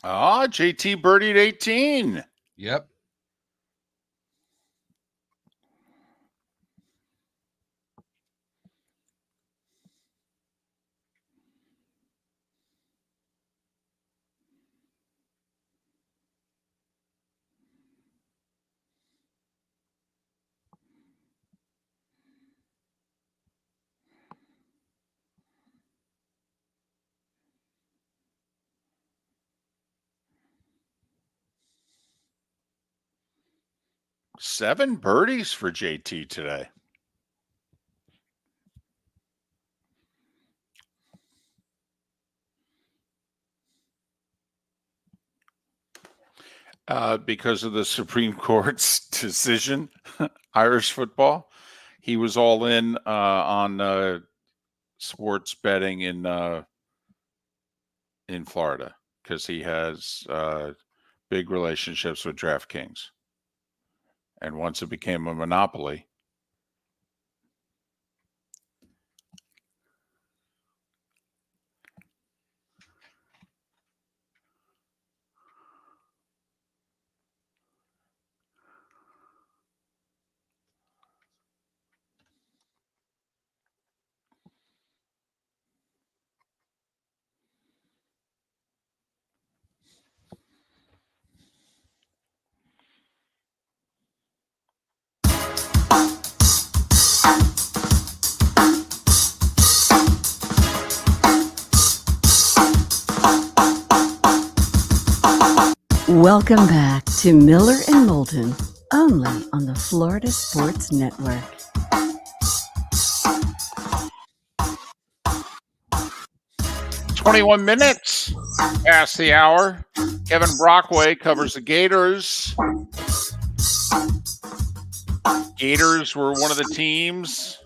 JT birdied 18. Yep. Seven birdies for JT today. Because of the Supreme Court's decision, Irish football, he was all in on sports betting in Florida because he has big relationships with DraftKings. And once it became a monopoly, Welcome back to Miller and Moulton, only on the Florida Sports Network. "21 minutes past the hour. Kevin Brockway covers the Gators. Gators were one of the teams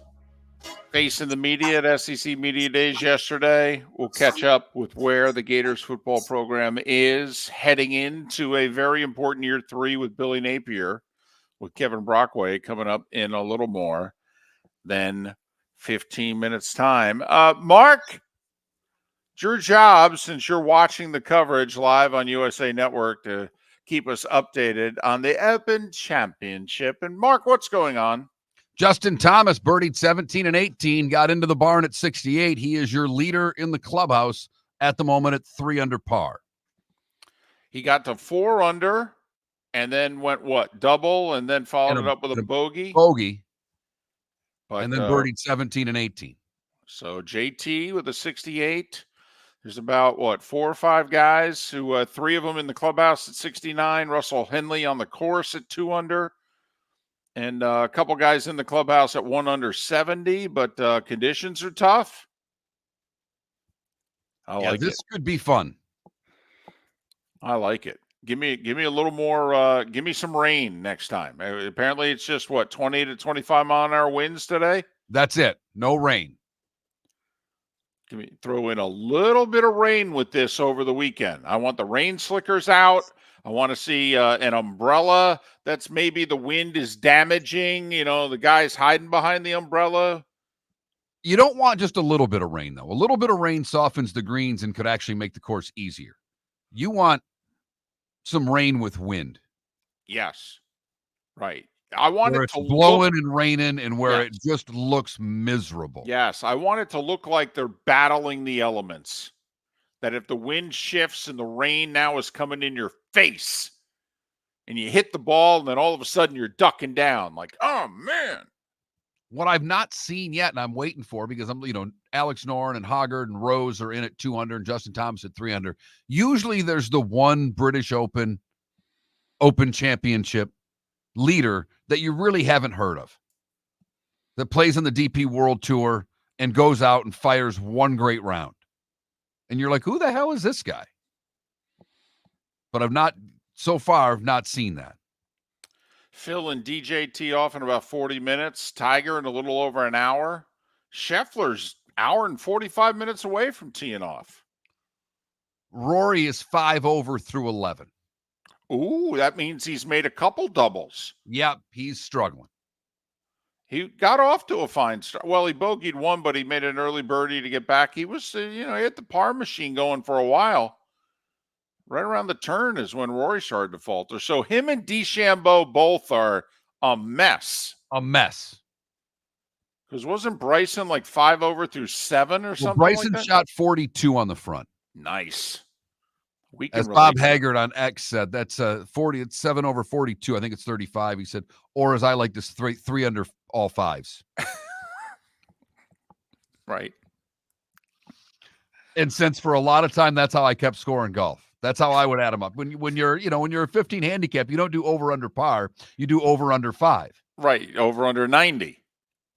facing the media at SEC Media Days yesterday. We'll catch up with where the Gators football program is heading into a very important year 3 with Billy Napier, with Kevin Brockway coming up in a little more than 15 minutes time. Mark, it's your job, since you're watching the coverage live on USA Network, to keep us updated on the Open Championship. And Mark, what's going on? Justin Thomas birdied 17 and 18, got into the barn at 68. He is your leader in the clubhouse at the moment at 3 under par. He got to 4 under and then went double, and then followed it up with a bogey. But, and then birdied 17 and 18. So JT with a 68. There's about 4 or 5 guys who 3 of them in the clubhouse at 69. Russell Henley on the course at 2 under. And a couple guys in the clubhouse at 1 under 70, but conditions are tough. This could be fun. I like it. Give me a little more. Give me some rain next time. Apparently, it's just 20 to 25 mile an hour winds today. That's it. No rain. Throw in a little bit of rain with this over the weekend. I want the rain slickers out. I want to see an umbrella that's maybe the wind is damaging. The guy's hiding behind the umbrella. You don't want just a little bit of rain, though. A little bit of rain softens the greens and could actually make the course easier. You want some rain with wind. Yes. Right. I want where it to it's blowing look, and raining, and where yes, it just looks miserable. Yes. I want it to look like they're battling the elements. That if the wind shifts and the rain now is coming in your face and you hit the ball, and then all of a sudden you're ducking down like, oh, man. What I've not seen yet, and I'm waiting for, because Alex Noren and Hoggard and Rose are in at 2 under and Justin Thomas at 3 under. Usually there's the one British Open Championship leader that you really haven't heard of. that plays on the DP World Tour and goes out and fires one great round. And you're like, who the hell is this guy? But I've not seen that. Phil and DJ tee off in about 40 minutes. Tiger in a little over an hour. Scheffler's hour and 45 minutes away from teeing off. Rory is 5 over through 11. Ooh, that means he's made a couple doubles. Yep, he's struggling. He got off to a fine start. Well, he bogeyed one, but he made an early birdie to get back. He was, he had the par machine going for a while. Right around the turn is when Rory started to falter. So him and DeChambeau both are a mess. A mess. Because wasn't Bryson like 5 over through 7 or something? Bryson like that? shot 42 on the front. Nice. As Bob Haggard on X said, that's 40. It's 7 over 42. I think it's 35. He said, or as I like this, three under all fives. Right. And since for a lot of time, that's how I kept scoring golf. That's how I would add them up. When you're a 15 handicap, you don't do over under par. You do over under 5. Right. Over under 90.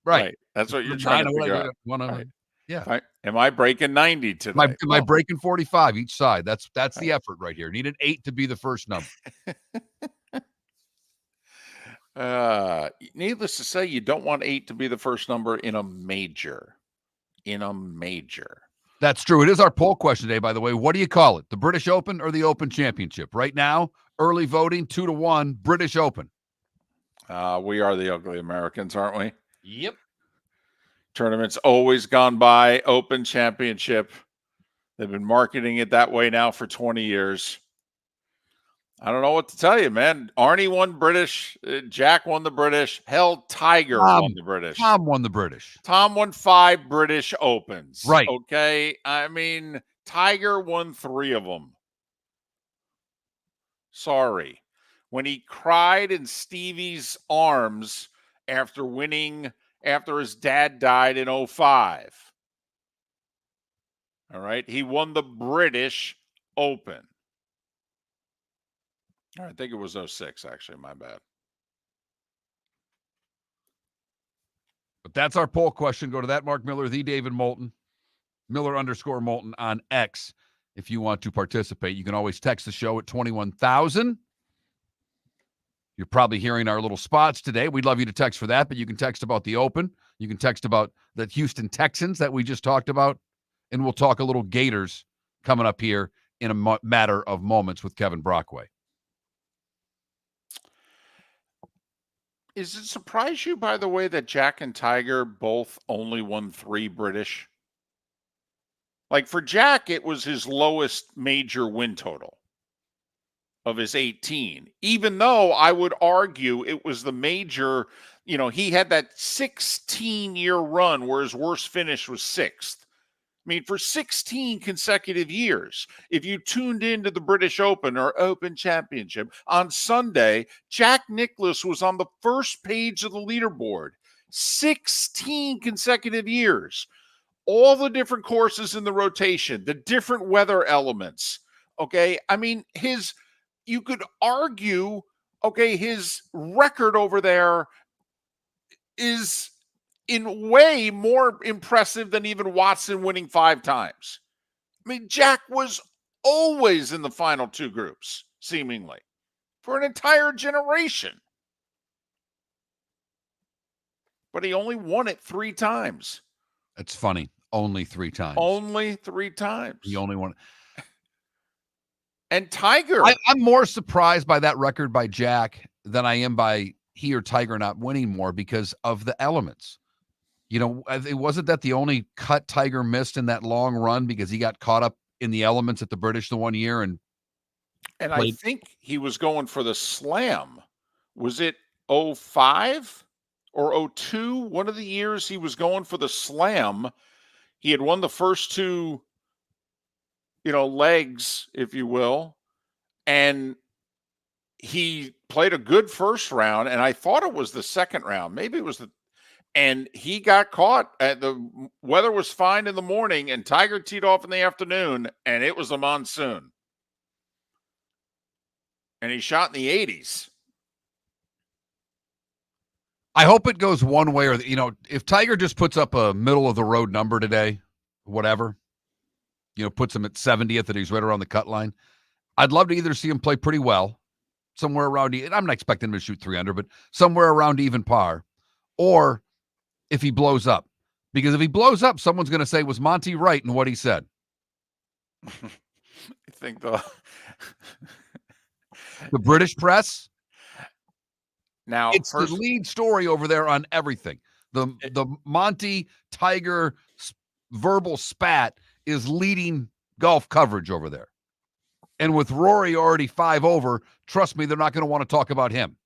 Right. That's what you're trying to figure out. Right. Yeah. Am I breaking 90 today? Am I breaking 45 each side? That's the effort right here. Need an 8 to be the first number. Needless to say, you don't want 8 to be the first number in a major. That's true. It is our poll question today, by the way. What do you call it? The British Open or the Open Championship? Right now, early voting, 2-1, British Open. We are the ugly Americans, aren't we? Yep. Tournament's always gone by. Open Championship. They've been marketing it that way now for 20 years. I don't know what to tell you, man. Arnie won British. Jack won the British. Hell, Tiger won the British. Tom won the British. Tom won 5 British Opens. Right. Okay. I mean, Tiger won 3 of them. Sorry. When he cried in Stevie's arms after his dad died in 2005. All right. He won the British Open. I think it was 2006, actually. My bad. But that's our poll question. Go to that Mark Miller, the David Moulton, Miller_Moulton on X. If you want to participate, you can always text the show at 21,000. You're probably hearing our little spots today. We'd love you to text for that, but you can text about the Open. You can text about the Houston Texans that we just talked about. And we'll talk a little Gators coming up here in a matter of moments with Kevin Brockway. Does it surprise you, by the way, that Jack and Tiger both only won 3 British? Like for Jack, it was his lowest major win total of his 18, even though I would argue it was the major, he had that 16-year run where his worst finish was 6th. I mean, for 16 consecutive years, if you tuned into the British Open or Open Championship on Sunday, Jack Nicklaus was on the first page of the leaderboard. 16 consecutive years. All the different courses in the rotation, the different weather elements. Okay. I mean, you could argue, his record over there is in way more impressive than even Watson winning 5 times. I mean, Jack was always in the final 2 groups, seemingly, for an entire generation. But he only won it 3 times. That's funny. Only 3 times. Only 3 times. He only won. And Tiger. I'm more surprised by that record by Jack than I am by he or Tiger not winning more because of the elements. It wasn't that the only cut Tiger missed in that long run because he got caught up in the elements at the British the one year. And I think he was going for the Slam. Was it 2005 or 2002? One of the years he was going for the Slam. He had won the first 2, legs, if you will. And he played a good first round. And I thought it was the second round. Maybe it was and he got caught. The weather was fine in the morning, and Tiger teed off in the afternoon, and it was a monsoon. And he shot in the 80s. I hope it goes one way or if Tiger just puts up a middle of the road number today, whatever, puts him at 70th and he's right around the cut line. I'd love to either see him play pretty well, somewhere around, I'm not expecting him to shoot 300, but somewhere around even par, or if he blows up. Because if he blows up, someone's going to say, was Monty right in what he said? I think the British press? Now, it's the lead story over there on everything. The Monty Tiger verbal spat is leading golf coverage over there. And with Rory already 5 over, trust me, they're not going to want to talk about him.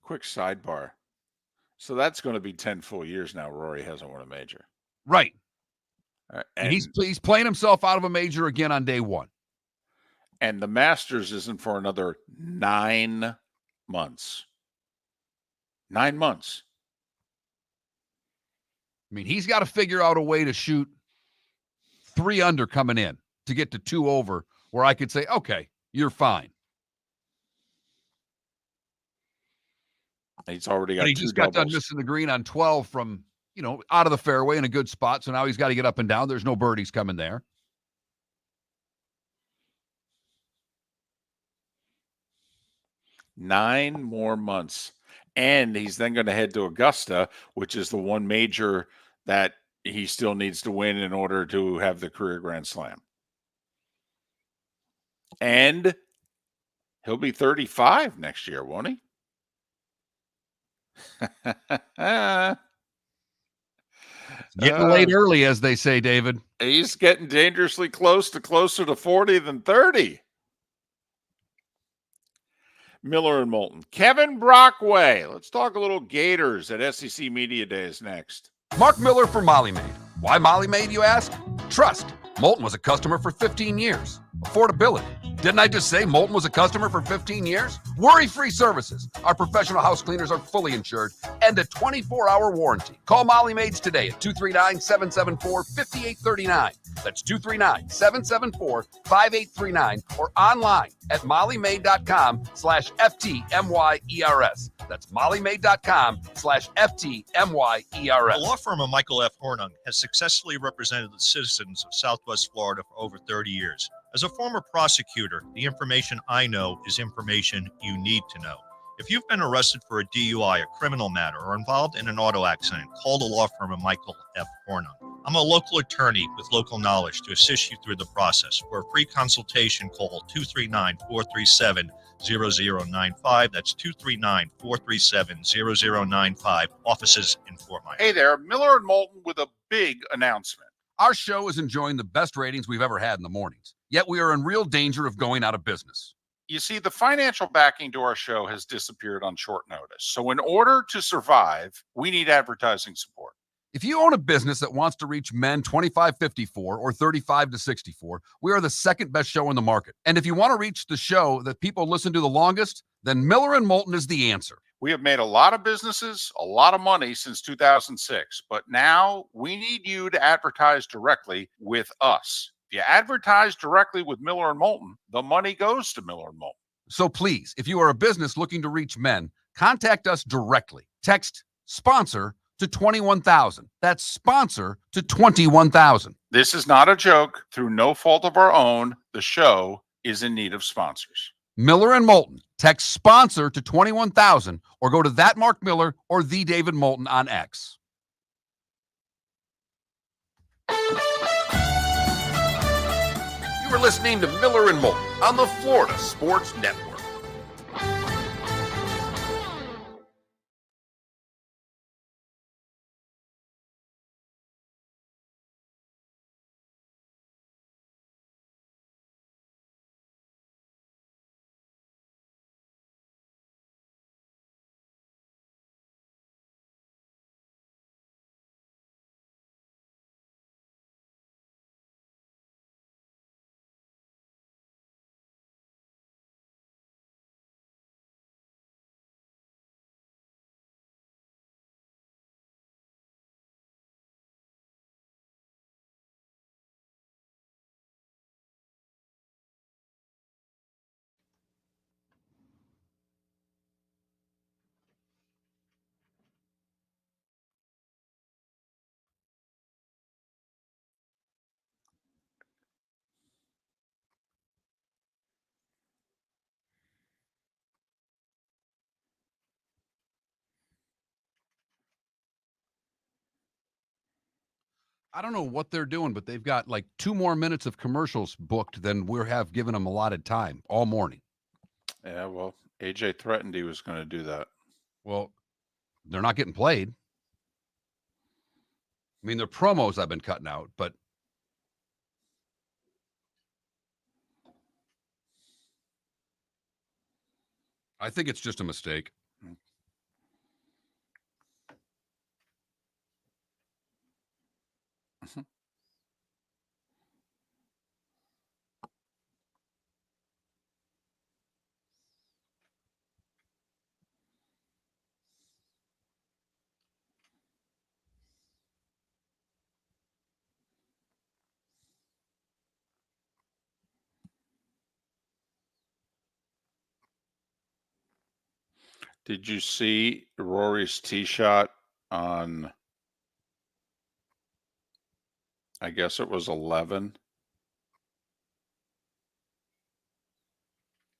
Quick sidebar. So that's going to be 10 full years now. Rory hasn't won a major. Right. And he's playing himself out of a major again on day one. And the Masters isn't for another 9 months. 9 months. I mean, he's got to figure out a way to shoot 3 under coming in to get to 2 over where I could say, okay, you're fine. He's already got but he two just got doubles. done missing the green on 12 from, out of the fairway in a good spot. So now he's got to get up and down. There's no birdies coming there. Nine more months. And he's then going to head to Augusta, which is the one major that he still needs to win in order to have the career Grand Slam. And he'll be 35 next year, won't he? Getting late early, as they say, David. He's getting dangerously closer to 40 than 30. Miller and Moulton. Kevin Brockway. Let's talk a little Gators at SEC Media Days next. Mark Miller for Molly Maid. Why Molly Maid, you ask? Trust. Moulton was a customer for 15 years. Affordability. Didn't I just say Moulton was a customer for 15 years? Worry-free services. Our professional house cleaners are fully insured and a 24-hour warranty. Call Molly Maids today at 239-774-5839. That's 239-774-5839 or online at mollymaid.com/FTMYERS. That's mollymaid.com/FTMYERS. The law firm of Michael F. Hornung has successfully represented the citizens of Southwest Florida for over 30 years. As a former prosecutor, the information I know is information you need to know. If you've been arrested for a DUI, a criminal matter, or involved in an auto accident, call the law firm of Michael F. Hornung. I'm a local attorney with local knowledge to assist you through the process. For a free consultation, call 239-437-0095. That's 239-437-0095. Offices in Fort Myers. Hey there, Miller and Moulton with a big announcement. Our show is enjoying the best ratings we've ever had in the mornings, yet we are in real danger of going out of business. You see, the financial backing to our show has disappeared on short notice. So in order to survive, we need advertising support. If you own a business that wants to reach men 25-54 or 35-64, we are the second best show in the market. And if you want to reach the show that people listen to the longest, then Miller and Moulton is the answer. We have made a lot of businesses, a lot of money since 2006, but now we need you to advertise directly with us. If you advertise directly with Miller and Moulton, the money goes to Miller and Moulton. So please, if you are a business looking to reach men, contact us directly. Text sponsor to 21,000. That's sponsor to 21,000. This is not a joke. Through no fault of our own, the show is in need of sponsors. Miller and Moulton. Text sponsor to 21,000 or go to that Mark Miller or the David Moulton on X. You were listening to Miller and Moulton on the Florida Sports Network. I don't know what they're doing, but they've got like 2 more minutes of commercials booked than we have given them allotted time all morning. Yeah, well, AJ threatened he was going to do that. Well, they're not getting played. I mean, their promos I've been cutting out, but I think it's just a mistake. Did you see Rory's tee shot on, I guess it was 11?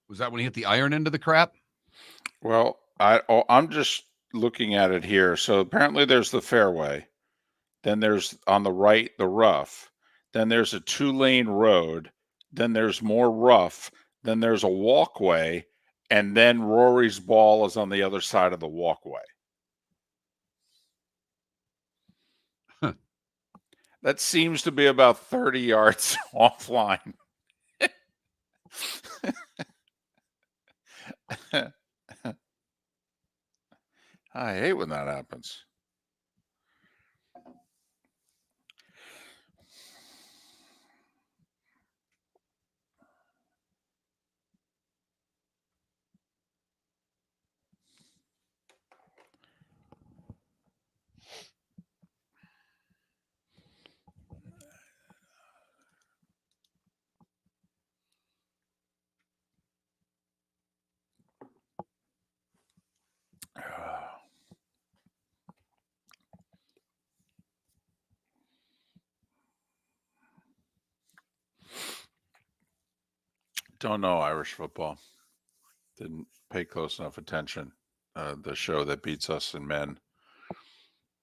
Was that when he hit the iron into the crap? Well, I'm just looking at it here. So apparently there's the fairway. Then there's on the right, the rough. Then there's a 2-lane road. Then there's more rough. Then there's a walkway. And then Rory's ball is on the other side of the walkway. Huh. That seems to be about 30 yards offline. I hate when that happens. Don't know Irish football. Didn't pay close enough attention. The show that beats us in men.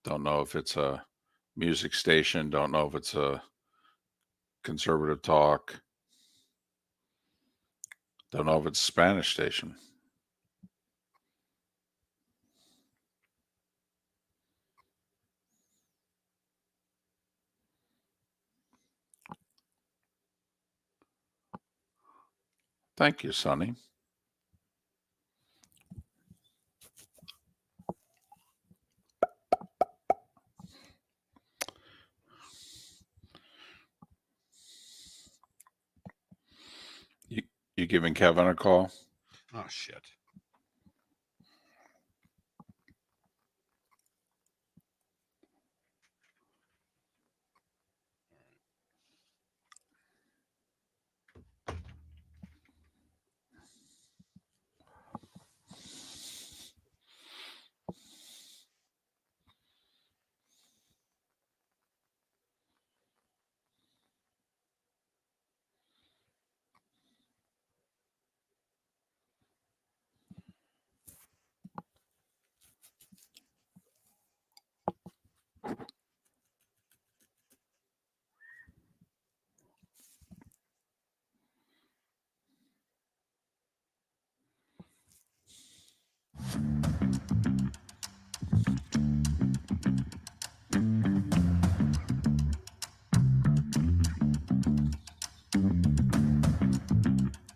Don't know if it's a music station. Don't know if it's a conservative talk. Don't know if it's a Spanish station. Thank you, Sonny. You giving Kevin a call? Oh, shit.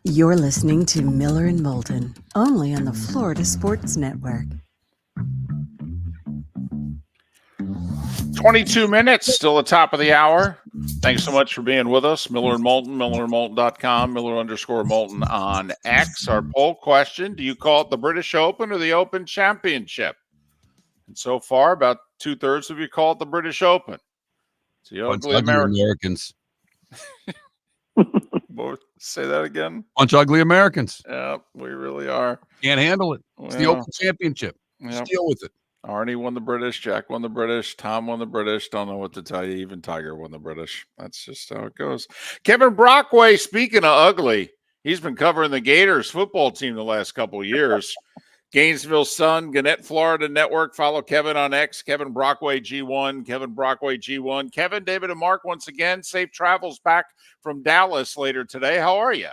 You're listening to Miller and Moulton, only on the Florida Sports Network. 22 minutes, still the top of the hour. Thanks so much for being with us. Miller and Moulton, millerandmoulton.com, Miller_Moulton on X. Our poll question, do you call it the British Open or the Open Championship? And so far, about 2/3 of you call it the British Open. It's the Bunch ugly of ugly Americans. Americans. Say that again. Bunch of ugly Americans. Yeah, we really are. Can't handle it. It's the Open Championship. Just deal with it. Arnie won the British, Jack won the British, Tom won the British. Don't know what to tell you. Even Tiger won the British. That's just how it goes. Kevin Brockway, speaking of ugly, he's been covering the Gators football team the last couple of years. Gainesville Sun, Gannett, Florida Network. Follow Kevin on X, Kevin Brockway G1, Kevin Brockway G1. Kevin, David, and Mark, once again, safe travels back from Dallas later today. How are you?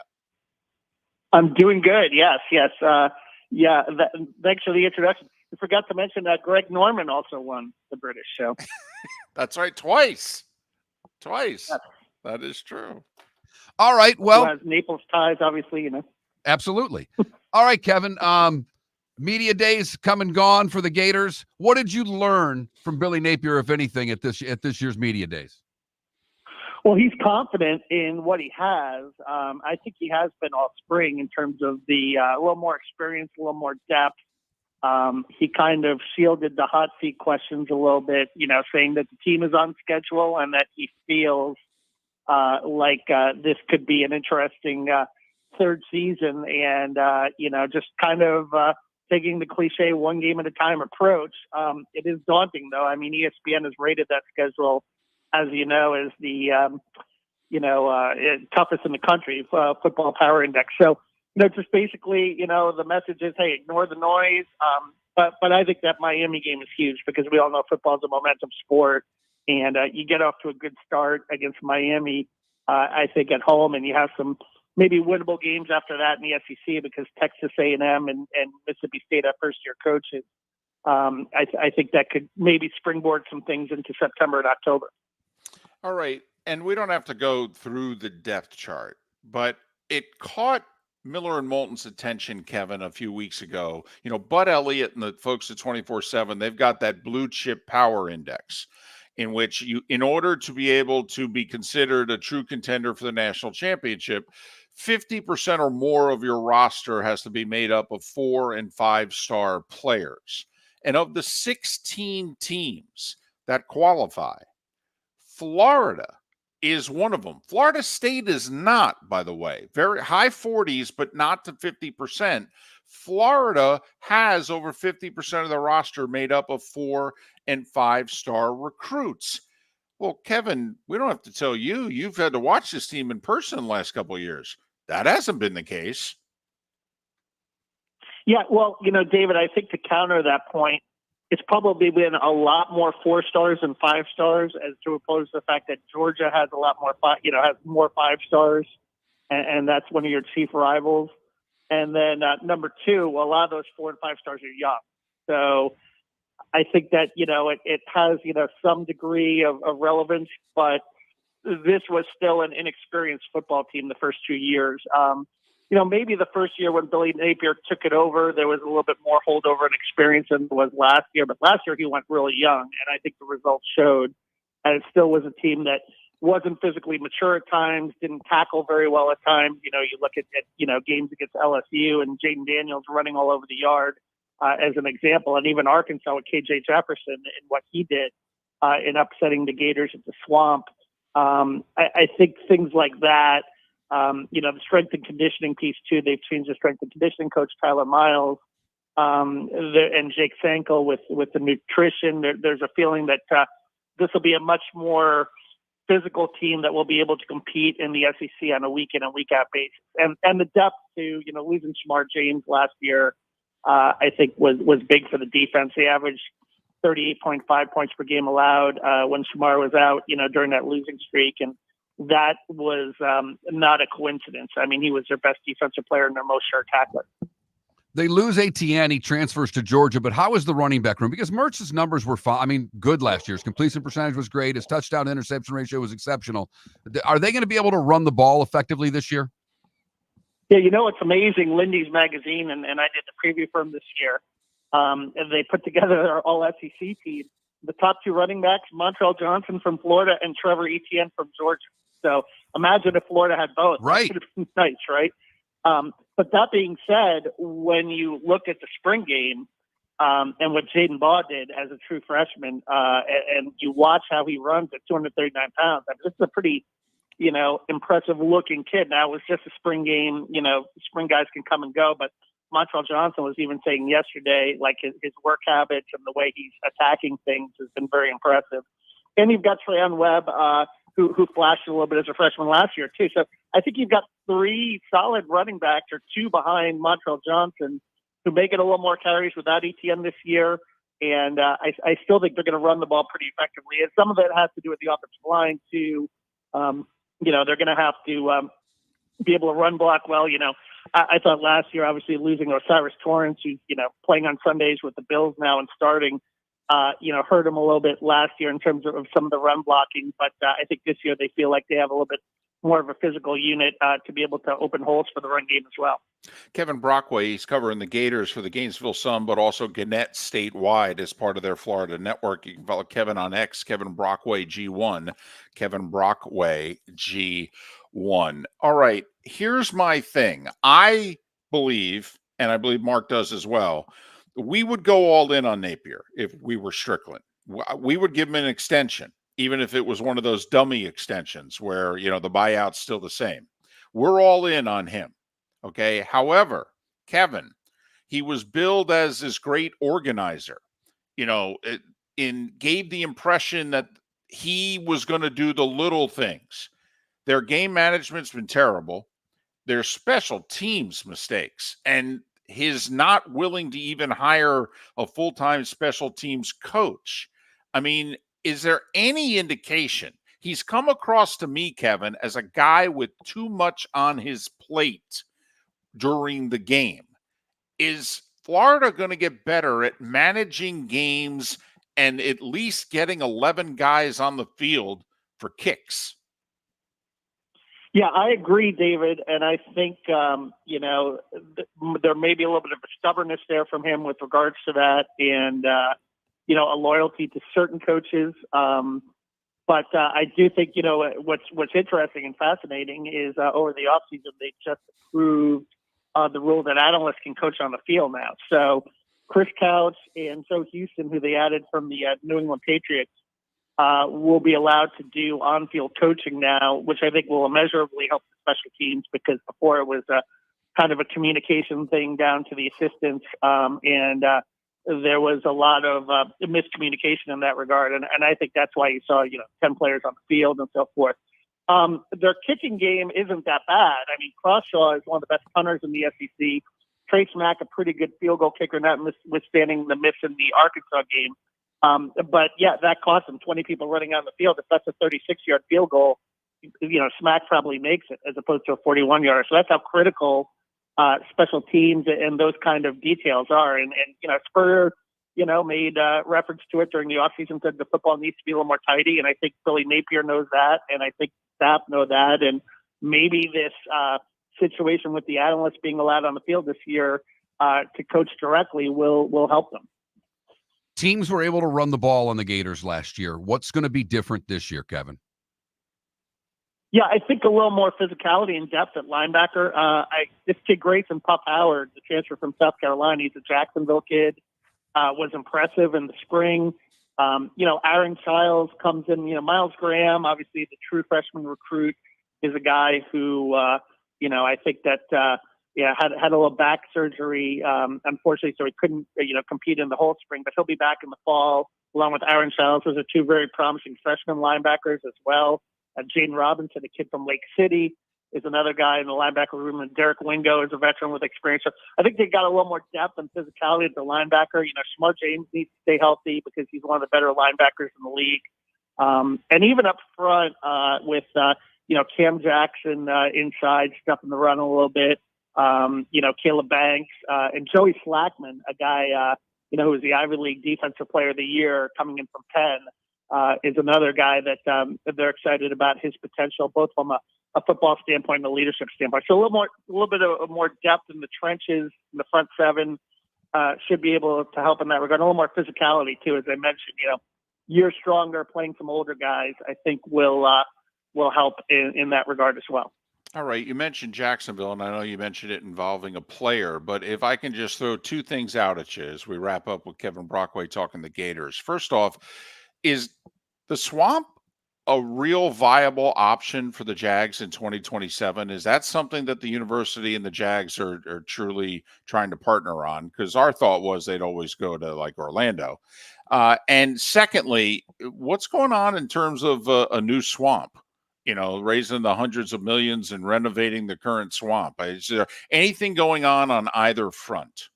I'm doing good. Yes. Thanks for the introduction. I forgot to mention that Greg Norman also won the British show. That's right. Twice. Yes. That is true. All right. Well, who has Naples ties, obviously, Absolutely. All right, Kevin. Media days come and gone for the Gators. What did you learn from Billy Napier, if anything, at this year's media days? Well, he's confident in what he has. I think he has been all spring in terms of the a little more experience, a little more depth. He kind of shielded the hot seat questions a little bit, saying that the team is on schedule and that he feels like this could be an interesting third season, and just kind of taking the cliche one game at a time approach. It is daunting, though. I mean, ESPN has rated that schedule, as you know, as the toughest in the country, football power index. So, just basically, the message is, hey, ignore the noise. But I think that Miami game is huge because we all know football is a momentum sport, and you get off to a good start against Miami, I think, at home, and you have some maybe winnable games after that in the SEC because Texas A&M and Mississippi State have first-year coaches. I think that could maybe springboard some things into September and October. All right. And we don't have to go through the depth chart, but it caught Miller and Moulton's attention, Kevin, a few weeks ago. Bud Elliott and the folks at 24/7, they've got that blue chip power index in which in order to be able to be considered a true contender for the national championship, 50% or more of your roster has to be made up of 4- and 5-star players. And of the 16 teams that qualify, Florida is one of them. Florida State is not, by the way. Very high 40s, but not to 50%. Florida has over 50% of the roster made up of 4- and 5-star recruits. Well, Kevin, we don't have to tell you. You've had to watch this team in person the last couple of years. That hasn't been the case. Yeah, well, David, I think to counter that point, it's probably been a lot more 4-stars and 5-stars, as to oppose the fact that Georgia has a lot more, has more 5-stars, and that's one of your chief rivals. And then number two, a lot of those 4- and 5-stars are young. So I think that, it has, some degree of relevance, but this was still an inexperienced football team the first 2 years. Maybe the first year when Billy Napier took it over, there was a little bit more holdover and experience than there was last year. But last year he went really young, and I think the results showed. And it still was a team that wasn't physically mature at times, didn't tackle very well at times. You look at games against LSU and Jaden Daniels running all over the yard as an example, and even Arkansas with KJ Jefferson and what he did in upsetting the Gators at the Swamp. I think things like that. The strength and conditioning piece too. They've changed the strength and conditioning coach, Tyler Miles, and Jake Sankel with the nutrition. There's a feeling that this will be a much more physical team that will be able to compete in the SEC on a week in and week out basis. And the depth too. Losing Shamar James last year, I think was big for the defense. They averaged 38.5 points per game allowed when Shamar was out. During that losing streak, and that was not a coincidence. I mean, he was their best defensive player and their most sure tackler. They lose Etienne. He transfers to Georgia, but how is the running back room? Because Mertz's numbers were fine. I mean, good last year. His completion percentage was great. His touchdown interception ratio was exceptional. Are they going to be able to run the ball effectively this year? Yeah, it's amazing. Lindy's magazine, and I did the preview for him this year. And they put together their all-SEC team. The top 2 running backs, Montrell Johnson from Florida and Trevor Etienne from Georgia. So imagine if Florida had both. Right. That would have been nice, right? But that being said, when you look at the spring game and what Jaden Baugh did as a true freshman, and you watch how he runs at 239 pounds, I mean, this is a pretty, impressive looking kid. Now, it was just a spring game. Spring guys can come and go, but Montrell Johnson was even saying yesterday, like his work habits and the way he's attacking things has been very impressive. And you've got Treyon Webb, who flashed a little bit as a freshman last year too. So I think you've got 3 solid running backs, or 2 behind Montrell Johnson, who may get a little more carries without ETN this year. And I still think they're going to run the ball pretty effectively. And some of it has to do with the offensive line too. They're going to have to be able to run block well. I thought last year, obviously losing Osiris Torrance, who's, playing on Sundays with the Bills now and starting, hurt him a little bit last year in terms of some of the run blocking. But I think this year they feel like they have a little bit more of a physical unit to be able to open holes for the run game as well. Kevin Brockway, he's covering the Gators for the Gainesville Sun, but also Gannett statewide as part of their Florida network. You can follow Kevin on X, Kevin Brockway G1, Kevin Brockway G1. All right, here's my thing. I believe, and I believe Mark does as well, we would go all in on Napier if we were Strickland. We would give him an extension, even if it was one of those dummy extensions where, the buyout's still the same. We're all in on him. Okay. However, Kevin, he was billed as this great organizer, gave the impression that he was going to do the little things. Their game management's been terrible. Their special teams mistakes, and his not willing to even hire a full-time special teams coach. I mean, is there any indication? He's come across to me, Kevin, as a guy with too much on his plate during the game. Is Florida going to get better at managing games and at least getting 11 guys on the field for kicks? Yeah, I agree, David. And I think, there may be a little bit of a stubbornness there from him with regards to that and, a loyalty to certain coaches. But I do think, what's interesting and fascinating is over the offseason, they just approved the rule that analysts can coach on the field now. So Chris Couch and Joe Houston, who they added from the New England Patriots, will be allowed to do on-field coaching now, which I think will immeasurably help the special teams because before it was kind of a communication thing down to the assistants. There was a lot of miscommunication in that regard. And I think that's why you saw, 10 players on the field and so forth. Their kicking game isn't that bad. I mean, Crawshaw is one of the best punters in the SEC. Trace Mack, a pretty good field goal kicker, notwithstanding the miss in the Arkansas game. But yeah, that cost them 20 people running on the field. If that's a 36-yard field goal, Smack probably makes it as opposed to a 41-yarder. So that's how critical special teams and those kind of details are. And Spurrier, made reference to it during the offseason, said the football needs to be a little more tidy. And I think Billy Napier knows that. And I think staff know that. And maybe this situation with the analysts being allowed on the field this year to coach directly will help them. Teams were able to run the ball on the Gators last year. What's going to be different this year, Kevin? Yeah, I think a little more physicality and depth at linebacker. This kid Grayson Puff Howard, the transfer from South Carolina, he's a Jacksonville kid, was impressive in the spring. Aaron Childs comes in. Miles Graham, obviously the true freshman recruit, is a guy who, I think that had a little back surgery, unfortunately, so he couldn't, compete in the whole spring. But he'll be back in the fall, along with Aaron Childs. Those are two very promising freshman linebackers as well. Jaden Robinson, a kid from Lake City, is another guy in the linebacker room, and Derek Wingo is a veteran with experience. So I think they got a little more depth and physicality at the linebacker. Shamar James needs to stay healthy because he's one of the better linebackers in the league. And even up front with Cam Jackson inside, stuffing the run a little bit. Caleb Banks and Joey Slackman, a guy who was the Ivy League Defensive Player of the Year coming in from Penn. Is another guy that they're excited about his potential, both from a football standpoint and a leadership standpoint. So a little bit of more depth in the trenches, in the front seven, should be able to help in that regard. A little more physicality too, as I mentioned. Year stronger, playing some older guys, I think will help in that regard as well. All right, you mentioned Jacksonville, and I know you mentioned it involving a player, but if I can just throw two things out at you as we wrap up with Kevin Brockway talking the Gators. First off, is the Swamp a real viable option for the Jags in 2027? Is that something that the university and the Jags are truly trying to partner on? Because our thought was they'd always go to like Orlando. And secondly, what's going on in terms of a new Swamp? Raising the hundreds of millions and renovating the current Swamp. Is there anything going on either front?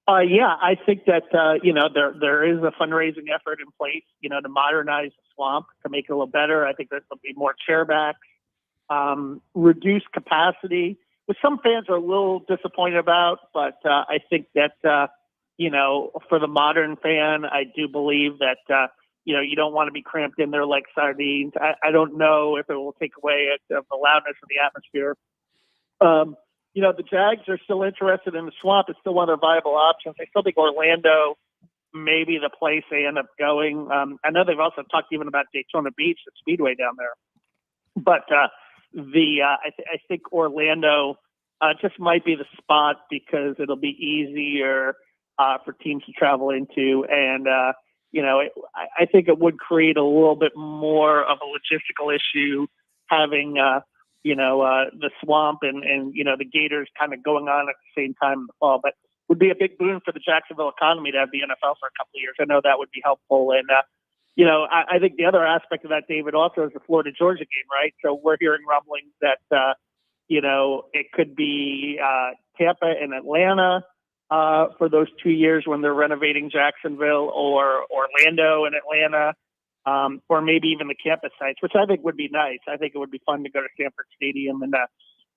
Yeah, I think that there is a fundraising effort in place, to modernize the swamp, to make it a little better. I think there'll be more chairbacks, reduce capacity, which some fans are a little disappointed about. But I think that for the modern fan, I do believe that you don't want to be cramped in there like sardines. I don't know if it will take away the loudness of the atmosphere. The Jags are still interested in the swamp. It's still one of their viable options. I still think Orlando may be the place they end up going. I know they've also talked even about Daytona Beach, the Speedway down there. But I think Orlando just might be the spot because it'll be easier for teams to travel into. And, I think it would create a little bit more of a logistical issue having the swamp and the Gators kind of going on at the same time in the fall. But would be a big boon for the Jacksonville economy to have the NFL for a couple of years. I know that would be helpful. And, I think the other aspect of that, David, also is the Florida-Georgia game, right? So we're hearing rumblings that, it could be Tampa and Atlanta for those 2 years when they're renovating Jacksonville, or Orlando and Atlanta. Or maybe even the campus sites, which I think would be nice. I think it would be fun to go to Sanford Stadium and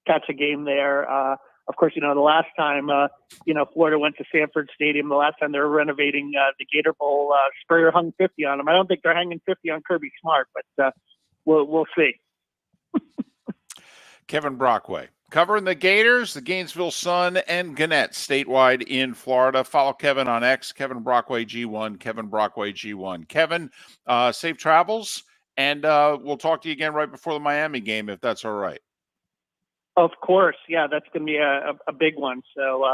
catch a game there. Of course, the last time, Florida went to Sanford Stadium, the last time they were renovating the Gator Bowl, Spurrier hung 50 on them. I don't think they're hanging 50 on Kirby Smart, but we'll see. Kevin Brockway, covering the Gators, the Gainesville Sun, and Gannett statewide in Florida. Follow Kevin on X, Kevin Brockway G1, Kevin Brockway G1. Kevin, safe travels, and we'll talk to you again right before the Miami game, if that's all right. Of course. Yeah, that's going to be a big one. So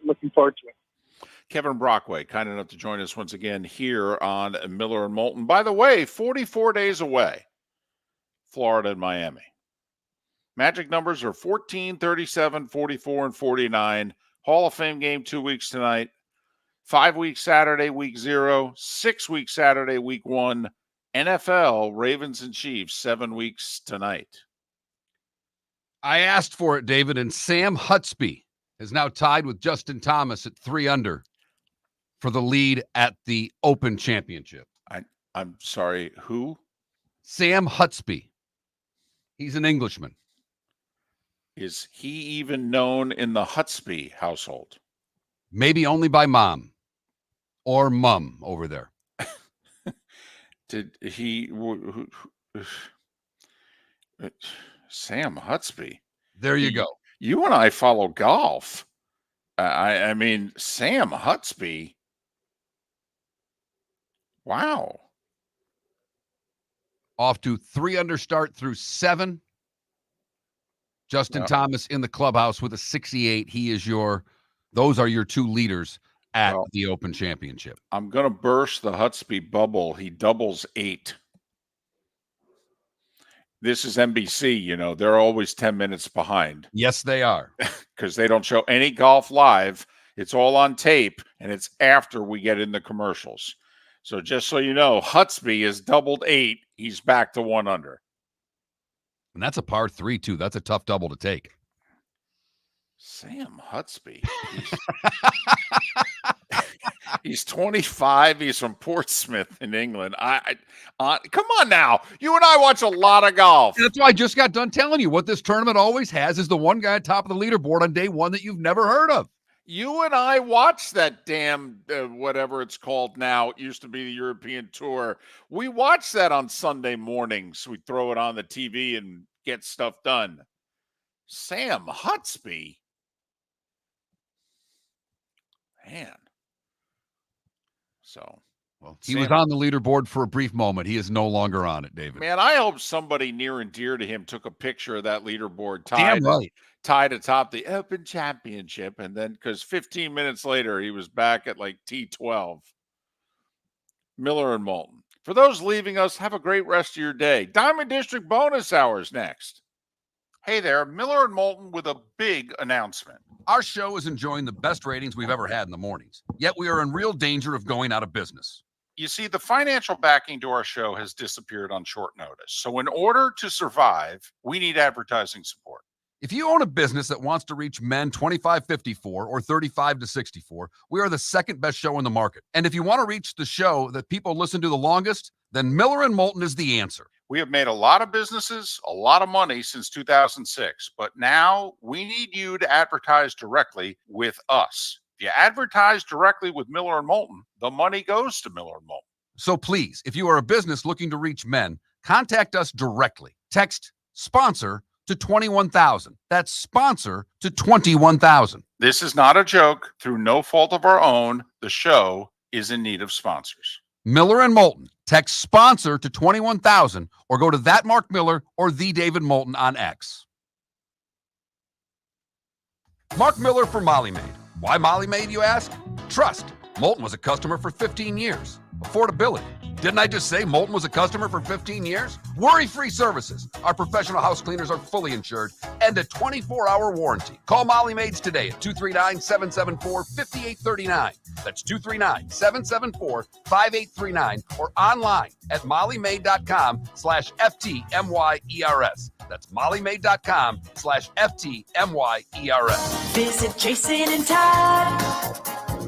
looking forward to it. Kevin Brockway, kind enough to join us once again here on Miller and Moulton. By the way, 44 days away, Florida and Miami. Magic numbers are 14, 37, 44, and 49. Hall of Fame game 2 weeks tonight. 5 weeks Saturday, week 0. 6 weeks Saturday, week 1. NFL, Ravens and Chiefs, 7 weeks tonight. I asked for it, David, and Sam Hutsby is now tied with Justin Thomas at 3 under for the lead at the Open Championship. I'm sorry, who? Sam Hutsby. He's an Englishman. Is he even known in the Hutsby household? Maybe only by mom or mum over there. Did he? Sam Hutsby. There you go. You and I follow golf. I mean, Sam Hutsby. Wow. Off to 3 under start through 7. Justin Thomas in the clubhouse with a 68. Those are your 2 leaders at the Open Championship. I'm going to burst the Hutsby bubble. He doubles 8. This is NBC, they're always 10 minutes behind. Yes, they are. Because they don't show any golf live. It's all on tape, and it's after we get in the commercials. So just so you know, Hutsby is doubled 8. He's back to 1 under. And that's a par 3, too. That's a tough double to take. Sam Hutsby. He's 25. He's from Portsmouth in England. Come on now. You and I watch a lot of golf. That's why I just got done telling you what this tournament always has is the one guy at top of the leaderboard on day 1 that you've never heard of. You and I watched that damn whatever it's called now. It used to be the European Tour. We watched that on Sunday mornings. We throw it on the TV and get stuff done. Sam Hutsby. Man. So. Well, he was on the leaderboard for a brief moment. He is no longer on it, David. Man, I hope somebody near and dear to him took a picture of that leaderboard tied atop the Open Championship. And then, because 15 minutes later, he was back at like T12. Miller and Moulton. For those leaving us, have a great rest of your day. Diamond District bonus hours next. Hey there, Miller and Moulton with a big announcement. Our show is enjoying the best ratings we've ever had in the mornings, yet we are in real danger of going out of business. You see, the financial backing to our show has disappeared on short notice. So in order to survive, we need advertising support. If you own a business that wants to reach men 25-54 or 35-64, we are the second best show in the market. And if you want to reach the show that people listen to the longest, then Miller and Moulton is the answer. We have made a lot of businesses, a lot of money since 2006, but now we need you to advertise directly with us. If you advertise directly with Miller and Moulton, the money goes to Miller and Moulton. So please, if you are a business looking to reach men, contact us directly. Text sponsor to 21,000. That's sponsor to 21,000. This is not a joke. Through no fault of our own, the show is in need of sponsors. Miller and Moulton. Text sponsor to 21,000 or go to that Mark Miller or the David Moulton on X. Mark Miller for Molly Maid. Why Molly Maid, you ask? Trust. Moulton was a customer for 15 years. Affordability. Didn't I just say Moulton was a customer for 15 years? Worry-free services. Our professional house cleaners are fully insured and a 24-hour warranty. Call Molly Maids today at 239-774-5839. That's 239-774-5839 or online at mollymaid.com/FTMYERS. That's mollymaid.com/FTMYERS. Visit Jason and Todd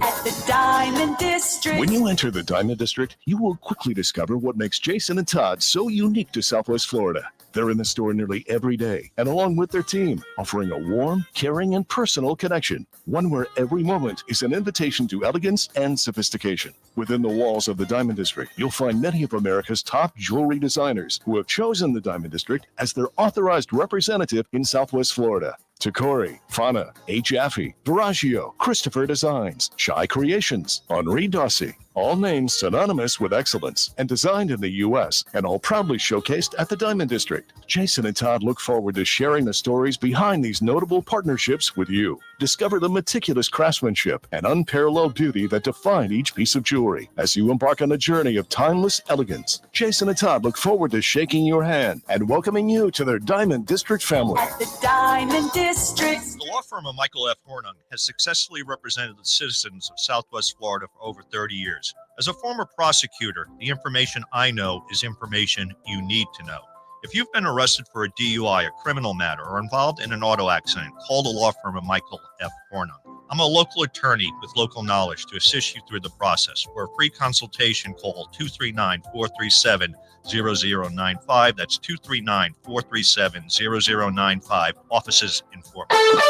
at the Diamond District. When you enter the Diamond District, you will quickly discover what makes Jason and Todd so unique to Southwest Florida. They're in the store nearly every day, and along with their team, offering a warm, caring, and personal connection. One where every moment is an invitation to elegance and sophistication. Within the walls of the Diamond District, you'll find many of America's top jewelry designers who have chosen the Diamond District as their authorized representative in Southwest Florida. Takori, Fana, H. Affy, Veragio, Christopher Designs, Shy Creations, Henri Dossi, all names synonymous with excellence and designed in the U.S. and all proudly showcased at the Diamond District. Jason and Todd look forward to sharing the stories behind these notable partnerships with you. Discover the meticulous craftsmanship and unparalleled beauty that define each piece of jewelry as you embark on a journey of timeless elegance. Jason and Todd look forward to shaking your hand and welcoming you to their Diamond District family. At the Diamond District. The law firm of Michael F. Hornung has successfully represented the citizens of Southwest Florida for over 30 years. As a former prosecutor, the information I know is information you need to know. If you've been arrested for a DUI, a criminal matter, or involved in an auto accident, call the law firm of Michael F. Hornung. I'm a local attorney with local knowledge to assist you through the process. For a free consultation, call 239-437-0095. That's 239-437-0095. Offices in Fort Worth.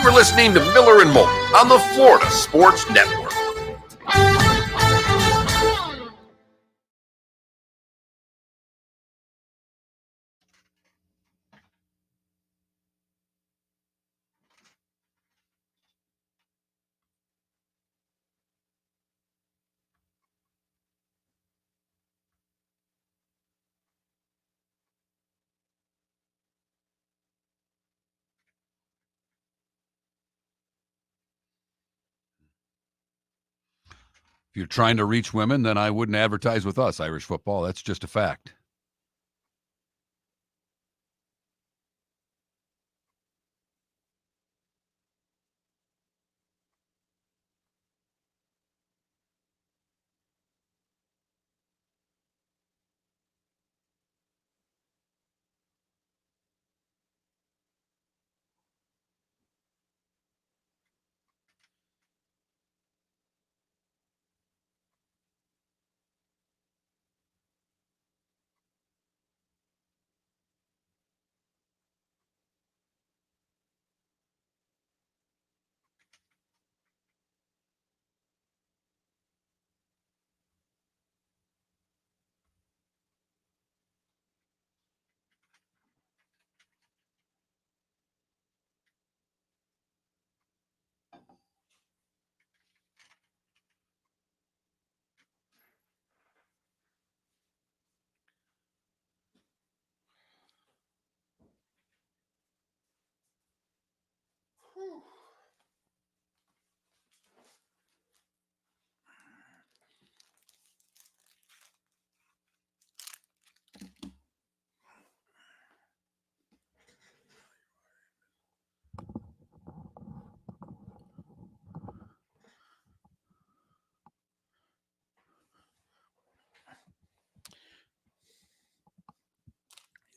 You are listening to Miller and Moulton on the Florida Sports Network. If you're trying to reach women, then I wouldn't advertise with us, Irish football. That's just a fact.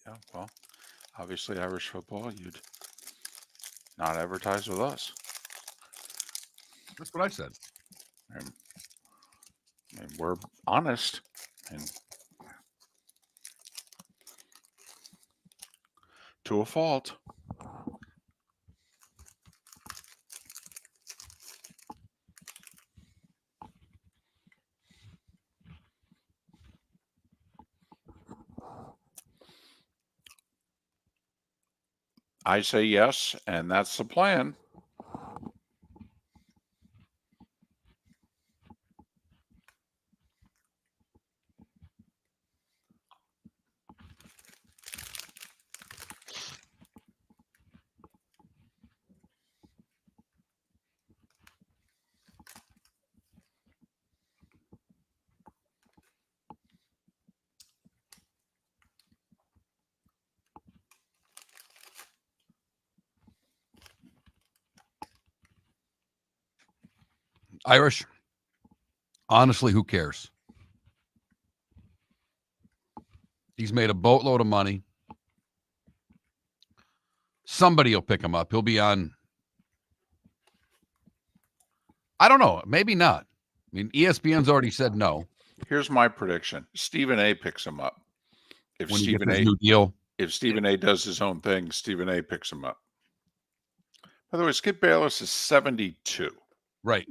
Yeah, well, Obviously, Irish football, you'd not advertise with us. That's what I said. And we're honest. And to a fault. I say yes, and that's the plan. Irish, honestly, who cares? He's made a boatload of money. Somebody will pick him up. He'll be on. I don't know. Maybe not. I mean, ESPN's already said no. Here's my prediction. Stephen A picks him up. If When he Stephen gets A his new deal. If Stephen A does his own thing, Stephen A picks him up. By the way, Skip Bayless is 72. Right.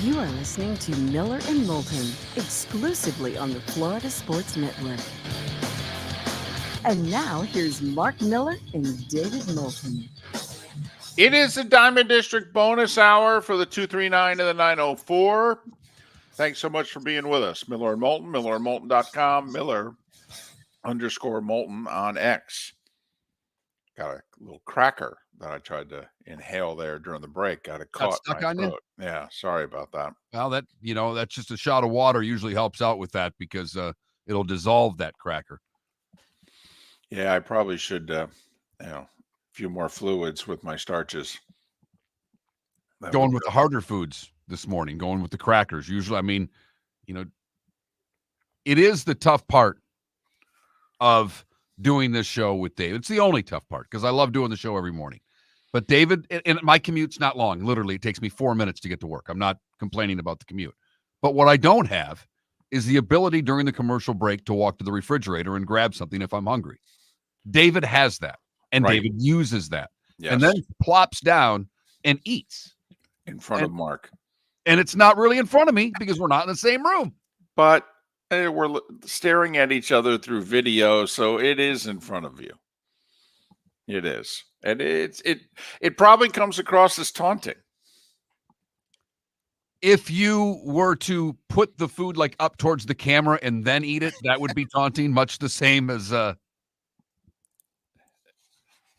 You are listening to Miller and Moulton, exclusively on the Florida Sports Network. And now here's Mark Miller and David Moulton. It is the Diamond District bonus hour for the 239 and the 904. Thanks so much for being with us. Miller and Moulton, millerandmoulton.com, Miller_Moulton on X. Got a little cracker that I tried to inhale there during the break. Got it caught stuck in my on you? throat. Yeah, sorry about that. Well, that's just a shot of water usually helps out with that because it'll dissolve that cracker. Yeah, I probably should, a few more fluids with my starches. Going with the harder foods this morning, going with the crackers. Usually, I mean, it is the tough part of doing this show with David. It's the only tough part because I love doing the show every morning. But David, and my commute's not long. Literally, it takes me 4 minutes to get to work. I'm not complaining about the commute. But what I don't have is the ability during the commercial break to walk to the refrigerator and grab something if I'm hungry. David has that, and Right. David uses that, Yes. and then plops down and eats. In front of Mark. And it's not really in front of me because we're not in the same room. But we're staring at each other through video, so it is in front of you. It is. And it probably comes across as taunting. If you were to put the food like up towards the camera and then eat it, that would be taunting, much the same as the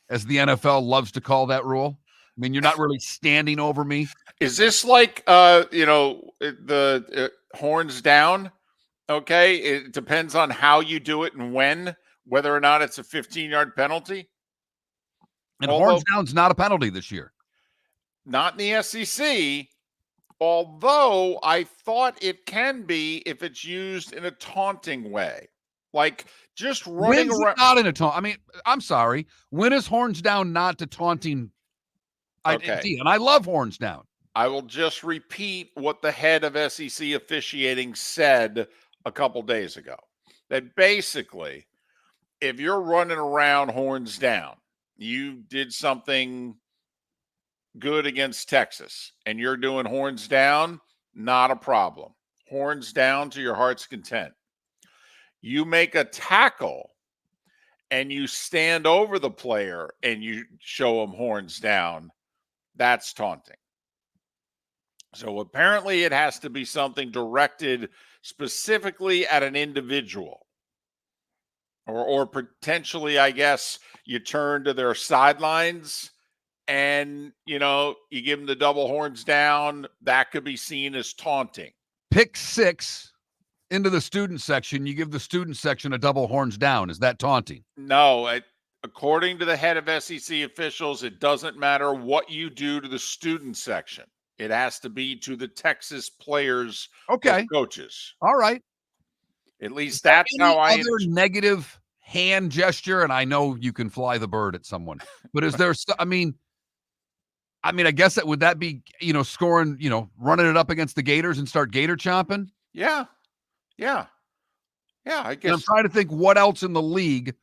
NFL loves to call that rule. I mean, you're not really standing over me. Is this like the horns down? Okay, it depends on how you do it and when, whether or not it's a 15-yard penalty. And horns down's not a penalty this year. Not in the SEC, although I thought it can be if it's used in a taunting way. Like just running When's around. it not in a taunt? I mean, I'm sorry. When is horns down not to taunting? Okay. And I love horns down. I will just repeat what the head of SEC officiating said a couple days ago. That basically, if you're running around horns down, you did something good against Texas and you're doing horns down, not a problem. Horns down to your heart's content. You make a tackle and you stand over the player and you show them horns down, that's taunting. So apparently it has to be something directed specifically at an individual. Or potentially, I guess, you turn to their sidelines and, you give them the double horns down, that could be seen as taunting. Pick 6 into the student section. You give the student section a double horns down. Is that taunting? No, according to the head of SEC officials, it doesn't matter what you do to the student section. It has to be to the Texas players or coaches. All right. At least that's how I other negative hand gesture. And I know you can fly the bird at someone, but is there, I mean, I guess would that be, scoring, running it up against the Gators and start Gator chomping? Yeah. Yeah. Yeah. I guess. And I'm trying to think what else in the league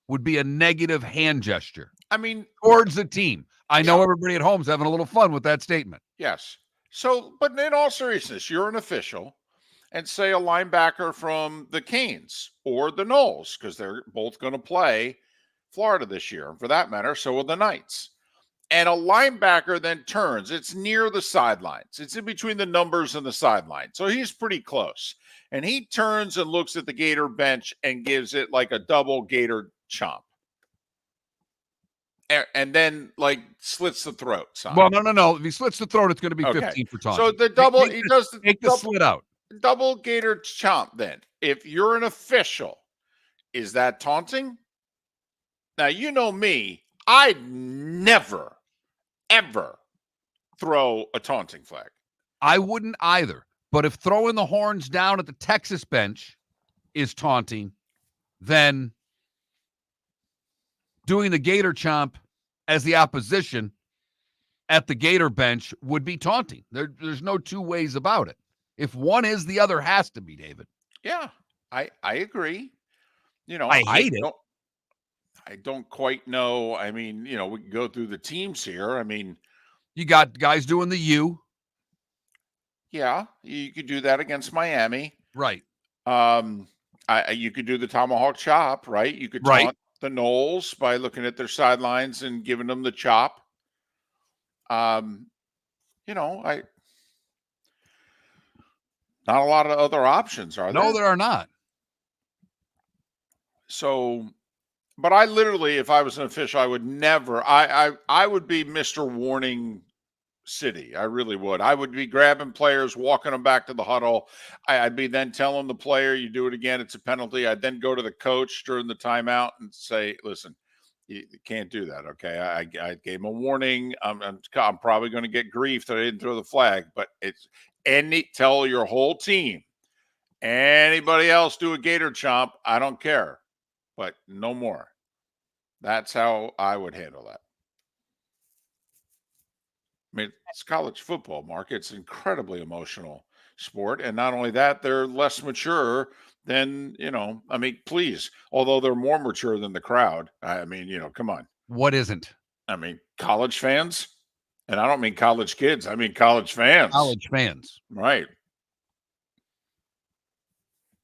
would be a negative hand gesture. I mean, towards the team. I know everybody at home's having a little fun with that statement. Yes. So, but in all seriousness, you're an official, and say a linebacker from the Canes or the Knolls, because they're both going to play Florida this year. And for that matter, so will the Knights. And a linebacker then turns. It's near the sidelines. It's in between the numbers and the sideline. So he's pretty close. And he turns and looks at the Gator bench and gives it like a double Gator chomp. And then slits the throat. Son. Well, no. If he slits the throat, it's going to be 15 for taunting. So the double, he does the take the slit out. Double Gator chomp. Then, if you're an official, is that taunting? Now you know me. I'd never, ever throw a taunting flag. I wouldn't either. But if throwing the horns down at the Texas bench is taunting, then doing the Gator chomp as the opposition at the Gator bench would be taunting. There's no two ways about it. If one is, the other has to be, David. Yeah, I agree. I hate it. I don't quite know. I mean, we can go through the teams here. I mean, you got guys doing the U. Yeah, you could do that against Miami. Right. You could do the tomahawk chop, right? You could taunt the Knolls by looking at their sidelines and giving them the chop. Not a lot of other options, are there? No, there are not. So, but I literally, if I was an official, I would never, I would be Mr. Warning City. I really would. I would be grabbing players, walking them back to the huddle. I'd be then telling the player, you do it again, it's a penalty. I'd then go to the coach during the timeout and say, listen, you can't do that. Okay. I gave him a warning. I'm probably going to get grief that I didn't throw the flag, but tell your whole team, anybody else do a Gator chomp, I don't care, but no more. That's how I would handle that. I mean, it's college football, Mark. It's incredibly emotional sport. And not only that, they're less mature than, please, although they're more mature than the crowd. I mean, come on. What isn't? I mean, college fans. And I don't mean college kids. I mean college fans. College fans. Right.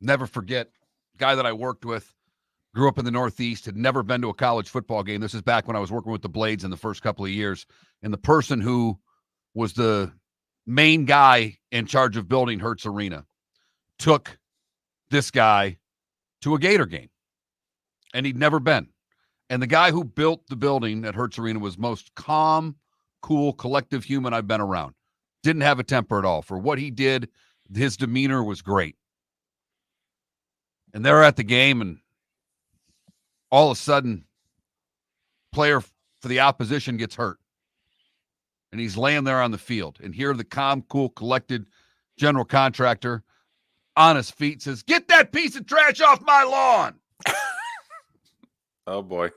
Never forget, guy that I worked with, grew up in the Northeast, had never been to a college football game. This is back when I was working with the Blades in the first couple of years. And the person who was the main guy in charge of building Hertz Arena took this guy to a Gator game. And he'd never been. And the guy who built the building at Hertz Arena was most calm, cool, collective human I've been around. Didn't have a temper at all. For what he did, his demeanor was great. And they're at the game, and all of a sudden, player for the opposition gets hurt. And he's laying there on the field. And here the calm, cool, collected general contractor on his feet says, "Get that piece of trash off my lawn." Oh, boy.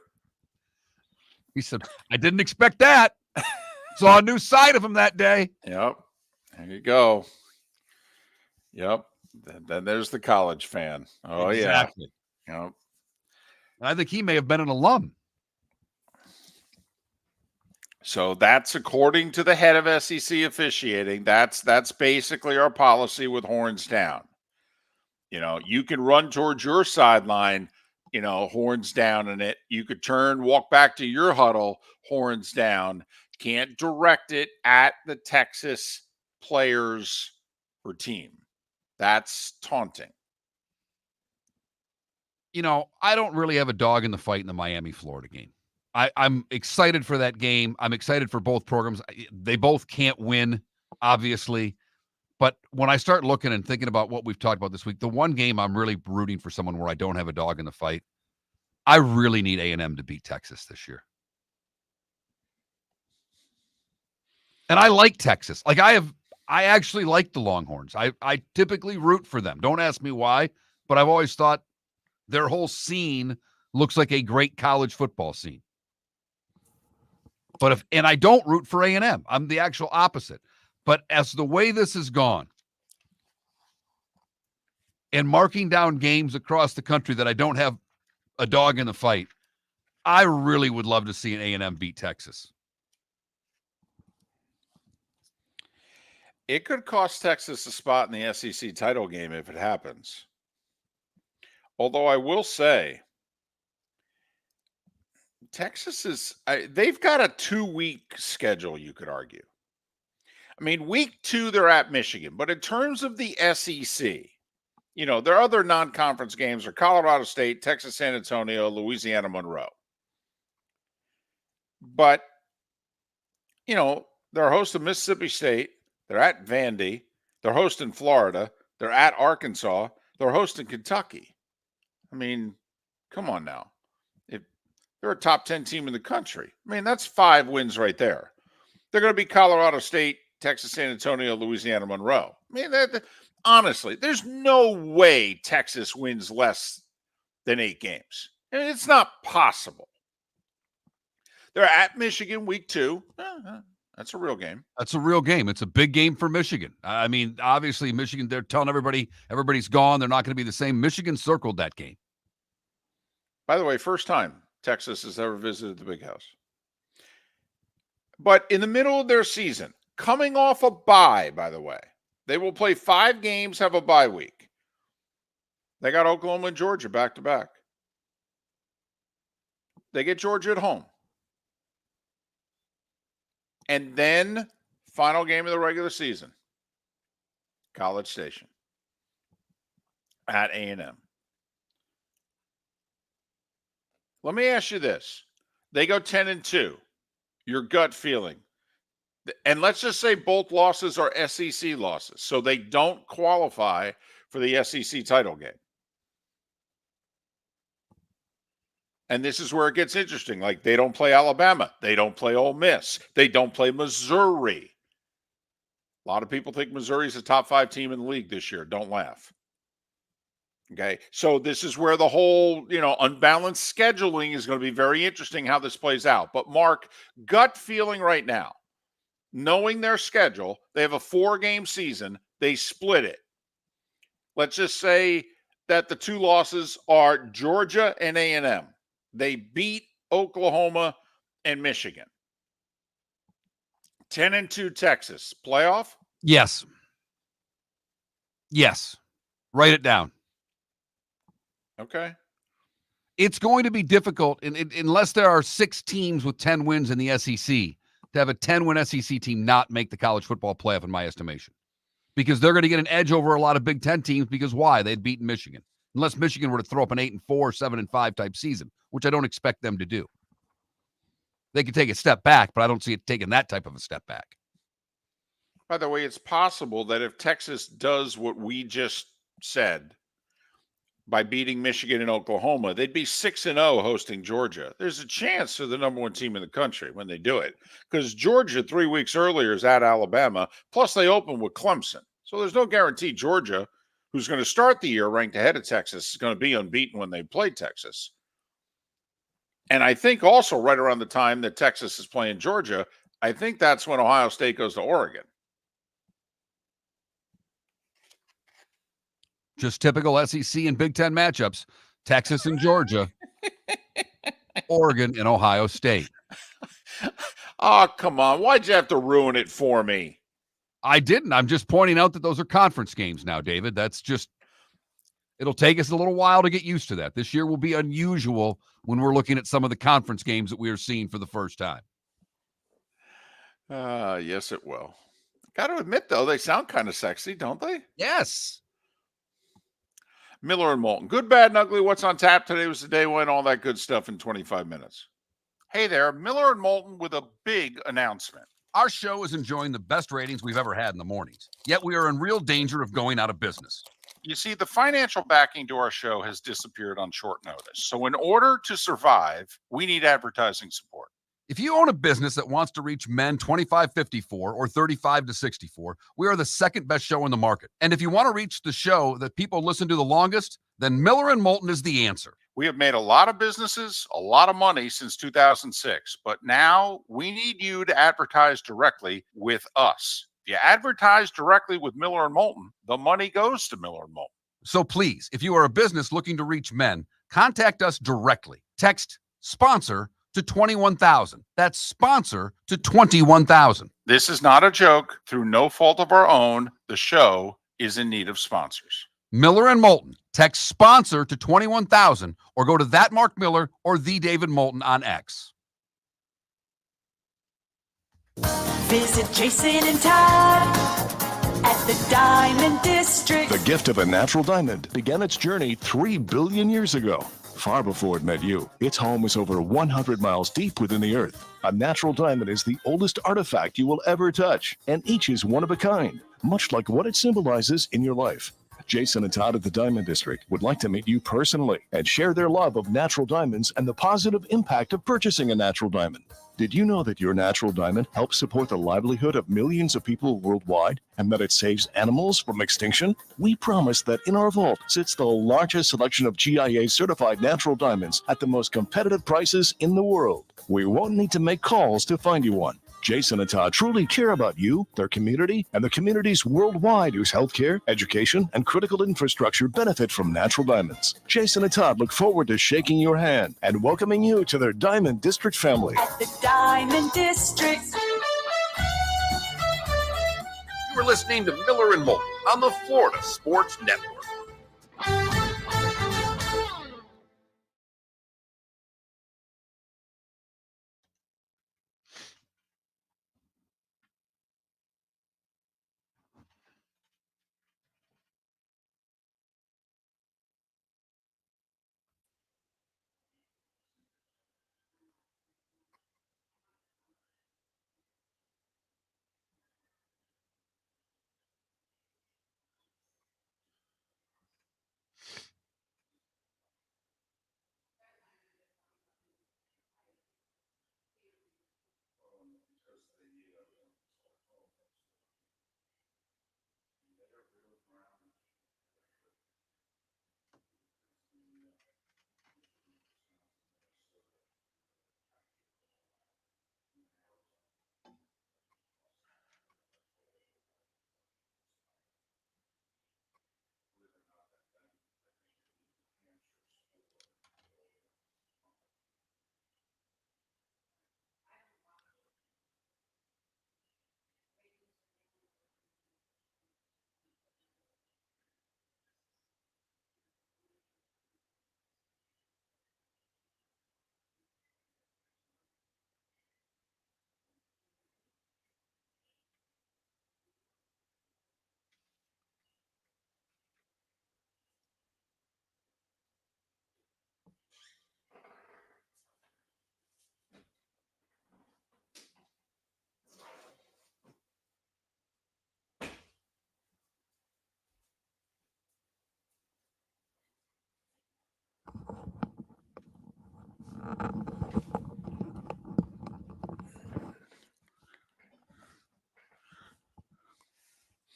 He said, "I didn't expect that." Saw a new side of him that day. Yep. There you go. Yep. Then there's the college fan. Oh, exactly. Yeah. Yep. I think he may have been an alum. So that's according to the head of SEC officiating. That's basically our policy with horns down. You can run towards your sideline, horns down in it. You could turn, walk back to your huddle, horns down. Can't direct it at the Texas players or team. That's taunting. I don't really have a dog in the fight in the Miami-Florida game. I'm excited for that game. I'm excited for both programs. They both can't win, obviously. But when I start looking and thinking about what we've talked about this week, the one game I'm really rooting for someone where I don't have a dog in the fight, I really need A&M to beat Texas this year. And I like Texas. Like I actually like the Longhorns. I typically root for them. Don't ask me why, but I've always thought their whole scene looks like a great college football scene. But and I don't root for A&M. I'm the actual opposite. But as the way this has gone and marking down games across the country that I don't have a dog in the fight, I really would love to see an A&M beat Texas. It could cost Texas a spot in the SEC title game if it happens. Although I will say, Texas they've got a 2-week schedule, you could argue. I mean, week 2, they're at Michigan. But in terms of the SEC, their other non-conference games are Colorado State, Texas San Antonio, Louisiana Monroe. But, they're hosting Mississippi State. They're at Vandy. They're hosting Florida. They're at Arkansas. They're hosting Kentucky. I mean, come on now. If they're a top 10 team in the country, I mean, that's 5 wins right there. They're going to be Colorado State, Texas San Antonio, Louisiana Monroe. I mean, honestly, there's no way Texas wins less than 8 games. I mean, it's not possible. They're at Michigan week 2. That's a real game. That's a real game. It's a big game for Michigan. I mean, obviously, Michigan, they're telling everybody's gone. They're not going to be the same. Michigan circled that game. By the way, first time Texas has ever visited the Big House. But in the middle of their season, coming off a bye, by the way, they will play 5 games, have a bye week. They got Oklahoma and Georgia back to back. They get Georgia at home. And then, final game of the regular season, College Station at A&M. Let me ask you this. They go 10-2. Your gut feeling. And let's just say both losses are SEC losses, so they don't qualify for the SEC title game. And this is where it gets interesting. Like, they don't play Alabama. They don't play Ole Miss. They don't play Missouri. A lot of people think Missouri's a top 5 team in the league this year. Don't laugh. Okay, so this is where the whole, unbalanced scheduling is going to be very interesting how this plays out. But Mark, gut feeling right now, knowing their schedule, they have a 4-game season. They split it. Let's just say that the 2 losses are Georgia and A&M. They beat Oklahoma and Michigan. 10-2 Texas. Playoff? Yes. Yes. Write it down. Okay. It's going to be difficult unless there are 6 teams with 10 wins in the SEC to have a 10-win SEC team not make the college football playoff, in my estimation. Because they're going to get an edge over a lot of Big Ten teams because why? They'd beaten Michigan. Unless Michigan were to throw up an 8-4, 7-5 type season, which I don't expect them to do. They could take a step back, but I don't see it taking that type of a step back. By the way, it's possible that if Texas does what we just said by beating Michigan and Oklahoma, they'd be 6-0 hosting Georgia. There's a chance they're the number 1 team in the country when they do it. Because Georgia 3 weeks earlier is at Alabama, plus they open with Clemson. So there's no guarantee Georgia, who's going to start the year ranked ahead of Texas, is going to be unbeaten when they play Texas. And I think also right around the time that Texas is playing Georgia, I think that's when Ohio State goes to Oregon. Just typical SEC and Big Ten matchups. Texas and Georgia. Oregon and Ohio State. Oh, come on. Why'd you have to ruin it for me? I didn't. I'm just pointing out that those are conference games now, David. That's just, it'll take us a little while to get used to that. This year will be unusual when we're looking at some of the conference games that we are seeing for the first time. Yes, it will. Got to admit, though, they sound kind of sexy, don't they? Yes. Miller and Moulton. Good, bad, and ugly. What's on tap today was the day when all that good stuff in 25 minutes. Hey there, Miller and Moulton with a big announcement. Our show is enjoying the best ratings we've ever had in the mornings, yet we are in real danger of going out of business. You see, the financial backing to our show has disappeared on short notice. So in order to survive, we need advertising support. If you own a business that wants to reach men 25-54 or 35-64, we are the second best show in the market. And if you want to reach the show that people listen to the longest, then Miller and Moulton is the answer. We have made a lot of businesses, a lot of money since 2006, but now we need you to advertise directly with us. If you advertise directly with Miller and Moulton, the money goes to Miller and Moulton. So please, if you are a business looking to reach men, contact us directly. Text sponsor to 21,000. That's sponsor to 21,000. This is not a joke. Through no fault of our own, the show is in need of sponsors. Miller and Moulton. Text sponsor to 21,000 or go to that Mark Miller or the David Moulton on X. Visit Jason and Todd at the Diamond District. The gift of a natural diamond began its journey 3 billion years ago. Far before it met you, its home is over 100 miles deep within the earth. A natural diamond is the oldest artifact you will ever touch, and each is one of a kind, much like what it symbolizes in your life. Jason and Todd at the Diamond District would like to meet you personally and share their love of natural diamonds and the positive impact of purchasing a natural diamond. Did you know that your natural diamond helps support the livelihood of millions of people worldwide and that it saves animals from extinction? We promise that in our vault sits the largest selection of GIA certified natural diamonds at the most competitive prices in the world. We won't need to make calls to find you one. Jason and Todd truly care about you, their community, and the communities worldwide whose healthcare, education, and critical infrastructure benefit from natural diamonds. Jason and Todd look forward to shaking your hand and welcoming you to their Diamond District family. At the Diamond District. You are listening to Miller and Moulton on the Florida Sports Network.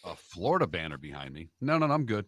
A Florida banner behind me. No, I'm good.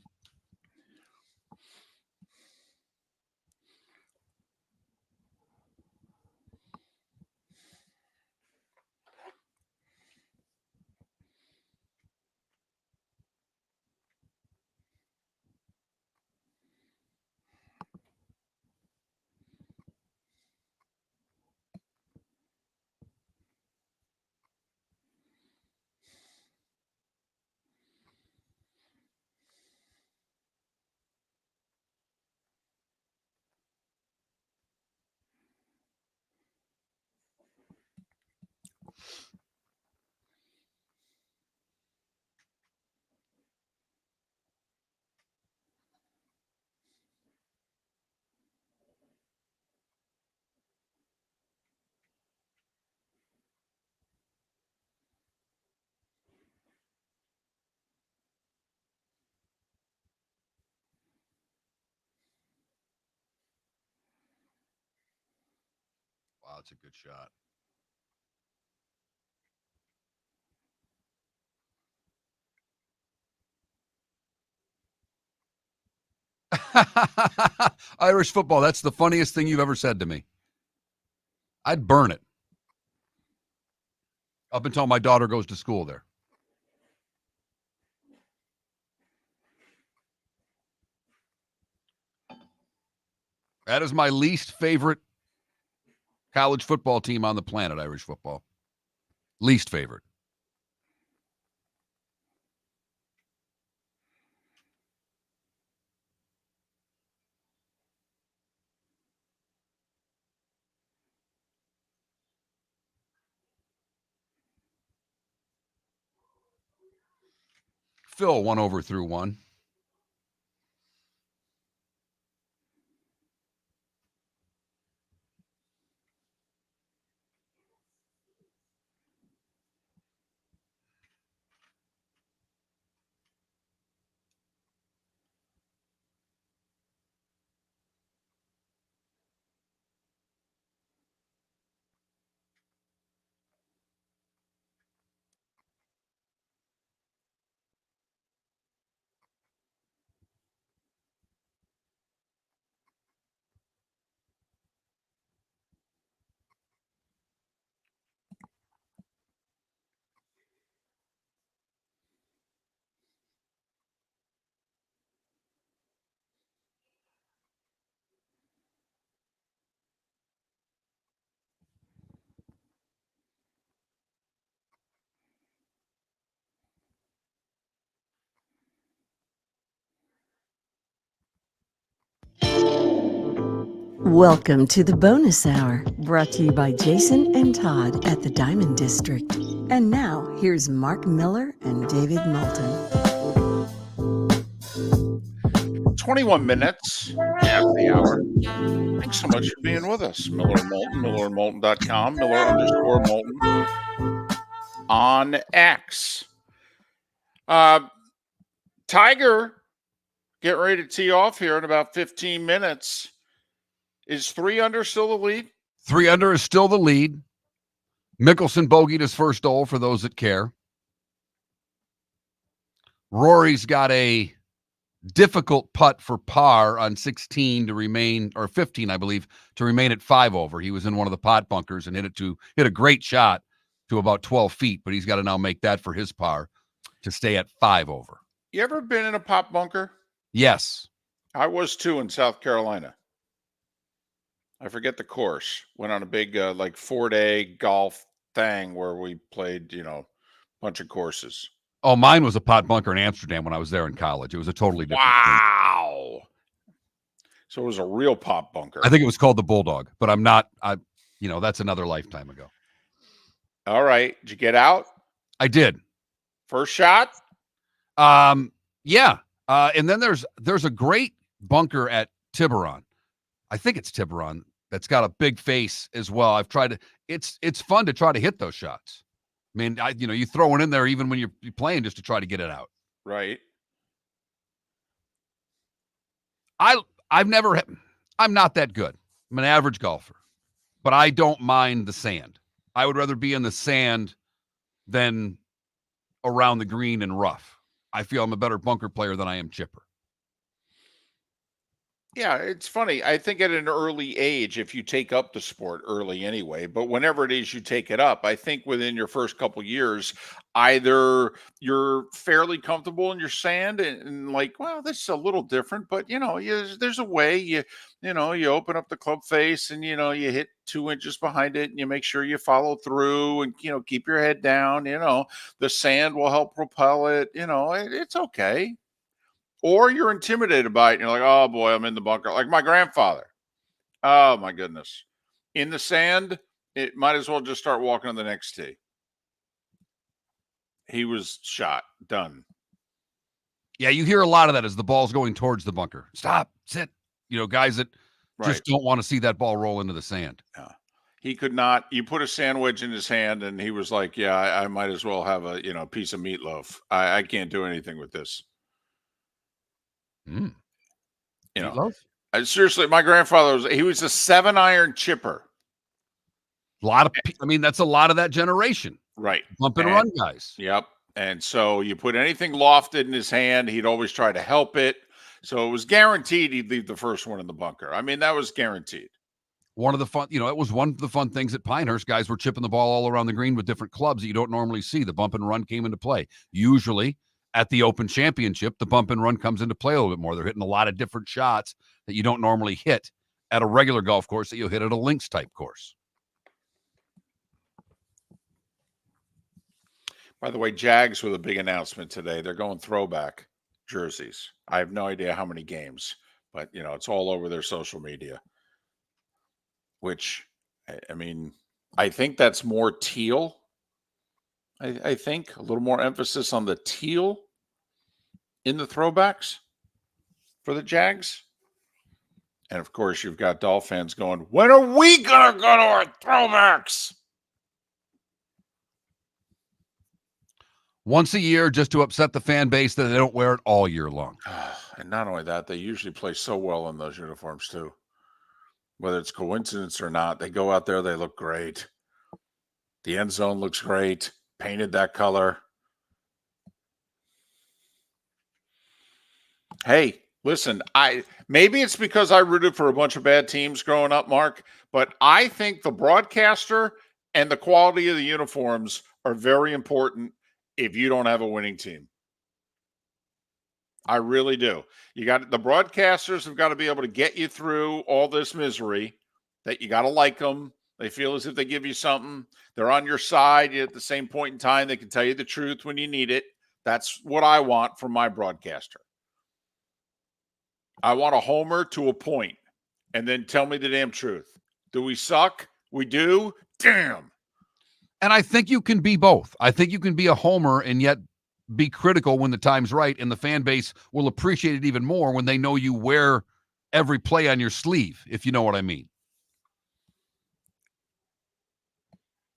that's a good shot. Irish football, that's the funniest thing you've ever said to me. I'd burn it. Up until my daughter goes to school there. That is my least favorite college football team on the planet, Irish football. Least favorite. Phil 1 over through 1. Welcome to the bonus hour, brought to you by Jason and Todd at the Diamond District. And now, here's Mark Miller and David Moulton. 21 minutes after the hour. Thanks so much for being with us. Miller and Moulton, millerandmoulton.com, Miller_Moulton on X. Tiger, getting ready to tee off here in about 15 minutes. Is 3 under still the lead? 3 under is still the lead. Mickelson bogeyed his first hole for those that care. Rory's got a difficult putt for par on 16 to remain, or 15, I believe, to remain at 5 over. He was in one of the pot bunkers and hit a great shot to about 12 feet, but he's got to now make that for his par to stay at 5 over. You ever been in a pot bunker? Yes. I was too in South Carolina. I forget the course. Went on a big 4-day golf thing where we played, a bunch of courses. Oh, mine was a pot bunker in Amsterdam when I was there in college. It was a totally different thing. Wow. So it was a real pot bunker. I think it was called the Bulldog, but that's another lifetime ago. All right. Did you get out? I did. First shot? Yeah. And then there's a great bunker at Tiburon. I think it's Tiburon that's got a big face as well. I've tried to. It's fun to try to hit those shots. I mean, you throw it in there even when you're playing just to try to get it out. Right. I'm not that good. I'm an average golfer, but I don't mind the sand. I would rather be in the sand than around the green and rough. I feel I'm a better bunker player than I am chipper. Yeah, it's funny. I think at an early age, if you take up the sport early anyway, but whenever it is you take it up, I think within your first couple years, either you're fairly comfortable in your sand and like, well, this is a little different, but there's a way you open up the club face and, you hit 2 inches behind it and you make sure you follow through and, keep your head down, the sand will help propel it, it's okay. Or you're intimidated by it and you're like, oh boy, I'm in the bunker. Like my grandfather. Oh my goodness. In the sand, it might as well just start walking on the next tee. He was shot. Done. Yeah, you hear a lot of that as the ball's going towards the bunker. Stop, sit. Guys that just don't want to see that ball roll into the sand. Yeah. He could not. You put a sandwich in his hand and he was like, yeah, I might as well have a piece of meatloaf. I can't do anything with this. Meatloaf? Seriously, my grandfather was a 7-iron chipper. That's a lot of that generation. Right. Bump and run guys. Yep. And so you put anything lofted in his hand, he'd always try to help it. So it was guaranteed he'd leave the first one in the bunker. I mean, that was guaranteed. One of the fun, it was one of the fun things at Pinehurst. Guys were chipping the ball all around the green with different clubs that you don't normally see. The bump and run came into play. Usually at the Open Championship, the bump and run comes into play a little bit more. They're hitting a lot of different shots that you don't normally hit at a regular golf course that you'll hit at a links type course. By the way, Jags with a big announcement today. They're going throwback jerseys. I have no idea how many games, but it's all over their social media. Which, I mean, I think that's more teal. I think a little more emphasis on the teal in the throwbacks for the Jags. And of course, you've got Dolph fans going, when are we going to go to our throwbacks? Once a year, just to upset the fan base that they don't wear it all year long. And not only that, they usually play so well in those uniforms too. Whether it's coincidence or not, they go out there, they look great. The end zone looks great. Painted that color. Hey, listen, maybe it's because I rooted for a bunch of bad teams growing up, Mark, but I think the broadcaster and the quality of the uniforms are very important if you don't have a winning team. I really do. The broadcasters have got to be able to get you through all this misery, that you got to like them. They feel as if they give you something. They're on your side at the same point in time. They can tell you the truth when you need it. That's what I want from my broadcaster. I want a homer to a point, and then tell me the damn truth. Do we suck? We do? Damn. And I think you can be both. I think you can be a homer and yet be critical when the time's right, and the fan base will appreciate it even more when they know you wear every play on your sleeve, if you know what I mean.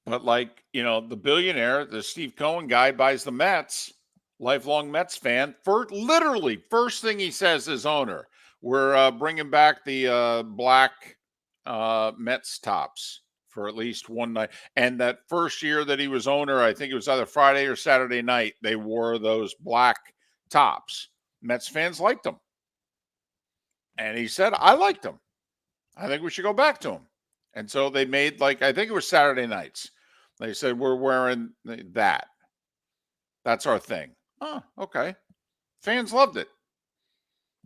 But the billionaire, the Steve Cohen guy, buys the Mets, lifelong Mets fan. First thing he says as owner, we're bringing back the black Mets tops for at least one night. And that first year that he was owner, I think it was either Friday or Saturday night, they wore those black tops. Mets fans liked them. And he said, I liked them. I think we should go back to them. And so they made, I think it was Saturday nights. They said, we're wearing that. That's our thing. Oh, okay. Fans loved it.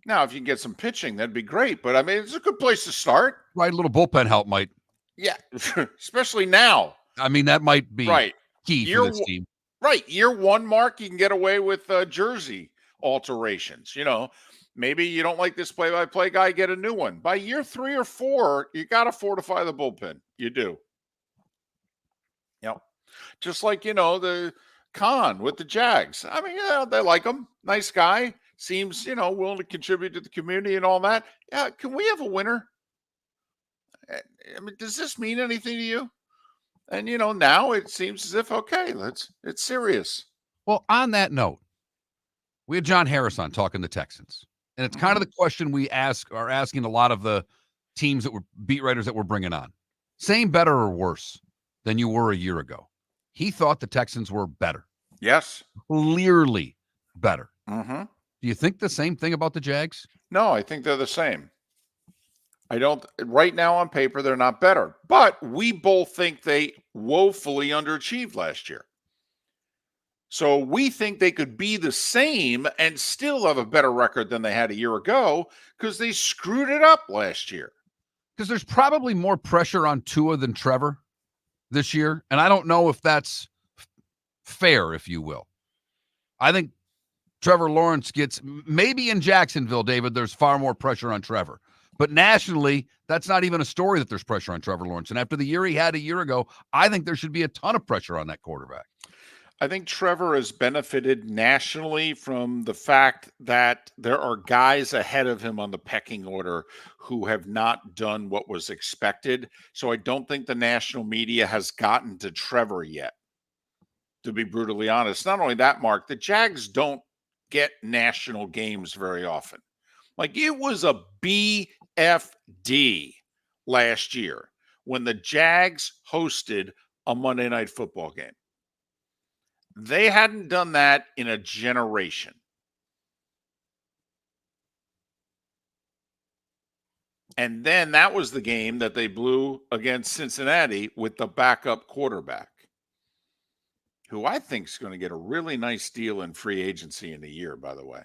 Now, if you can get some pitching, that'd be great. But, I mean, it's a good place to start. Right, a little bullpen help might. Yeah, especially now. I mean, that might be key for this team. Right. Year one, Mark, you can get away with jersey alterations. Maybe you don't like this play-by-play guy, get a new one. By year 3 or 4, you got to fortify the bullpen. You do. Just like, the Khan with the Jags. I mean, they like him. Nice guy. Seems, willing to contribute to the community and all that. Yeah, can we have a winner? I mean, does this mean anything to you? And, now it seems as if, okay, it's serious. Well, on that note, we had John Harris on talking the Texans. And it's kind of the question we are asking a lot of the teams that were beat writers that we're bringing on. Same, better, or worse than you were a year ago? He thought the Texans were better. Yes. Clearly better. Mm-hmm. Do you think the same thing about the Jags? No, I think they're the same. I don't. Right now on paper, they're not better. But we both think they woefully underachieved last year. So we think they could be the same and still have a better record than they had a year ago because they screwed it up last year. Because there's probably more pressure on Tua than Trevor this year. And I don't know if that's fair, if you will. I think Trevor Lawrence gets, maybe in Jacksonville, David, there's far more pressure on Trevor. But nationally, that's not even a story that there's pressure on Trevor Lawrence. And after the year he had a year ago, I think there should be a ton of pressure on that quarterback. I think Trevor has benefited nationally from the fact that there are guys ahead of him on the pecking order who have not done what was expected. So I don't think the national media has gotten to Trevor yet, to be brutally honest. Not only that, Mark, the Jags don't get national games very often. It was a BFD last year. when the Jags hosted a Monday Night Football game. They hadn't done that in a generation. And then that was the game that they blew against Cincinnati with the backup quarterback, who I think is going to get a really nice deal in free agency in a year, by the way.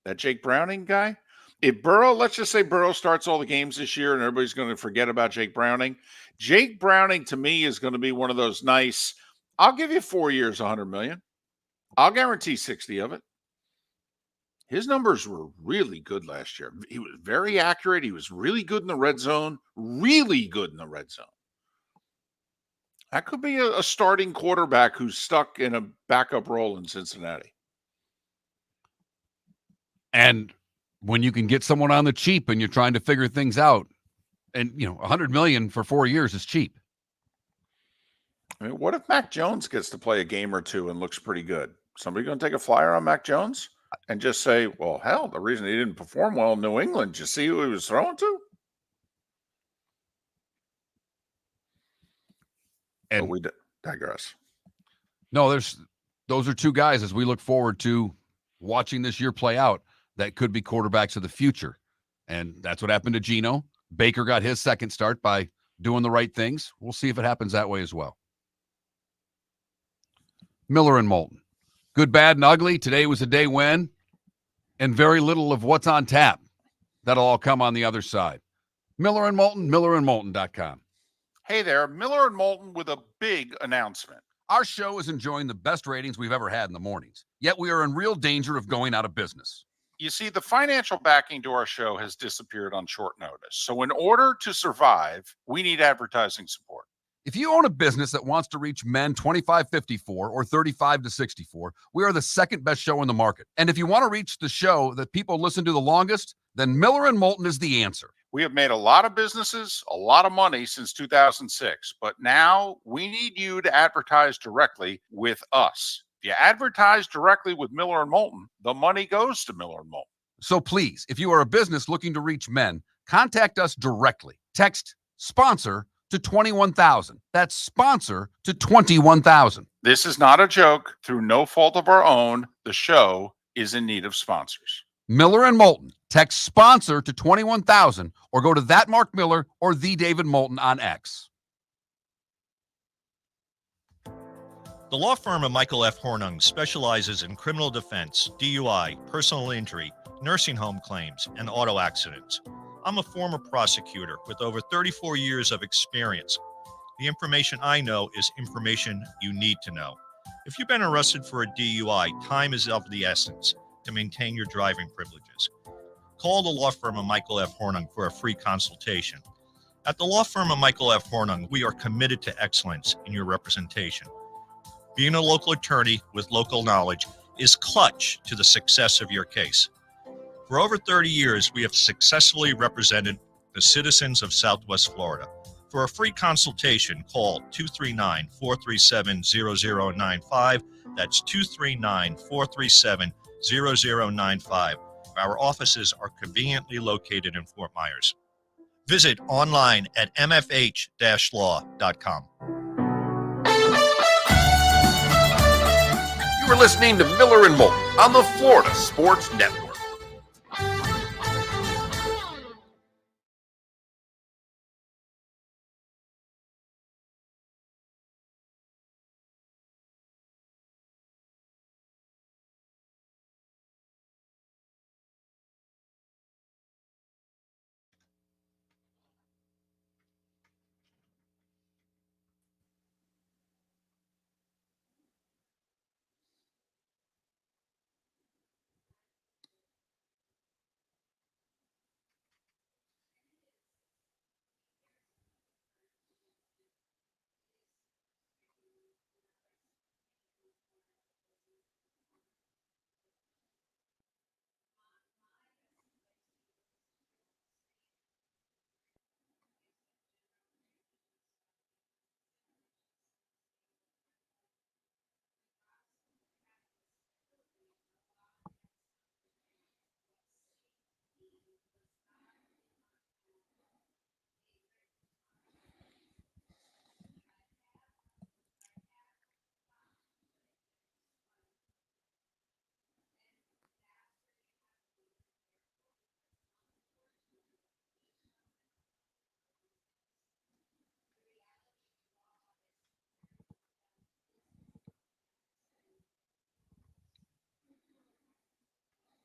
That Jake Browning guy. If Burrow, let's just say Burrow starts all the games this year and everybody's going to forget about Jake Browning. Jake Browning, to me, is going to be one of those nice, I'll give you 4 years, $100 million. I'll guarantee 60 of it. His numbers were really good last year. He was very accurate. He was really good in the red zone. Really good in the red zone. That could be a starting quarterback who's stuck in a backup role in Cincinnati. And when you can get someone on the cheap and you're trying to figure things out, and $100 million for 4 years is cheap. I mean, what if Mac Jones gets to play a game or two and looks pretty good? Somebody going to take a flyer on Mac Jones and just say, well, hell, the reason he didn't perform well in New England, you see who he was throwing to? And but we digress. No, those are two guys as we look forward to watching this year play out that could be quarterbacks of the future. And that's what happened to Geno. Baker got his second start by doing the right things. We'll see if it happens that way as well. Miller and Moulton. Good, bad, and ugly. Today was a day when, and very little of what's on tap. That'll all come on the other side. Miller and Moulton, millerandmoulton.com. Hey there, Miller and Moulton with a big announcement. Our show is enjoying the best ratings we've ever had in the mornings, yet we are in real danger of going out of business. You see, the financial backing to our show has disappeared on short notice. So in order to survive, we need advertising support. If you own a business that wants to reach men 25-54 or 35-64, we are the second best show in the market. And if you want to reach the show that people listen to the longest, then Miller and Moulton is the answer. We have made a lot of businesses, a lot of money since 2006, but now we need you to advertise directly with us. If you advertise directly with Miller and Moulton, the money goes to Miller and Moulton. So please, if you are a business looking to reach men, contact us directly. Text sponsor to 21,000. That's sponsor to 21,000. This is not a joke. Through no fault of our own, the show is in need of sponsors. Miller and Moulton. Text sponsor to 21,000 or go to that Mark Miller or the David Moulton on X. The law firm of Michael F. Hornung specializes in criminal defense, DUI, personal injury, nursing home claims, and auto accidents. I'm a former prosecutor with over 34 years of experience. The information I know is information you need to know. If you've been arrested for a DUI, time is of the essence to maintain your driving privileges. Call the law firm of Michael F. Hornung for a free consultation. At the law firm of Michael F. Hornung, we are committed to excellence in your representation. Being a local attorney with local knowledge is clutch to the success of your case. For over 30 years, we have successfully represented the citizens of Southwest Florida. For a free consultation, call 239-437-0095. That's 239-437-0095. Our offices are conveniently located in Fort Myers. Visit online at mfh-law.com. You are listening to Miller and Moulton on the Florida Sports Network.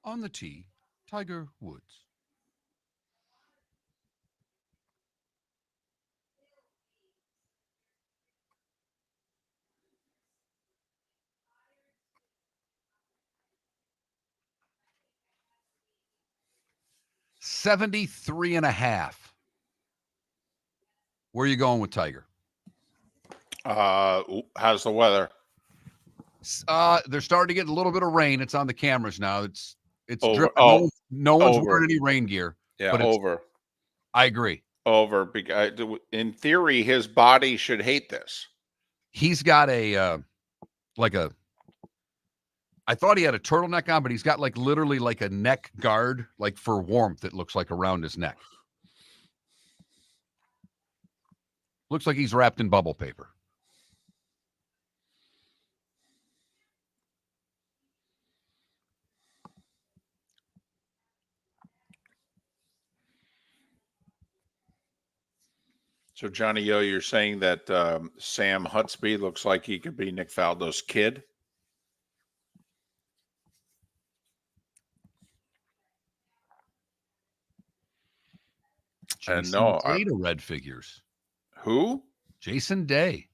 On the tee, Tiger Woods. $73.5. Where are you going with Tiger? How's the weather? They're starting to get a little bit of rain. It's on the cameras now. It's Over. No one's over. wearing any rain gear. Yeah, but over. I agree. Over. In theory, his body should hate this. He's got I thought he had a turtleneck on, but he's got literally a neck guard, for warmth, it looks like around his neck. Looks like he's wrapped in bubble paper. So, Johnny O, you're saying that Sam Hutsby looks like he could be Nick Faldo's kid? Jason Day to red figures. Who? Jason Day.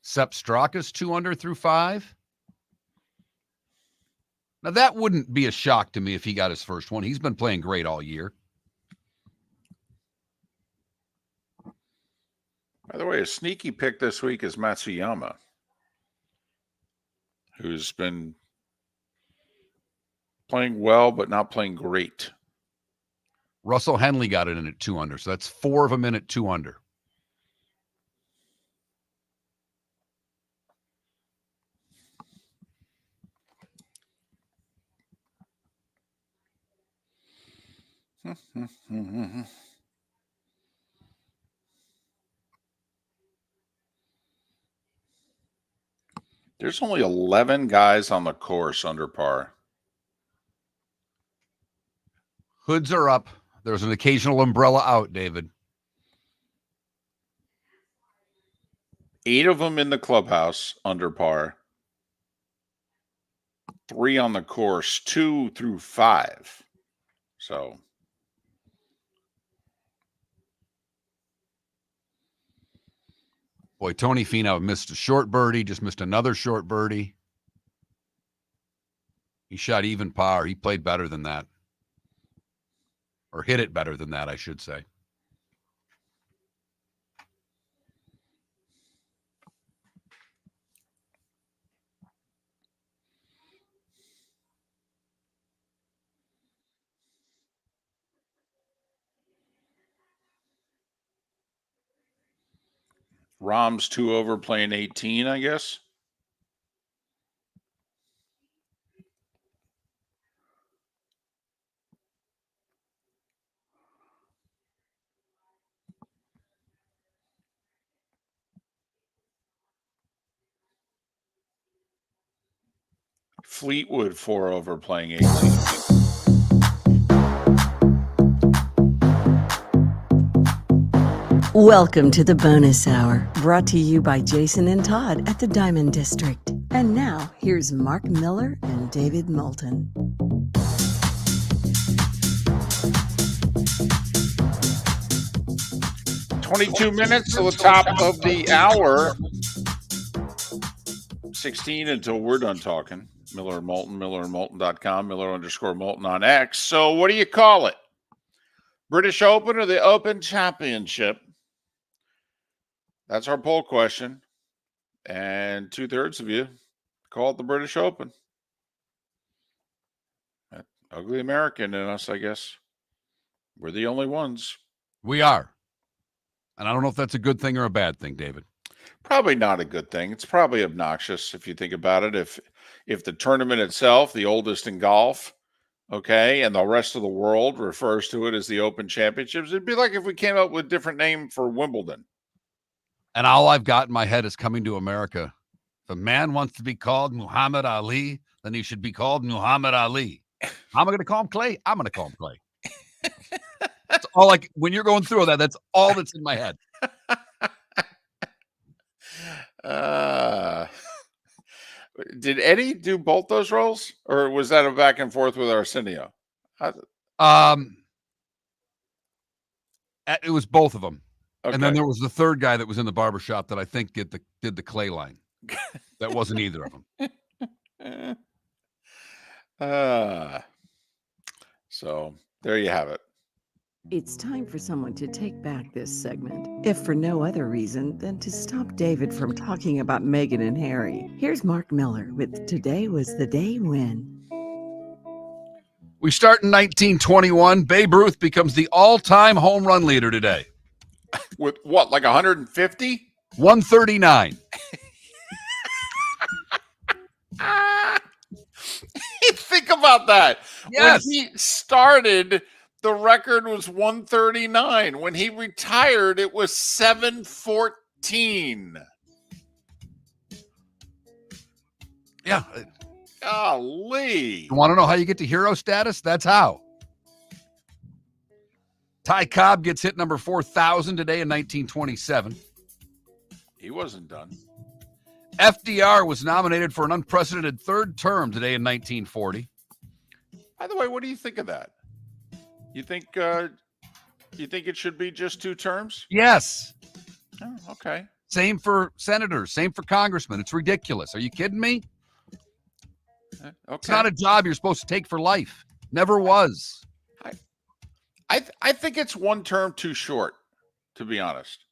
Sepp Straka's 2 under through 5. Now, that wouldn't be a shock to me if he got his first one. He's been playing great all year. By the way, a sneaky pick this week is Matsuyama, who's been playing well, but not playing great. Russell Henley got it in at 2 under, so that's 4 of them in at 2 under. There's only 11 guys on the course under par. Hoods are up. There's an occasional umbrella out, David. 8 of them in the clubhouse under par. 3 on the course, 2 through 5. So boy, Tony Finau missed a short birdie, just missed another short birdie. He shot even par. He played better than that. Or hit it better than that, I should say. Rahm's 2 over playing 18, I guess. Fleetwood 4 over playing 18. Welcome to the bonus hour, brought to you by Jason and Todd at the Diamond District. And now, here's Mark Miller and David Moulton. $22 minutes to the top of the hour. 16 until we're done talking. Miller and Moulton, millerandmoulton.com, Miller_Moulton on X. So what do you call it? British Open or the Open Championship? That's our poll question. And 2/3 of you call it the British Open. That ugly American in us, I guess. We're the only ones. We are. And I don't know if that's a good thing or a bad thing, David. Probably not a good thing. It's probably obnoxious if you think about it. If the tournament itself, the oldest in golf, okay, and the rest of the world refers to it as the Open Championships, it'd be like if we came up with a different name for Wimbledon. And all I've got in my head is Coming to America. If a man wants to be called Muhammad Ali, then he should be called Muhammad Ali. I'm going to call him Clay. I'm going to call him Clay. That's all when you're going through that, that's all that's in my head. Did Eddie do both those roles, or was that a back and forth with Arsenio? It was both of them. Okay. And then there was the third guy that was in the barbershop that I think did the clay line. That wasn't either of them. So there you have it. It's time for someone to take back this segment, if for no other reason than to stop David from talking about Meghan and Harry. Here's Mark Miller with Today Was the Day When. We start in 1921. Babe Ruth becomes the all-time home run leader today. With what, like 150? 139. Think about that. Yes. When he started, the record was 139. When he retired, it was 714. Yeah. Golly. You want to know how you get to hero status? That's how. Ty Cobb gets hit number 4,000 today in 1927. He wasn't done. FDR was nominated for an unprecedented third term today in 1940. By the way, what do you think of that? You think it should be just 2 terms? Yes. Oh, okay. Same for senators, same for congressmen. It's ridiculous. Are you kidding me? Okay. It's not a job you're supposed to take for life. Never was. I think it's 1 term too short, to be honest.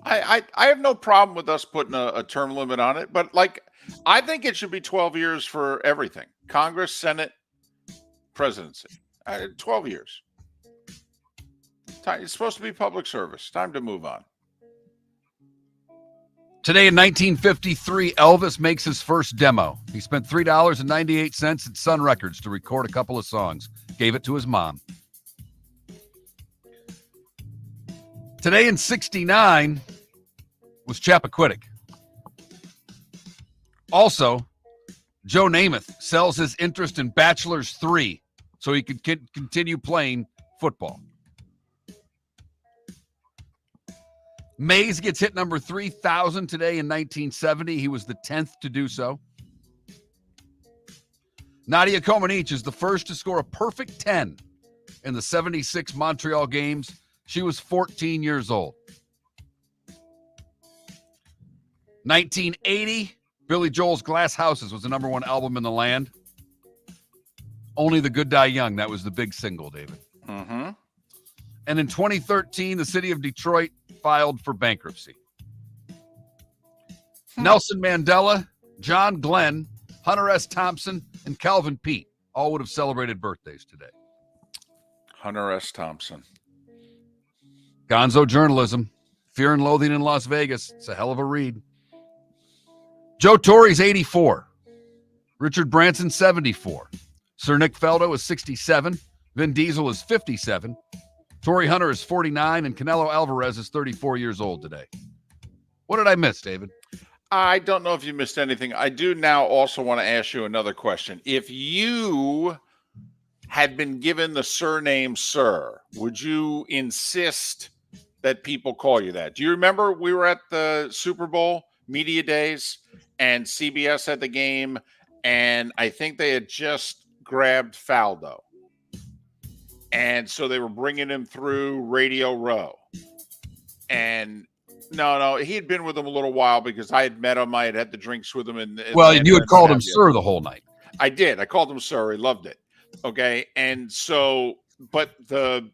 I have no problem with us putting a term limit on it, but I think it should be 12 years for everything. Congress, Senate, presidency. 12 years. It's supposed to be public service. Time to move on. Today in 1953, Elvis makes his first demo. He spent $3.98 at Sun Records to record a couple of songs. Gave it to his mom. Today in 69 was Chappaquiddick. Also, Joe Namath sells his interest in Bachelors 3 so he could continue playing football. Mays gets hit number 3,000 today in 1970. He was the 10th to do so. Nadia Comaneci is the first to score a perfect 10 in the 76 Montreal games. She was 14 years old. 1980, Billy Joel's Glass Houses was the number 1 album in the land. Only the Good Die Young, that was the big single, David. Mm-hmm. And in 2013, the city of Detroit filed for bankruptcy. Nelson Mandela, John Glenn, Hunter S. Thompson, and Calvin Pete all would have celebrated birthdays today. Hunter S. Thompson. Gonzo Journalism, Fear and Loathing in Las Vegas. It's a hell of a read. Joe Torre's 84. Richard Branson, 74. Sir Nick Faldo is 67. Vin Diesel is 57. Torrey Hunter is 49. And Canelo Alvarez is 34 years old today. What did I miss, David? I don't know if you missed anything. I do now also want to ask you another question. If you had been given the surname Sir, would you insist that people call you that? Do you remember we were at the Super Bowl media days and CBS had the game, and I think they had just grabbed Faldo. And so they were bringing him through Radio Row. And no, he had been with them a little while because I had met him. I had had the drinks with him. And you had called him Sir the whole night. I did. I called him Sir. He loved it. Okay. And so, but the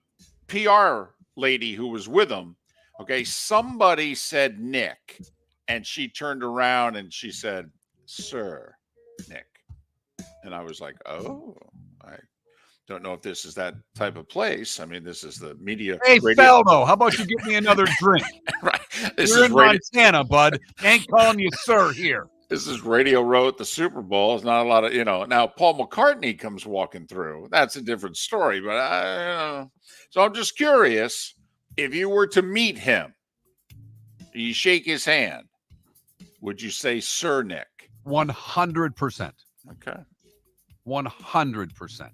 PR lady who was with him, okay, somebody said Nick, and she turned around and she said, Sir Nick. And I was like, oh, I don't know if this is that type of place. I mean, this is the media. Hey, Faldo, how about you give me another drink? Right. You're in Montana, bud. Ain't calling you Sir here. This is Radio Row at the Super Bowl. It's not a lot of, now Paul McCartney comes walking through. That's a different story. But so I'm just curious, if you were to meet him, you shake his hand, would you say Sir Nick? 100%. Okay. 100%.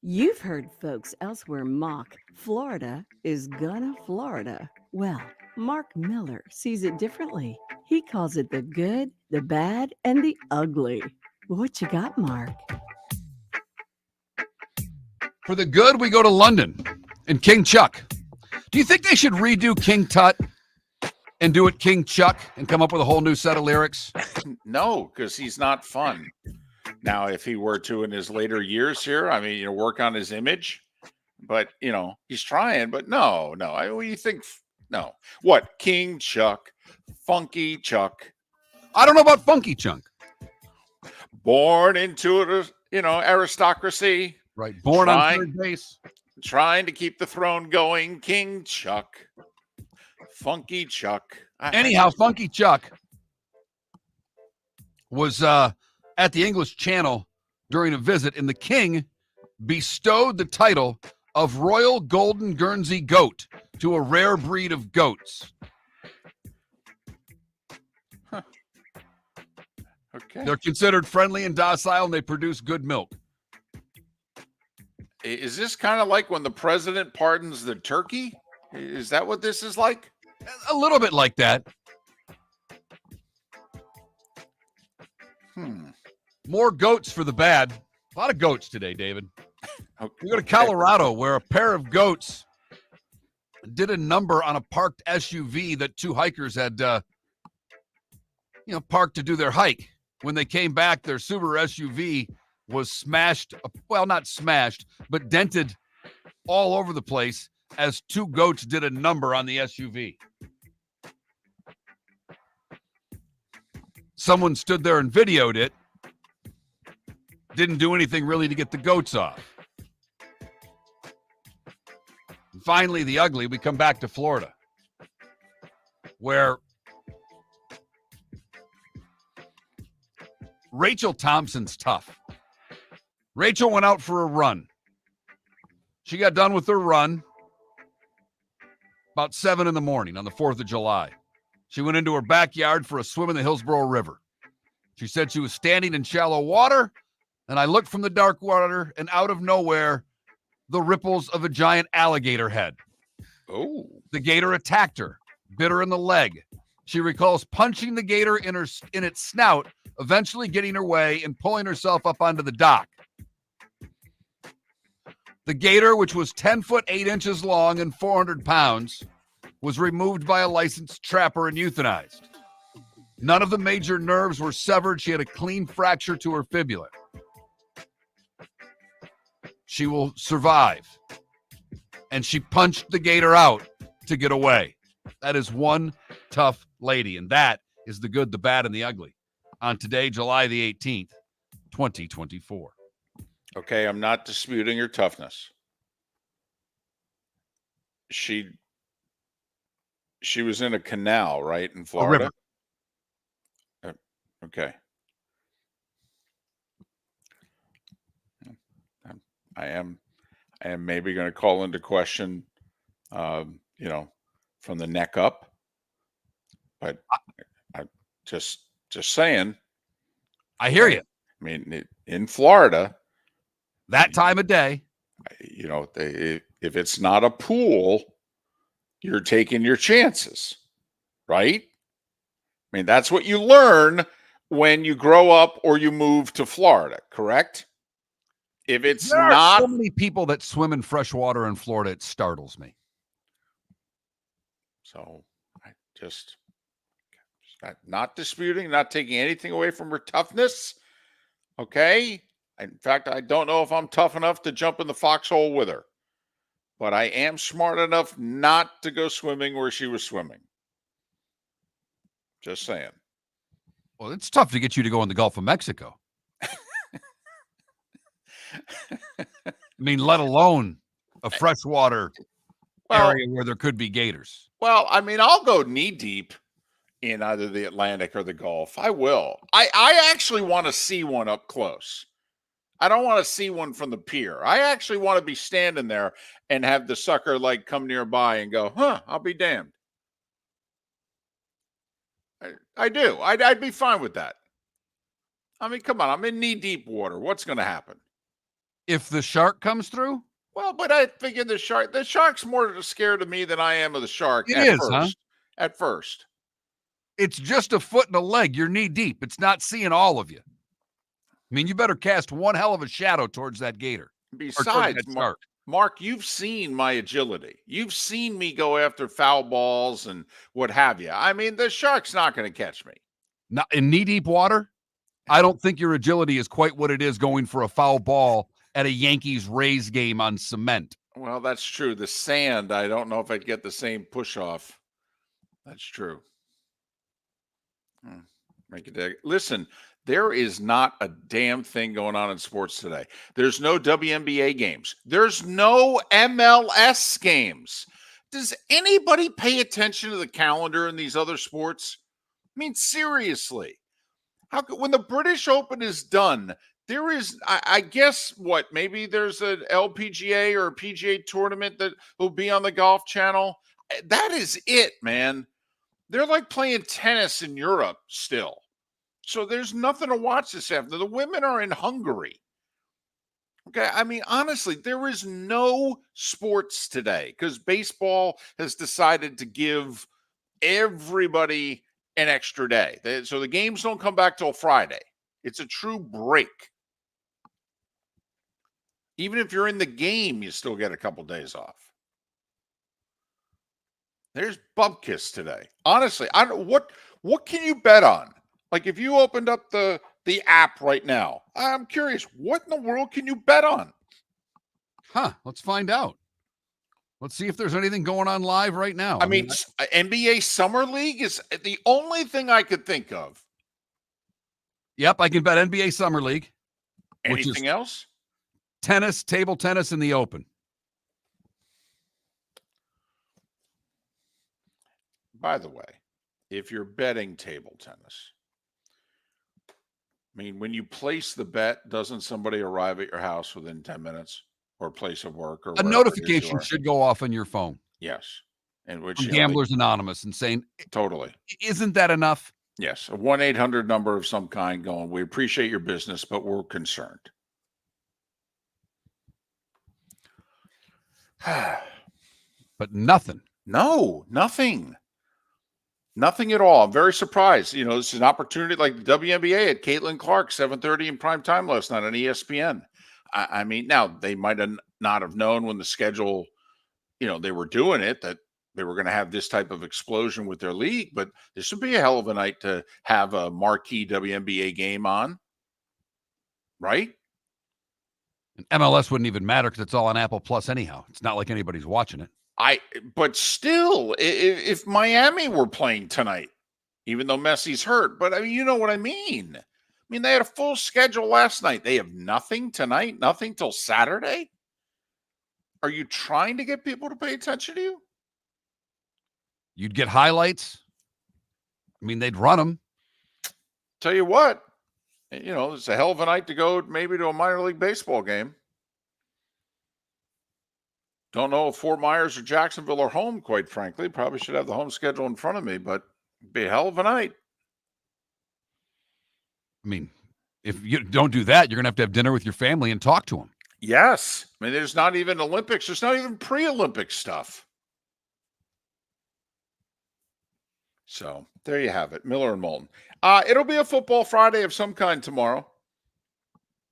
You've heard folks elsewhere mock Florida is gonna Florida. Well, Mark Miller sees it differently. He calls it the good, the bad, and the ugly. What you got, Mark? For the good, we go to London and King Chuck. Do you think they should redo King Tut and do it King Chuck and come up with a whole new set of lyrics? No, because he's not fun. Now, if he were to in his later years here, I mean, work on his image, but he's trying, but no. What do you think? No. What? King Chuck, Funky Chuck. I don't know about Funky Chunk. Born into it, aristocracy. Right. Born on third base. Trying to keep the throne going. King Chuck. Funky Chuck. Anyhow, Funky Chuck was at the English Channel during a visit, and the king bestowed the title of Royal Golden Guernsey Goat to a rare breed of goats. Huh. Okay. They're considered friendly and docile, and they produce good milk. Is this kind of like when the president pardons the turkey? Is that what this is like? A little bit like that. More goats for the bad. A lot of goats today, David. Okay. We go to Colorado, where a pair of goats did a number on a parked SUV that two hikers had, parked to do their hike. When they came back, their Subaru SUV was smashed. Well, not smashed, but dented all over the place as two goats did a number on the SUV. Someone stood there and videoed it. Didn't do anything really to get the goats off. And finally, the ugly, we come back to Florida, where Rachel Thompson's tough. Rachel went out for a run. She got done with her run about 7 a.m. on the 4th of July. She went into her backyard for a swim in the Hillsborough River. She said she was standing in shallow water, and I looked from the dark water, and out of nowhere, the ripples of a giant alligator head. Oh. The gator attacked her, bit her in the leg. She recalls punching the gator in its snout, eventually getting her way and pulling herself up onto the dock. The gator, which was 10 foot 8 inches long and 400 pounds, was removed by a licensed trapper and euthanized. None of the major nerves were severed. She had a clean fracture to her fibula. She will survive. And she punched the gator out to get away. That is one tough lady. And that is the good, the bad, and the ugly on today, July the 18th, 2024. Okay, I'm not disputing your toughness. She was in a canal, right, in Florida? Okay. I am maybe going to call into question, from the neck up, but I just saying. I hear you. I mean, in Florida, that time of day, if it's not a pool, you're taking your chances, right? I mean, that's what you learn when you grow up or you move to Florida, correct? If it's there not, are so many people that swim in fresh water in Florida, it startles me. So I just not disputing, not taking anything away from her toughness. Okay. In fact, I don't know if I'm tough enough to jump in the foxhole with her, but I am smart enough not to go swimming where she was swimming. Just saying. Well, it's tough to get you to go in the Gulf of Mexico. I mean, let alone a freshwater area where there could be gators. Well, I mean, I'll go knee deep in either the Atlantic or the Gulf. I will. I actually want to see one up close. I don't want to see one from the pier. I actually want to be standing there and have the sucker come nearby and go, I'll be damned. I do. I'd be fine with that. I mean, come on. I'm in knee deep water. What's going to happen? If the shark comes through? Well, but I figured the shark's more scared of me than I am of the shark It at is, first. huh? At first. It's just a foot and a leg. You're knee deep. It's not seeing all of you. I mean, you better cast one hell of a shadow towards that gator. Besides, Mark, you've seen my agility. You've seen me go after foul balls and what have you. I mean, the shark's not going to catch me. Not in knee-deep water, I don't think your agility is quite what it is going for a foul ball at a Yankees-Rays game on cement. Well, that's true. The sand, I don't know if I'd get the same push-off. That's true. Make it. Listen, there is not a damn thing going on in sports today. There's no WNBA games. There's no MLS games. Does anybody pay attention to the calendar in these other sports? I mean, seriously. When the British Open is done, there is, I guess, maybe there's an LPGA or a PGA tournament that will be on the Golf Channel. That is it, man. They're like playing tennis in Europe still. So there's nothing to watch this afternoon. The women are in Hungary. Okay, I mean, honestly, there is no sports today because baseball has decided to give everybody an extra day. So the games don't come back till Friday. It's a true break. Even if you're in the game, you still get a couple days off. There's Bubkiss today. Honestly, I don't what can you bet on? Like if you opened up the app right now, I'm curious, what in the world can you bet on? Let's find out. Let's see if there's anything going on live right now. I mean, NBA Summer League is the only thing I could think of. Yep, I can bet NBA Summer League. Anything else? Tennis, table tennis, and the Open. By the way, if you're betting table tennis, I mean, when you place the bet, doesn't somebody arrive at your house within 10 minutes or place of work or a notification should go off on your phone? Yes. And which Gamblers Anonymous and saying, totally. Isn't that enough? Yes. A 1-800 number of some kind going, we appreciate your business, but we're concerned. But nothing. No, nothing. Nothing at all. I'm very surprised. You know, this is an opportunity like the WNBA at Caitlin Clark, 7:30 in prime time last night on ESPN. I mean, now they might have not have known when the schedule, they were doing it, that they were going to have this type of explosion with their league, but this would be a hell of a night to have a marquee WNBA game on. Right? And MLS wouldn't even matter because it's all on Apple Plus anyhow. It's not like anybody's watching it. But still, if Miami were playing tonight, even though Messi's hurt, but I mean, you know what I mean? I mean, they had a full schedule last night. They have nothing tonight, nothing till Saturday. Are you trying to get people to pay attention to you? You'd get highlights. I mean, they'd run them. Tell you what, it's a hell of a night to go maybe to a minor league baseball game. Don't know if Fort Myers or Jacksonville are home, quite frankly. Probably should have the home schedule in front of me, but it'd be a hell of a night. I mean, if you don't do that, you're going to have dinner with your family and talk to them. Yes. I mean, there's not even Olympics. There's not even pre-Olympic stuff. So there you have it. Miller and Moulton. It'll be a football Friday of some kind tomorrow.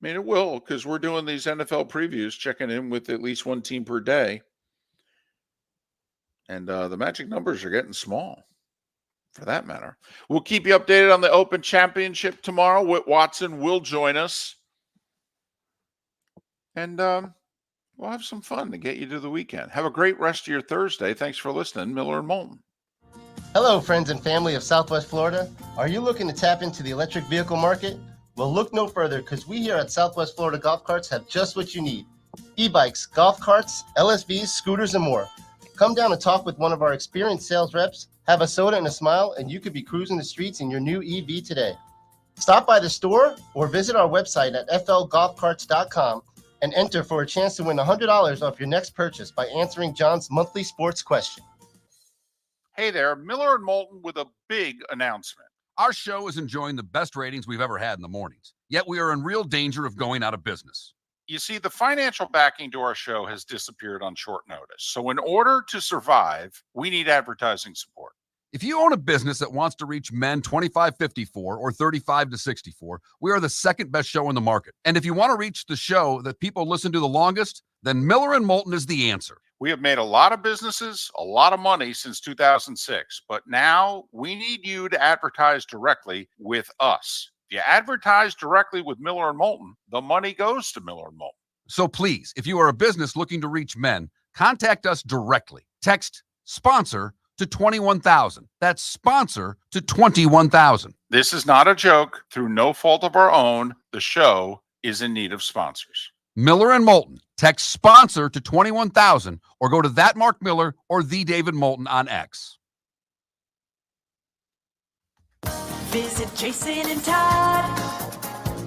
I mean, it will, because we're doing these NFL previews, checking in with at least one team per day. And the magic numbers are getting small, for that matter. We'll keep you updated on the Open Championship tomorrow. Whit Watson will join us. And we'll have some fun to get you to the weekend. Have a great rest of your Thursday. Thanks for listening. Miller and Moulton. Hello, friends and family of Southwest Florida. Are you looking to tap into the electric vehicle market? Well, look no further, because we here at Southwest Florida Golf Carts have just what you need. E-bikes, golf carts, LSVs, scooters, and more. Come down and talk with one of our experienced sales reps, have a soda and a smile, and you could be cruising the streets in your new EV today. Stop by the store or visit our website at flgolfcarts.com and enter for a chance to win $100 off your next purchase by answering John's monthly sports question. Hey there, Miller and Moulton with a big announcement. Our show is enjoying the best ratings we've ever had in the mornings, yet we are in real danger of going out of business. You see, the financial backing to our show has disappeared on short notice. So in order to survive, we need advertising support. If you own a business that wants to reach men 25-54 or 35-64, we are the second best show in the market. And if you want to reach the show that people listen to the longest, then Miller and Moulton is the answer. We have made a lot of businesses, a lot of money since 2006, but now we need you to advertise directly with us. If you advertise directly with Miller and Moulton, the money goes to Miller and Moulton. So please, if you are a business looking to reach men, contact us directly. Text sponsor to 21,000. That's sponsor to 21,000. This is not a joke. Through no fault of our own, the show is in need of sponsors. Miller and Moulton. Text sponsor to 21,000 or go to that Mark Miller or the David Moulton on X. Visit Jason and Todd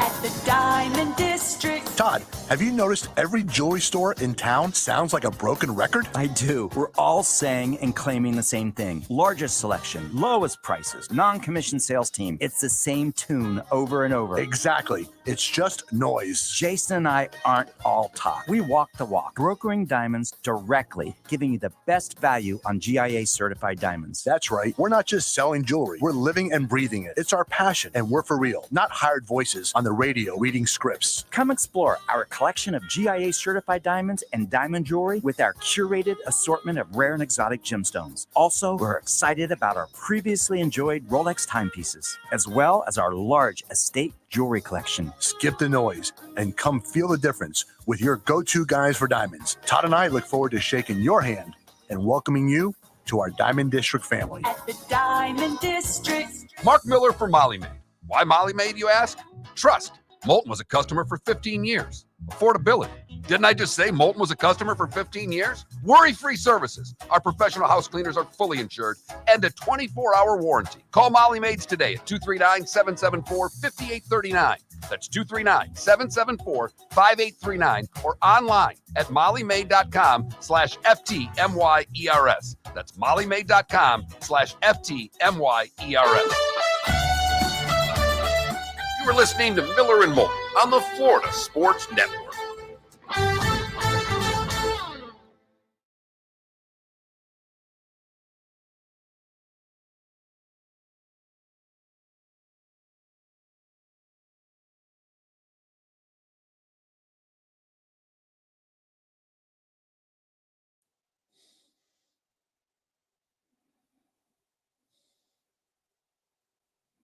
at the Diamond District. Todd, have you noticed every jewelry store in town sounds like a broken record? I do. We're all saying and claiming the same thing. Largest selection, lowest prices, non-commissioned sales team. It's the same tune over and over. Exactly. It's just noise. Jason and I aren't all talk. We walk the walk, brokering diamonds directly, giving you the best value on GIA certified diamonds. That's right. We're not just selling jewelry. We're living and breathing it. It's our passion, and we're for real, not hired voices on the radio reading scripts. Come explore our collection of GIA certified diamonds and diamond jewelry with our curated assortment of rare and exotic gemstones. Also, we're excited about our previously enjoyed Rolex timepieces, as well as our large estate jewelry collection. Skip the noise and come feel the difference with your go-to guys for diamonds. Todd and I look forward to shaking your hand and welcoming you to our Diamond District family. At the Diamond District. Mark Miller for Molly Maid. Why Molly Maid, you ask? Trust. Moulton was a customer for 15 years. Affordability. Didn't I just say Moulton was a customer for 15 years? Worry-free services. Our professional house cleaners are fully insured and a 24-hour warranty. Call Molly Maids today at 239-774-5839. That's 239-774-5839 or online at mollymaid.com/FTMYERS. That's mollymaid.com/FTMYERS. You were listening to Miller and Moulton on the Florida Sports Network.